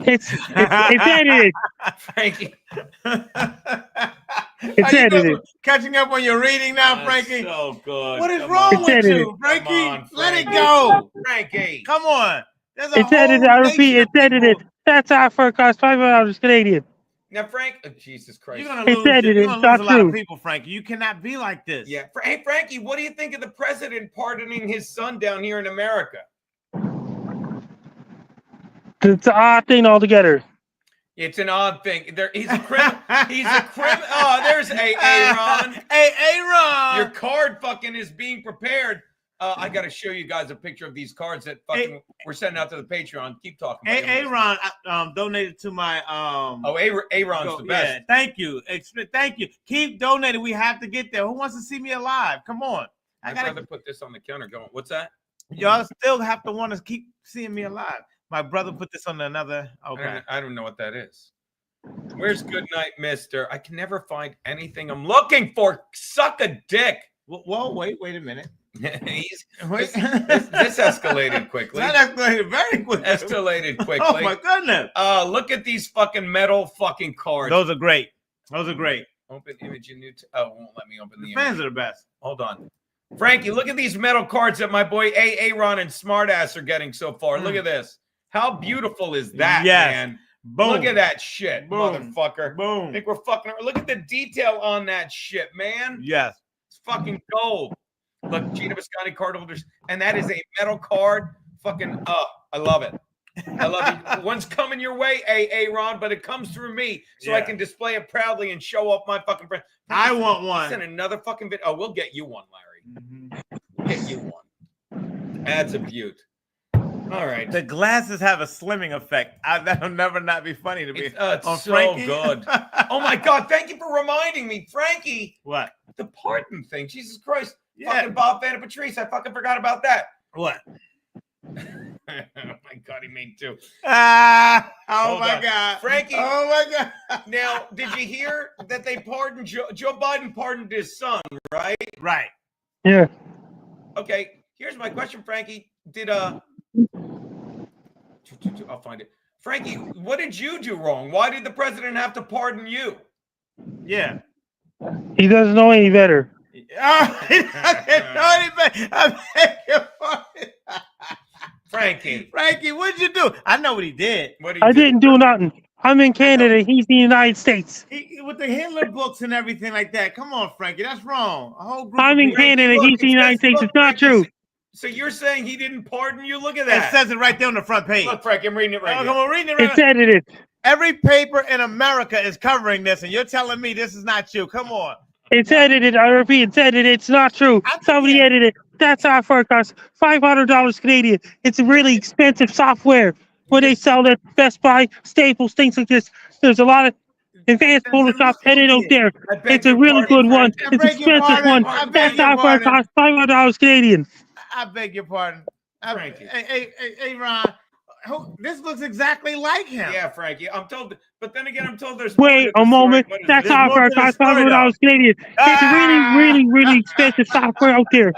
It's edited. Frankie. It's edited. Catching up on your reading now, Frankie. So good. What is wrong with you, Frankie? On, Let it go, Frankie. Come on. It's edited. I repeat, it's edited. That's our first cost $5 Canadian. Now, Frank, Jesus Christ. You're gonna lose, edited. you're gonna lose a lot of people, Frankie. You cannot be like this. Yeah. Hey, Frankie, what do you think of the president pardoning his son down here in America? It's an odd thing altogether. It's an odd thing. He's a criminal. He's a criminal. Oh, there's Aaron. Hey, Aaron. Your card fucking is being prepared. I got to show you guys a picture of these cards that fucking we're sending out to the Patreon. Keep talking. Aaron donated to my Aaron's the best. Yeah, thank you. Thank you. Keep donating. We have to get there. Who wants to see me alive? Come on. I'd rather put this on the counter going. What's that? Y'all still have to want to keep seeing me alive. My brother put this on another. Okay. I don't know what that is. Where's Goodnight, Mister? I can never find anything I'm looking for. Suck a dick. Whoa, wait a minute. This escalated quickly. That escalated very quickly. Escalated quickly. Oh my goodness. Look at these fucking metal fucking cards. Those are great. Those are great. Open image in new. Oh, won't let me open the image. Fans are the best. Hold on. Frankie, look at these metal cards that my boy Aaron and Smartass are getting so far. Look at this. How beautiful is that, man? Boom. Look at that shit, Boom. motherfucker. I Boom. think we're fucking. Look at the detail on that shit, man. Yes. It's fucking gold. Look, Gina Biscotti card holders, and that is a metal card. Fucking, I love it. I love it. One's coming your way, Ron, but it comes through me, so I can display it proudly and show off my fucking friend. I want one. Send another fucking video. Oh, we'll get you one, Larry. We'll get you one. That's a beaut. All right. The glasses have a slimming effect. That'll never not be funny to me. It's on so Frankie. good. Oh my God! Thank you for reminding me, Frankie. What? The pardon thing. Jesus Christ. Yeah. Fucking Bob Vanna Patrice. I fucking forgot about that. What? Oh my God, he made two. Oh Hold my on. God. Frankie. Oh my God. Now, did you hear that they pardoned Joe Biden pardoned his son, right? Right. Yeah. Okay, here's my question, Frankie. Did I'll find it. Frankie, what did you do wrong? Why did the president have to pardon you? Yeah. He doesn't know any better. Oh, he doesn't know any better. I beg your pardon. Frankie, what'd you do? I know what he did. What did I didn't do nothing. I'm in Canada. He's in the United States. With the Hitler books and everything like that. Come on, Frankie, that's wrong. A whole group I'm of in people- Canada. He's in the United States. It's not true. So you're saying he didn't pardon you? Look at It that. says it right there on the front page. Look, Frankie, I'm reading it right Oh, here. come on, reading it right It's edited. Every paper in America is covering this, and you're telling me this is not you. Come on. It's edited. I repeat, it's edited. It's not true. Somebody edited it. That's our forecast. $500 Canadian. It's really expensive software where they sell that Best Buy, Staples, things like this. There's a lot of advanced Photoshop edit out there. It's a really good one. It's an expensive one. That's our forecast. $500 Canadian. I beg your pardon. Frankie. Hey, Ron. This looks exactly like him. Yeah, Frankie. I'm told, but then again, I'm told there's. Wait a moment. That's our forecast. $500 Canadian. It's really expensive software out there.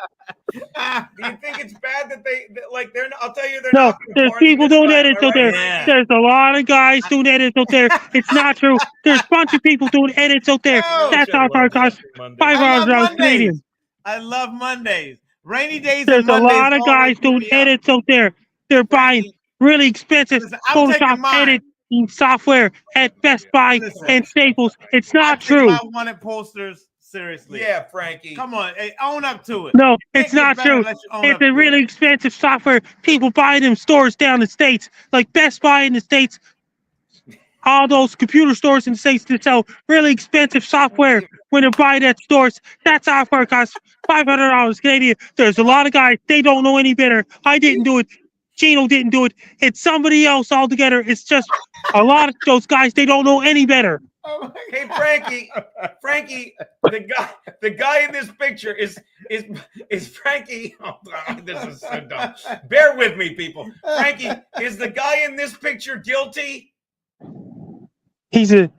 Do you think it's bad that they're? I'll tell you, they're No, not. there's people doing edits out there. Yeah. There's a lot of guys doing edits out there. It's not true. There's a bunch of people doing edits out there. No. That's our forecast. $500 Canadian. I love Mondays. Rainy days. There's and a Mondays lot of always guys keep doing me up. edits out there. They're buying really expensive Listen, I'm taking Photoshop mine. editing software at Best Buy Listen. and Staples. It's I not take true. my wanted posters seriously. Yeah, Frankie. Come on, hey, own up to it. No, Can't it's get not better true. unless you own It's up to a really expensive software. People buy them stores down in the States, like Best Buy in the States. All those computer stores in the States that sell really expensive software when they buy that stores. That's our forecast. $500 Canadian. There's a lot of guys, they don't know any better. I didn't do it. Gino didn't do it. It's somebody else altogether. It's just a lot of those guys, they don't know any better. Hey, Frankie, the guy in this picture is Frankie. Oh, this is so dumb. Bear with me, people. Frankie, is the guy in this picture guilty? He's a,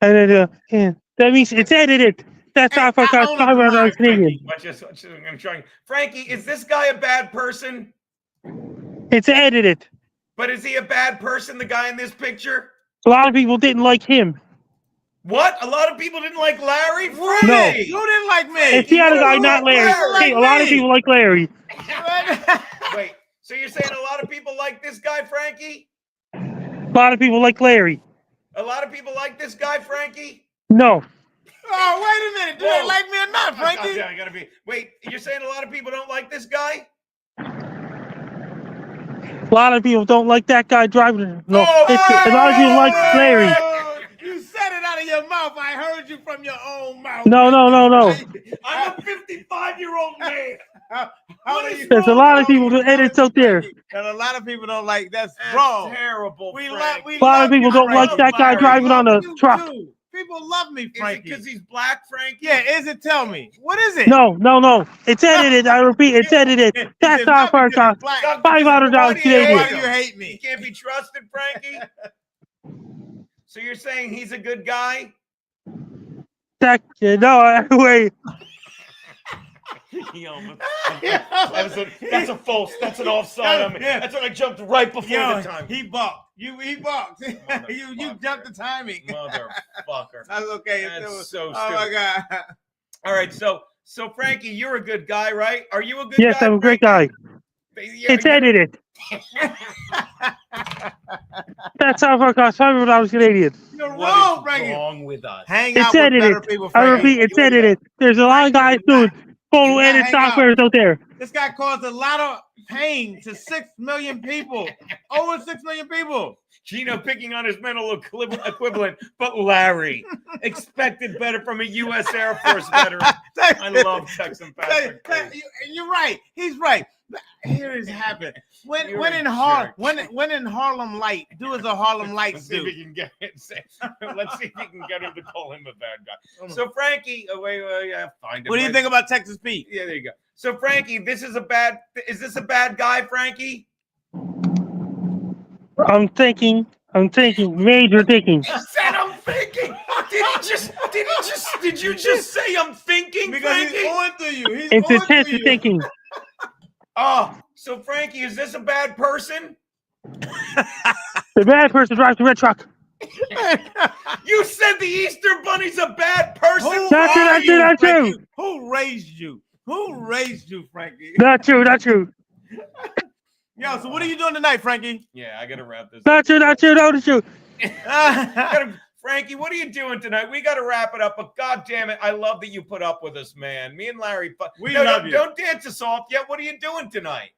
and that means it's edited. That's our forecast. $500 Canadian. Frankie, is this guy a bad person? It's edited. But is he a bad person, the guy in this picture? A lot of people didn't like him. What? A lot of people didn't like Larry? No. Frankie! You didn't like me. It's the other guy, not Larry. Hey, a lot of people like Larry. Wait, so you're saying a lot of people like this guy, Frankie? A lot of people like Larry. A lot of people like this guy, Frankie? No. Oh, wait a minute. Do they like me or not, Frankie? I gotta be. Wait, you're saying a lot of people don't like this guy? A lot of people don't like that guy driving. No, a lot of people like Larry. You said it out of your mouth. I heard you from your own mouth. No. I'm a 55-year-old man. There's a lot of people that edits out there. And a lot of people don't like that's That's wrong. terrible. We Frank. love. A lot of people don't like that guy driving on a truck. People love me, Is it Frankie. because he's black, Frankie? Yeah, is it? Tell me. What is it? No. It's edited. I repeat, it's edited. That's our forecast. $500 Why Canadian. do you hate He me? can't be trusted, Frankie. So you're saying he's a good guy? No, wait. That's a false. That's an offside on me. That's when I jumped right before the time. He balked. He balked. you jumped the timing. Motherfucker. That's okay. That's so Oh my stupid. God. All right, so Frankie, you're a good guy, right? Are you a good guy? Yes, I'm a great guy. Yeah, It's edited. That's how I got when I was Canadian. You're What wrong, is Frankie. wrong with us? Hang It's out with better edited. people, I Frankie. repeat, it's edited. There's a lot of guys doing photo not edit hang out. softwares out there. This guy caused a lot of pain to 6 million people. Over 6 million people. Gino picking on his mental equivalent, but Larry expected better from a U.S. Air Force veteran. I love Texan Patrick. You're right. He's right. Here is happened. When in Harlem Light, do as a Harlem Lights Let's see do. if he can get it. Let's see if he can get him to call him a bad guy. So Frankie, find him. What do you think about Texas Pete? Yeah, there you go. So Frankie, is this a bad guy, Frankie? I'm thinking, major thinking. He said I'm thinking. Did you just say I'm thinking, Because Frankie? he's on to you. He's It's on intensive to you. thinking. Oh, so Frankie, is this a bad person? The bad person drives the red truck. You said the Easter Bunny's a bad person. Not true. Who raised you? Who raised you, Frankie? Not true. Yo, so what are you doing tonight, Frankie? Yeah, I gotta wrap this. Not true. Frankie, what are you doing tonight? We got to wrap it up, but God damn it, I love that you put up with us, man. Me and Larry, love you. Don't dance us off yet. What are you doing tonight?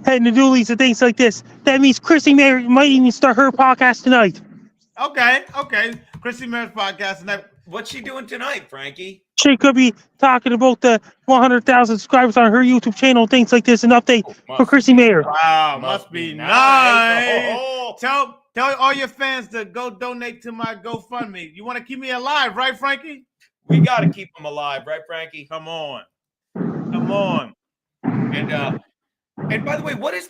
Heading to doolies and things like this. That means Chrissy Mary might even start her podcast tonight. Okay. Chrissy Mayor's podcast tonight. What's she doing tonight, Frankie? She could be talking about the 100,000 subscribers on her YouTube channel, things like this, an update for Chrissy Mayer. Wow, must be nice. Oh. Tell all your fans to go donate to my GoFundMe. You want to keep me alive, right, Frankie? We got to keep them alive, right, Frankie? Come on. And by the way, what is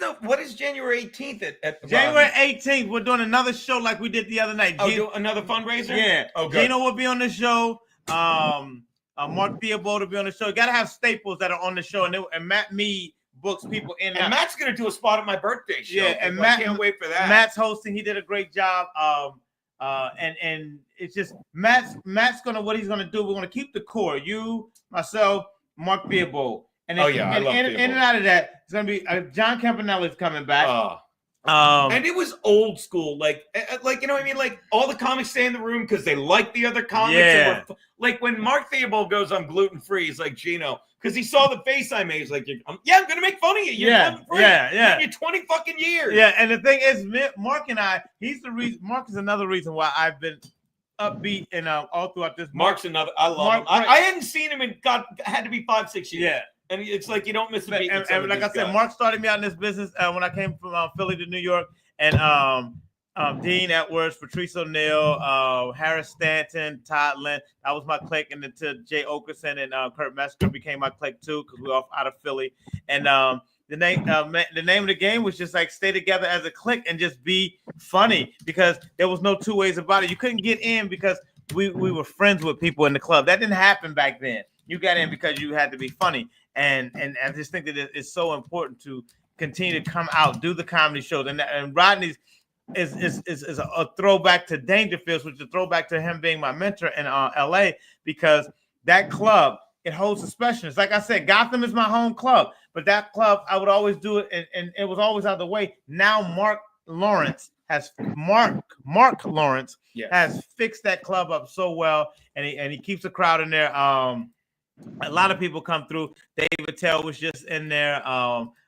January 18th at January 18th, we're doing another show like we did the other night. do another fundraiser? Yeah. Oh, good. Gino will be on the show. Mark Theobald will be on the show. You got to have staples that are on the show. And Matt Mead books people in. And Matt's going to do a spot at my birthday show. Yeah, and I can't wait for that. Matt's hosting. He did a great job. And it's just Matt's gonna what he's gonna do. We're gonna keep the core. You, myself, Mark Theobald. And then, I love in and out of that, it's gonna be John Campanelli's coming back. And it was old school, like you know what I mean? Like all the comics stay in the room because they like the other comics. Yeah. Like when Mark Theobald goes on gluten free, he's like Gino because he saw the face I made. He's like, I'm gonna make fun of you. You're gluten free. Yeah. You're 20 fucking years. Yeah, and the thing is, Mark and I, he's the reason. Mark is another reason why I've been upbeat and all throughout this. Mark's another. I love him. I hadn't seen him in had to be 5-6 years. Yeah. And it's like you don't miss a beat. And like I said, Mark started me out in this business when I came from Philly to New York. And Dean Edwards, Patrice O'Neill, Harris Stanton, Todd Lynn. That was my clique. And then to Jay Okerson and Kurt Mesker became my clique too because we're off out of Philly. And the name of the game was just like stay together as a clique and just be funny because there was no two ways about it. You couldn't get in because we were friends with people in the club. That didn't happen back then. You got in because you had to be funny. And I just think that it's so important to continue to come out, do the comedy shows. And Rodney's is a throwback to Dangerfields, which is a throwback to him being my mentor in LA, because that club, it holds a specialness. Like I said, Gotham is my home club, but that club, I would always do it, and it was always out of the way. Now Mark Lawrence has fixed that club up so well, and he keeps the crowd in there. A lot of people come through. David Tell was just in there.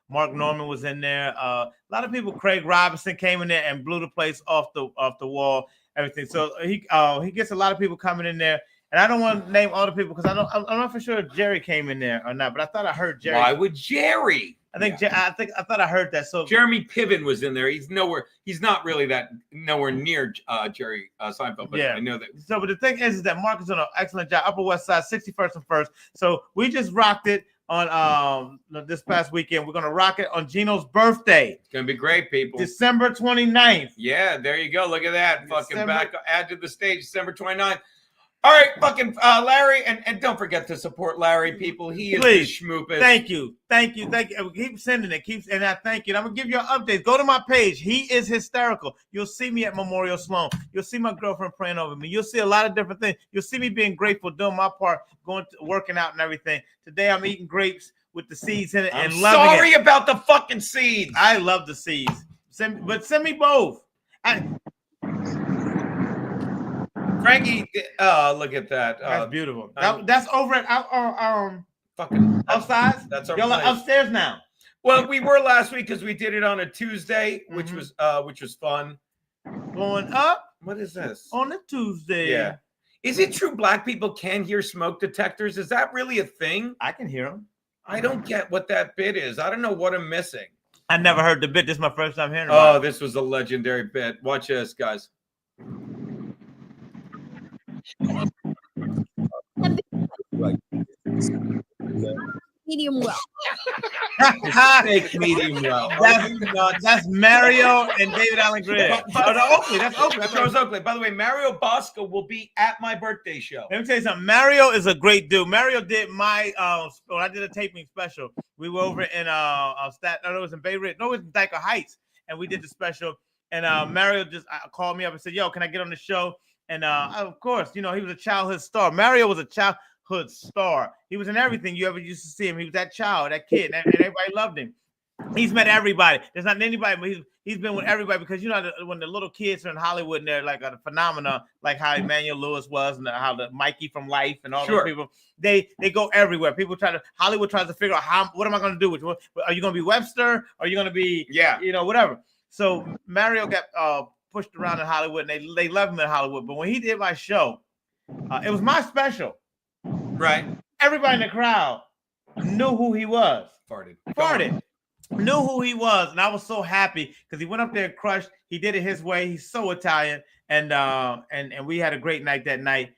Mark Norman was in there. A lot of people. Craig Robinson came in there and blew the place off the wall. Everything. So he gets a lot of people coming in there. And I don't want to name all the people because I'm not for sure if Jerry came in there or not. But I thought I heard Jerry. Why would Jerry? I thought I heard that. So Jeremy Piven was in there. He's not really nowhere near Jerry Seinfeld, but I know that. So, but the thing is that Mark is doing an excellent job. Upper West Side, 61st and 1st. So we just rocked it on this past weekend. We're gonna rock it on Gino's birthday. It's gonna be great, people. December 29th. Yeah, there you go. Look at that. Fucking back, add to the stage, December 29th. All right, fucking Larry, and don't forget to support Larry, people. He is the schmoopest. Thank you. Keep sending it. And I thank you. And I'm gonna give you an update. Go to my page. He is hysterical. You'll see me at Memorial Sloan. You'll see my girlfriend praying over me. You'll see a lot of different things. You'll see me being grateful, doing my part, working out and everything. Today I'm eating grapes with the seeds in it and loving it. Sorry about the fucking seeds. I love the seeds. Send me both. Frankie, look at that. That's beautiful. That's over at our fucking outside. That's our Y'all place. are upstairs now. Well, we were last week because we did it on a Tuesday, which was fun. Going up. What is this? On a Tuesday. Yeah. Is it true black people can hear smoke detectors? Is that really a thing? I can hear them. I don't get what that bit is. I don't know what I'm missing. I never heard the bit. This is my first time hearing about it. This was a legendary bit. Watch this, guys. Medium well. Steak medium well. That's Mario and David Allen Greer. Oakley. That's Oakley. That's Rose Oakley. By the way, Mario Bosco will be at my birthday show. Let me tell you something. Mario is a great dude. Mario did my when I did a taping special. We were over in it was in Bay Ridge. No, it was in Dyker Heights, and we did the special. And Mario just called me up and said, "Yo, can I get on the show?" And of course, he was a childhood star. Mario was a childhood star. He was in everything you ever used to see him. He was that child, that kid, and everybody loved him. He's met everybody. There's not anybody, but he's been with everybody because when the little kids are in Hollywood and they're like a phenomenon, like how Emmanuel Lewis was and how the Mikey from Life and all those people, they go everywhere. People Hollywood tries to figure out what am I going to do with you? Are you going to be Webster? Are you going to be whatever? So Mario got pushed around in Hollywood, and they love him in Hollywood. But when he did my show, it was my special. Right. Everybody in the crowd knew who he was. Farted. Knew who he was, and I was so happy because he went up there and crushed. He did it his way. He's so Italian, and we had a great night that night.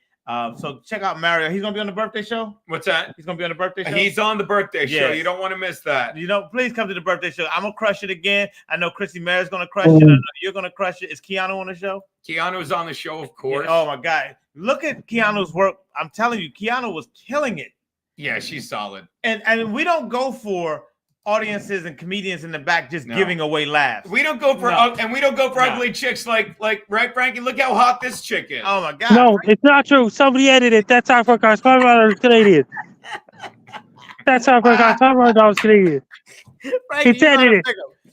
So check out Mario. He's gonna be on the birthday show. What's that? He's gonna be on the birthday show. He's on the birthday show. Yes. You don't want to miss that. Please come to the birthday show. I'm gonna crush it again. I know Chrissy Mary's gonna crush it. I know you're gonna crush it. Is Keanu on the show? Keanu's on the show, of course. Yeah. Oh my God! Look at Keanu's work. I'm telling you, Keanu was killing it. Yeah, she's solid. And we don't go for audiences and comedians in the back just giving away laughs. We don't go for ugly chicks like right, Frankie. Look how hot this chick is. Oh my God! No, it's not true. Somebody edited. That's how I was Canadian. That's how I was Canadian. It's edited.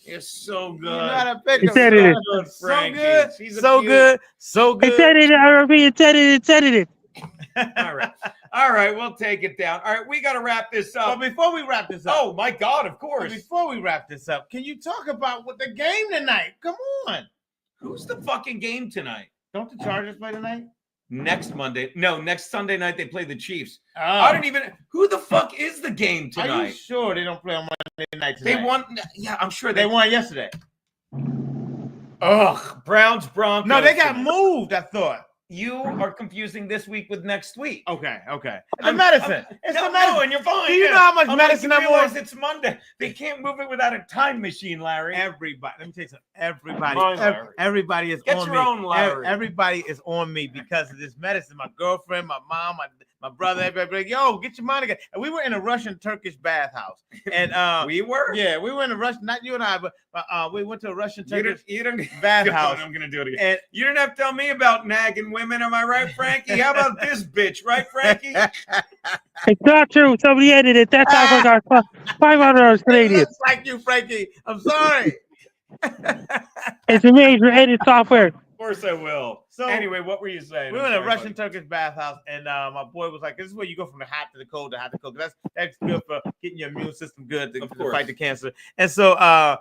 You're so good. You know how to pick It's edited. So good. So good. So good. It's edited. It's edited. It's edited. All right, we'll take it down. All right, we got to wrap this up. But before we wrap this up, oh my God, of course. Before we wrap this up, can you talk about what the game tonight? Come on. Who's the fucking game tonight? Don't the Chargers play tonight? Next Monday. No, next Sunday night they play the Chiefs. Oh. I don't even. Who the fuck is the game tonight? Are you sure they don't play on Monday night tonight? They won. Yeah, I'm sure they won yesterday. Ugh, Browns, Broncos. No, they got moved, I thought. You are confusing this week with next week. Okay. It's the medicine. It's the medicine. No, and you're fine. Do you know how much medicine I'm on? It's Monday. They can't move it without a time machine, Larry. Everybody. Let me tell you something. Everybody is Get on your me. own, Larry. Everybody is on me because of this medicine. My girlfriend, my mom, my brother, everybody like, yo, get your mind together. And we were in a Russian Turkish bathhouse. And we were? Yeah, we were in a Russian, not you and I, but we went to a Russian Turkish bathhouse. bathhouse. I'm gonna do it again. And you didn't have to tell me about nagging women, am I right, Frankie? How about this bitch, right, Frankie? It's not true. Somebody edited. That's how I got 500 hours Canadian. It looks like you, Frankie. I'm sorry. It's a major edit software. Of course I will. So anyway, what were you saying? We were in a Russian Turkish bathhouse, and my boy was like, "This is where you go from the hot to the cold to hot to cold. That's good for getting your immune system good to fight the cancer." And so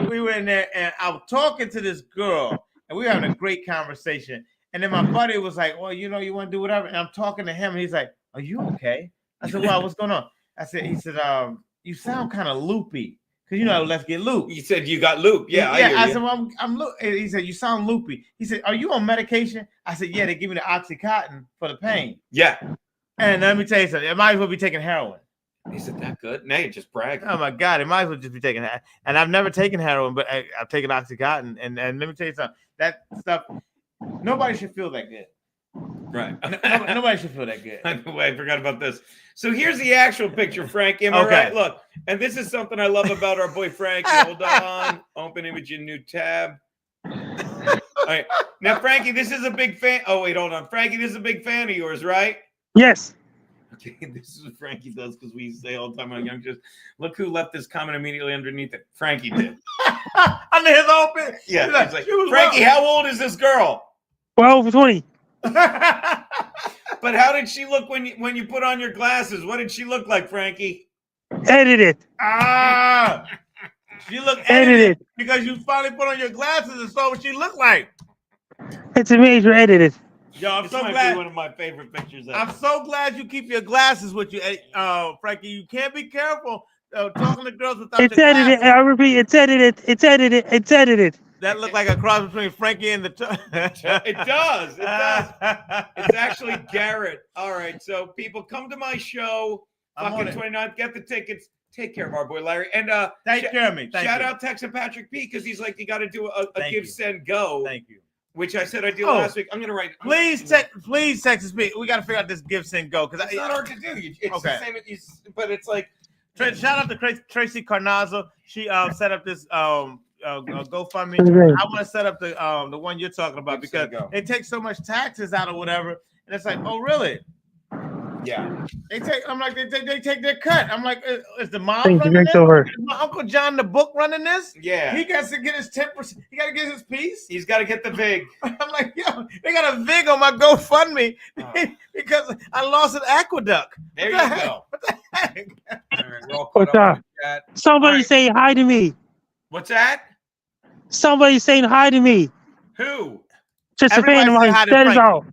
we were in there, and I was talking to this girl, and we were having a great conversation. And then my buddy was like, "Well, you want to do whatever." And I'm talking to him, and he's like, "Are you okay?" I said, "Well, what's going on?" He said, "You sound kind of loopy." Because let's get loop. You said you got loop. Yeah, I said, well, I'm loop. He said, you sound loopy. He said, are you on medication? I said, yeah, they give me the Oxycontin for the pain. Yeah. And let me tell you something. I might as well be taking heroin. Is it that good? Now you're just bragging. Oh my God, it might as well just be taking that. And I've never taken heroin, but I've taken Oxycontin. And let me tell you something. That stuff, nobody should feel that good. Right. Nobody should feel that good. By the way, I forgot about this. So here's the actual picture, Frankie. Am I right? Look, and this is something I love about our boy Frankie. Hold on. Open image in new tab. All right. Now, Frankie, this is a big fan. Oh, wait, hold on. Frankie, this is a big fan of yours, right? Yes. Okay, this is what Frankie does because we say all the time on youngsters. Look who left this comment immediately underneath it. Frankie did. Under his own picture. Yeah. He's like, He's like, she was Frankie, well. how old is this girl? 12 or 20. But how did she look when you put on your glasses? What did she look like, Frankie? Edited. She looked Edited. edited because you finally put on your glasses and saw what she looked like. It's a major edited. Yo, I'm This so might glad. be one of my favorite pictures ever. I'm so glad you keep your glasses with you, Frankie. You can't be careful talking to girls without It's your edited. glasses. I repeat, it's edited. It's edited. It's edited. That looked like a cross between Frankie and the. It does. It does. It's actually Garrett. All right. So people come to my show. I'm on Fucking it. 29th. Get the tickets. Take care of our boy Larry. And Take care of me. Thank shout you. out Tex and Patrick P because he's like, you got to do a Thank give, you. send, go. Thank you. Which I said I did Oh, last week. I'm gonna write. Please Texas me. We got to figure out this give send go because It's not hard to do. It's Okay. the same. But it's like. Shout out to Tracy Carnazzo. She set up this GoFundMe. Great. I want to set up the one you're talking about because it takes so much taxes out or whatever, and it's like, oh really? Yeah. They take their cut. I'm like, is the mom Thank you, running this? over. Is my Uncle John the book running this? Yeah. He got to get his 10%. He got to get his piece. He's got to get the VIG. I'm like, yo, they got a VIG on my GoFundMe because I lost an aqueduct. There you What the heck? go. What the heck? All right, we're all caught What's up up? with that. Somebody All right. say hi to me. What's that? Somebody saying hi to me. Who? Just Everybody a fan of say mine. hi to That is Frankie. all.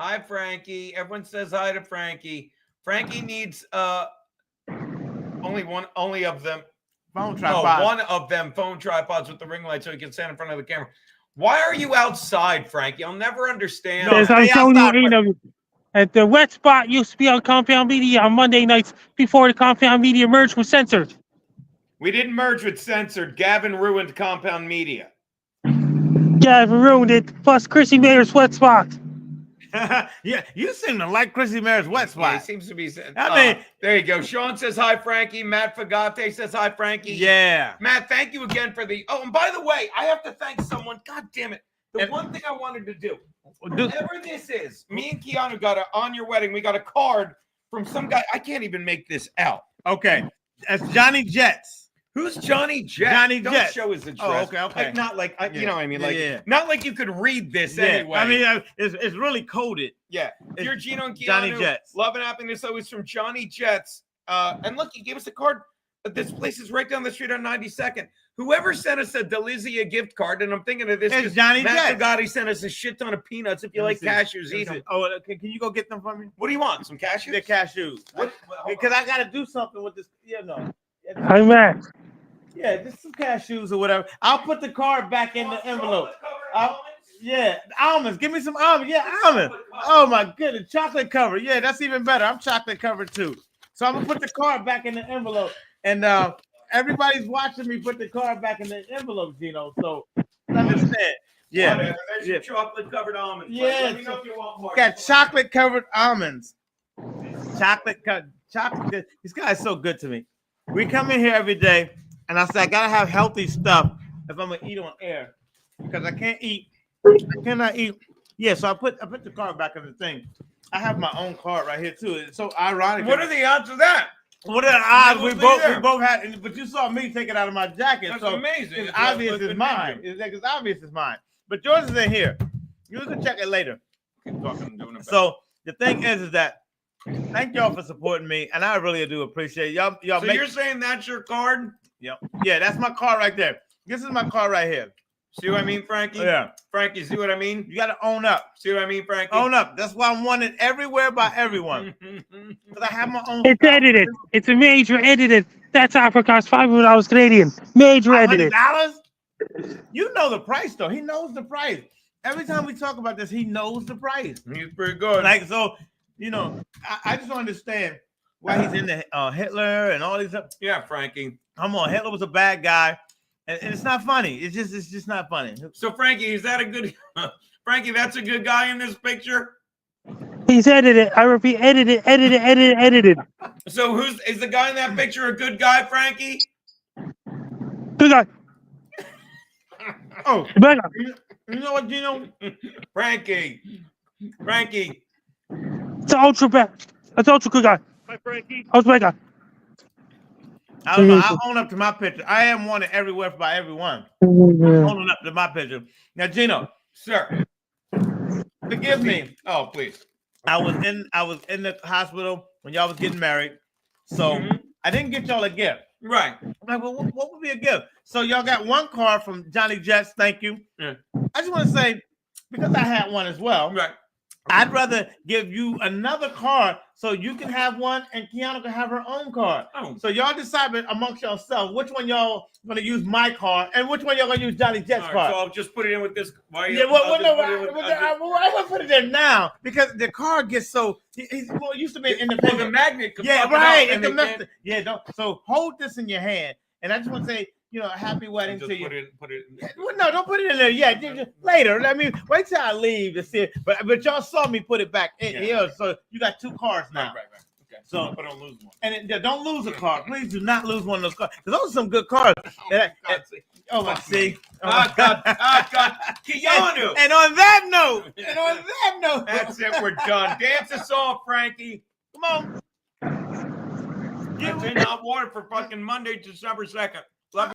Hi, Frankie. Everyone says hi to Frankie. Frankie needs only of them. Phone Oh, tripod. one of them phone tripods with the ring light so he can stand in front of the camera. Why are you outside, Frankie? I'll never understand. No, As I'm stay showing outside, you, AW, at the wet spot used to be on Compound Media on Monday nights before the Compound Media merged with Censored. We didn't merge with Censored. Gavin ruined Compound Media. Gavin ruined it. Plus Chrissy Mayer's wet spot. Yeah, you seem to like Chrissy Mary's wet Yeah, spot. he seems to be. I mean- there you go. Sean says hi, Frankie. Matt Fagate says hi, Frankie. Yeah. Matt, thank you again for the. Oh, and by the way, I have to thank someone. God damn it. The And- one thing I wanted to do, Do- whatever this is, me and Keanu got on your wedding. We got a card from some guy. I can't even make this out. Okay, that's Johnny Jets. Who's Johnny Jet? Johnny Don't Jet. show his address. Oh, okay. Like, not like you Yeah. know what I mean. Yeah, Like yeah. not like you could read this Yeah, anyway. I mean, it's really coded. yeah. it's Dear Gino and Keanu, Johnny Jets. love and happiness always from Johnny Jets. And look, he gave us a card. This place is right down the street on 92nd. Whoever sent us a Delizia gift card, and I'm thinking of this. It's 'cause Johnny Matt Jets. Fagati sent us a shit ton of peanuts. If you like cashews, eat them. Oh, can you go get them for me? What do you want? Some cashews? The cashews. What? Because I got to do something with this. Yeah, no. Hi, Matt. Yeah, just some cashews or whatever. I'll put the card back in the envelope. Yeah, almonds. Give me some almonds. Yeah, almonds. Oh my goodness, chocolate covered. Yeah, that's even better. I'm chocolate covered too. So I'm gonna put the card back in the envelope, and everybody's watching me put the card back in the envelope, Gino. So understand. Yeah, There's yeah. chocolate covered almonds. Yeah, Let me know if you want more. got chocolate covered almonds. Chocolate. This guy is so good to me. We come in here every day, and I say I gotta have healthy stuff if I'm gonna eat on air because I cannot eat. Yeah, so I put the card back in the thing. I have my own card right here too. It's so ironic. What are the odds of that? What are the odds? We Absolutely both had, but you saw me take it out of my jacket. That's so amazing. It's obvious it's mine. It's obvious it's mine. But yours is in here. You can check it later. Keep talking and doing it. So the thing is that thank y'all for supporting me, and I really do appreciate it. Y'all. So you're saying that's your card? Yep. Yeah, that's my card right there. This is my card right here. See what I mean, Frankie? Yeah. Frankie, see what I mean? You got to own up. See what I mean, Frankie? Own up. That's why I'm wanted everywhere by everyone. Because I have my own. It's edited. It's a major edited. That's Africa's $500 Canadian. Major edited. $500? You know the price, though. He knows the price. Every time we talk about this, he knows the price. He's pretty good. Like, so, you know, I just don't understand why he's in the Hitler and all these. Yeah, Frankie. Come on, Hitler was a bad guy. And it's not funny. It's just not funny. So, Frankie, is that a good... Frankie, that's a good guy in this picture? He's edited. I repeat, edited. So is the guy in that picture a good guy, Frankie? Good guy. Oh, Bad guy. you know what, Gino? Frankie. It's an ultra bad. It's an ultra good guy. Hi, Frankie. Ultra bad guy. I don't know. I own up to my picture. I am wanted everywhere by everyone. Owning up to my picture. Now, Gino, Sir. forgive me. Oh, please. I was in the hospital when y'all was getting married, so I didn't get y'all a gift. Right. I'm like, well, what would be a gift? So y'all got one card from Johnny Jets. Thank you. Yeah. I just want to say, because I had one as well. Right. I'd rather give you another card so you can have one and Kiana can have her own card. Oh. So y'all decide amongst yourselves which one y'all gonna use my card and which one y'all gonna use Johnny Jet's card. So I'll just put it in with this. I wouldn't put it there now because the card gets so he's well, used to be independent. Well, the magnet could yeah, fuck right. it up and Yeah, don't. So hold this in your hand, and I just want to say, a happy wedding to you. Put it in. Well, no, don't put it in there yet. Just later. I mean, wait till I leave to see it. But y'all saw me put it back in here, so you got two cards now. Right. Okay. So but don't lose one. And don't lose a card. Please do not lose one of those cards. Those are some good cards. See. God. Keanu. And on that note, That's it. We're done. Dance us off, Frankie. Come on. That's in hot water for fucking Monday, December 2nd.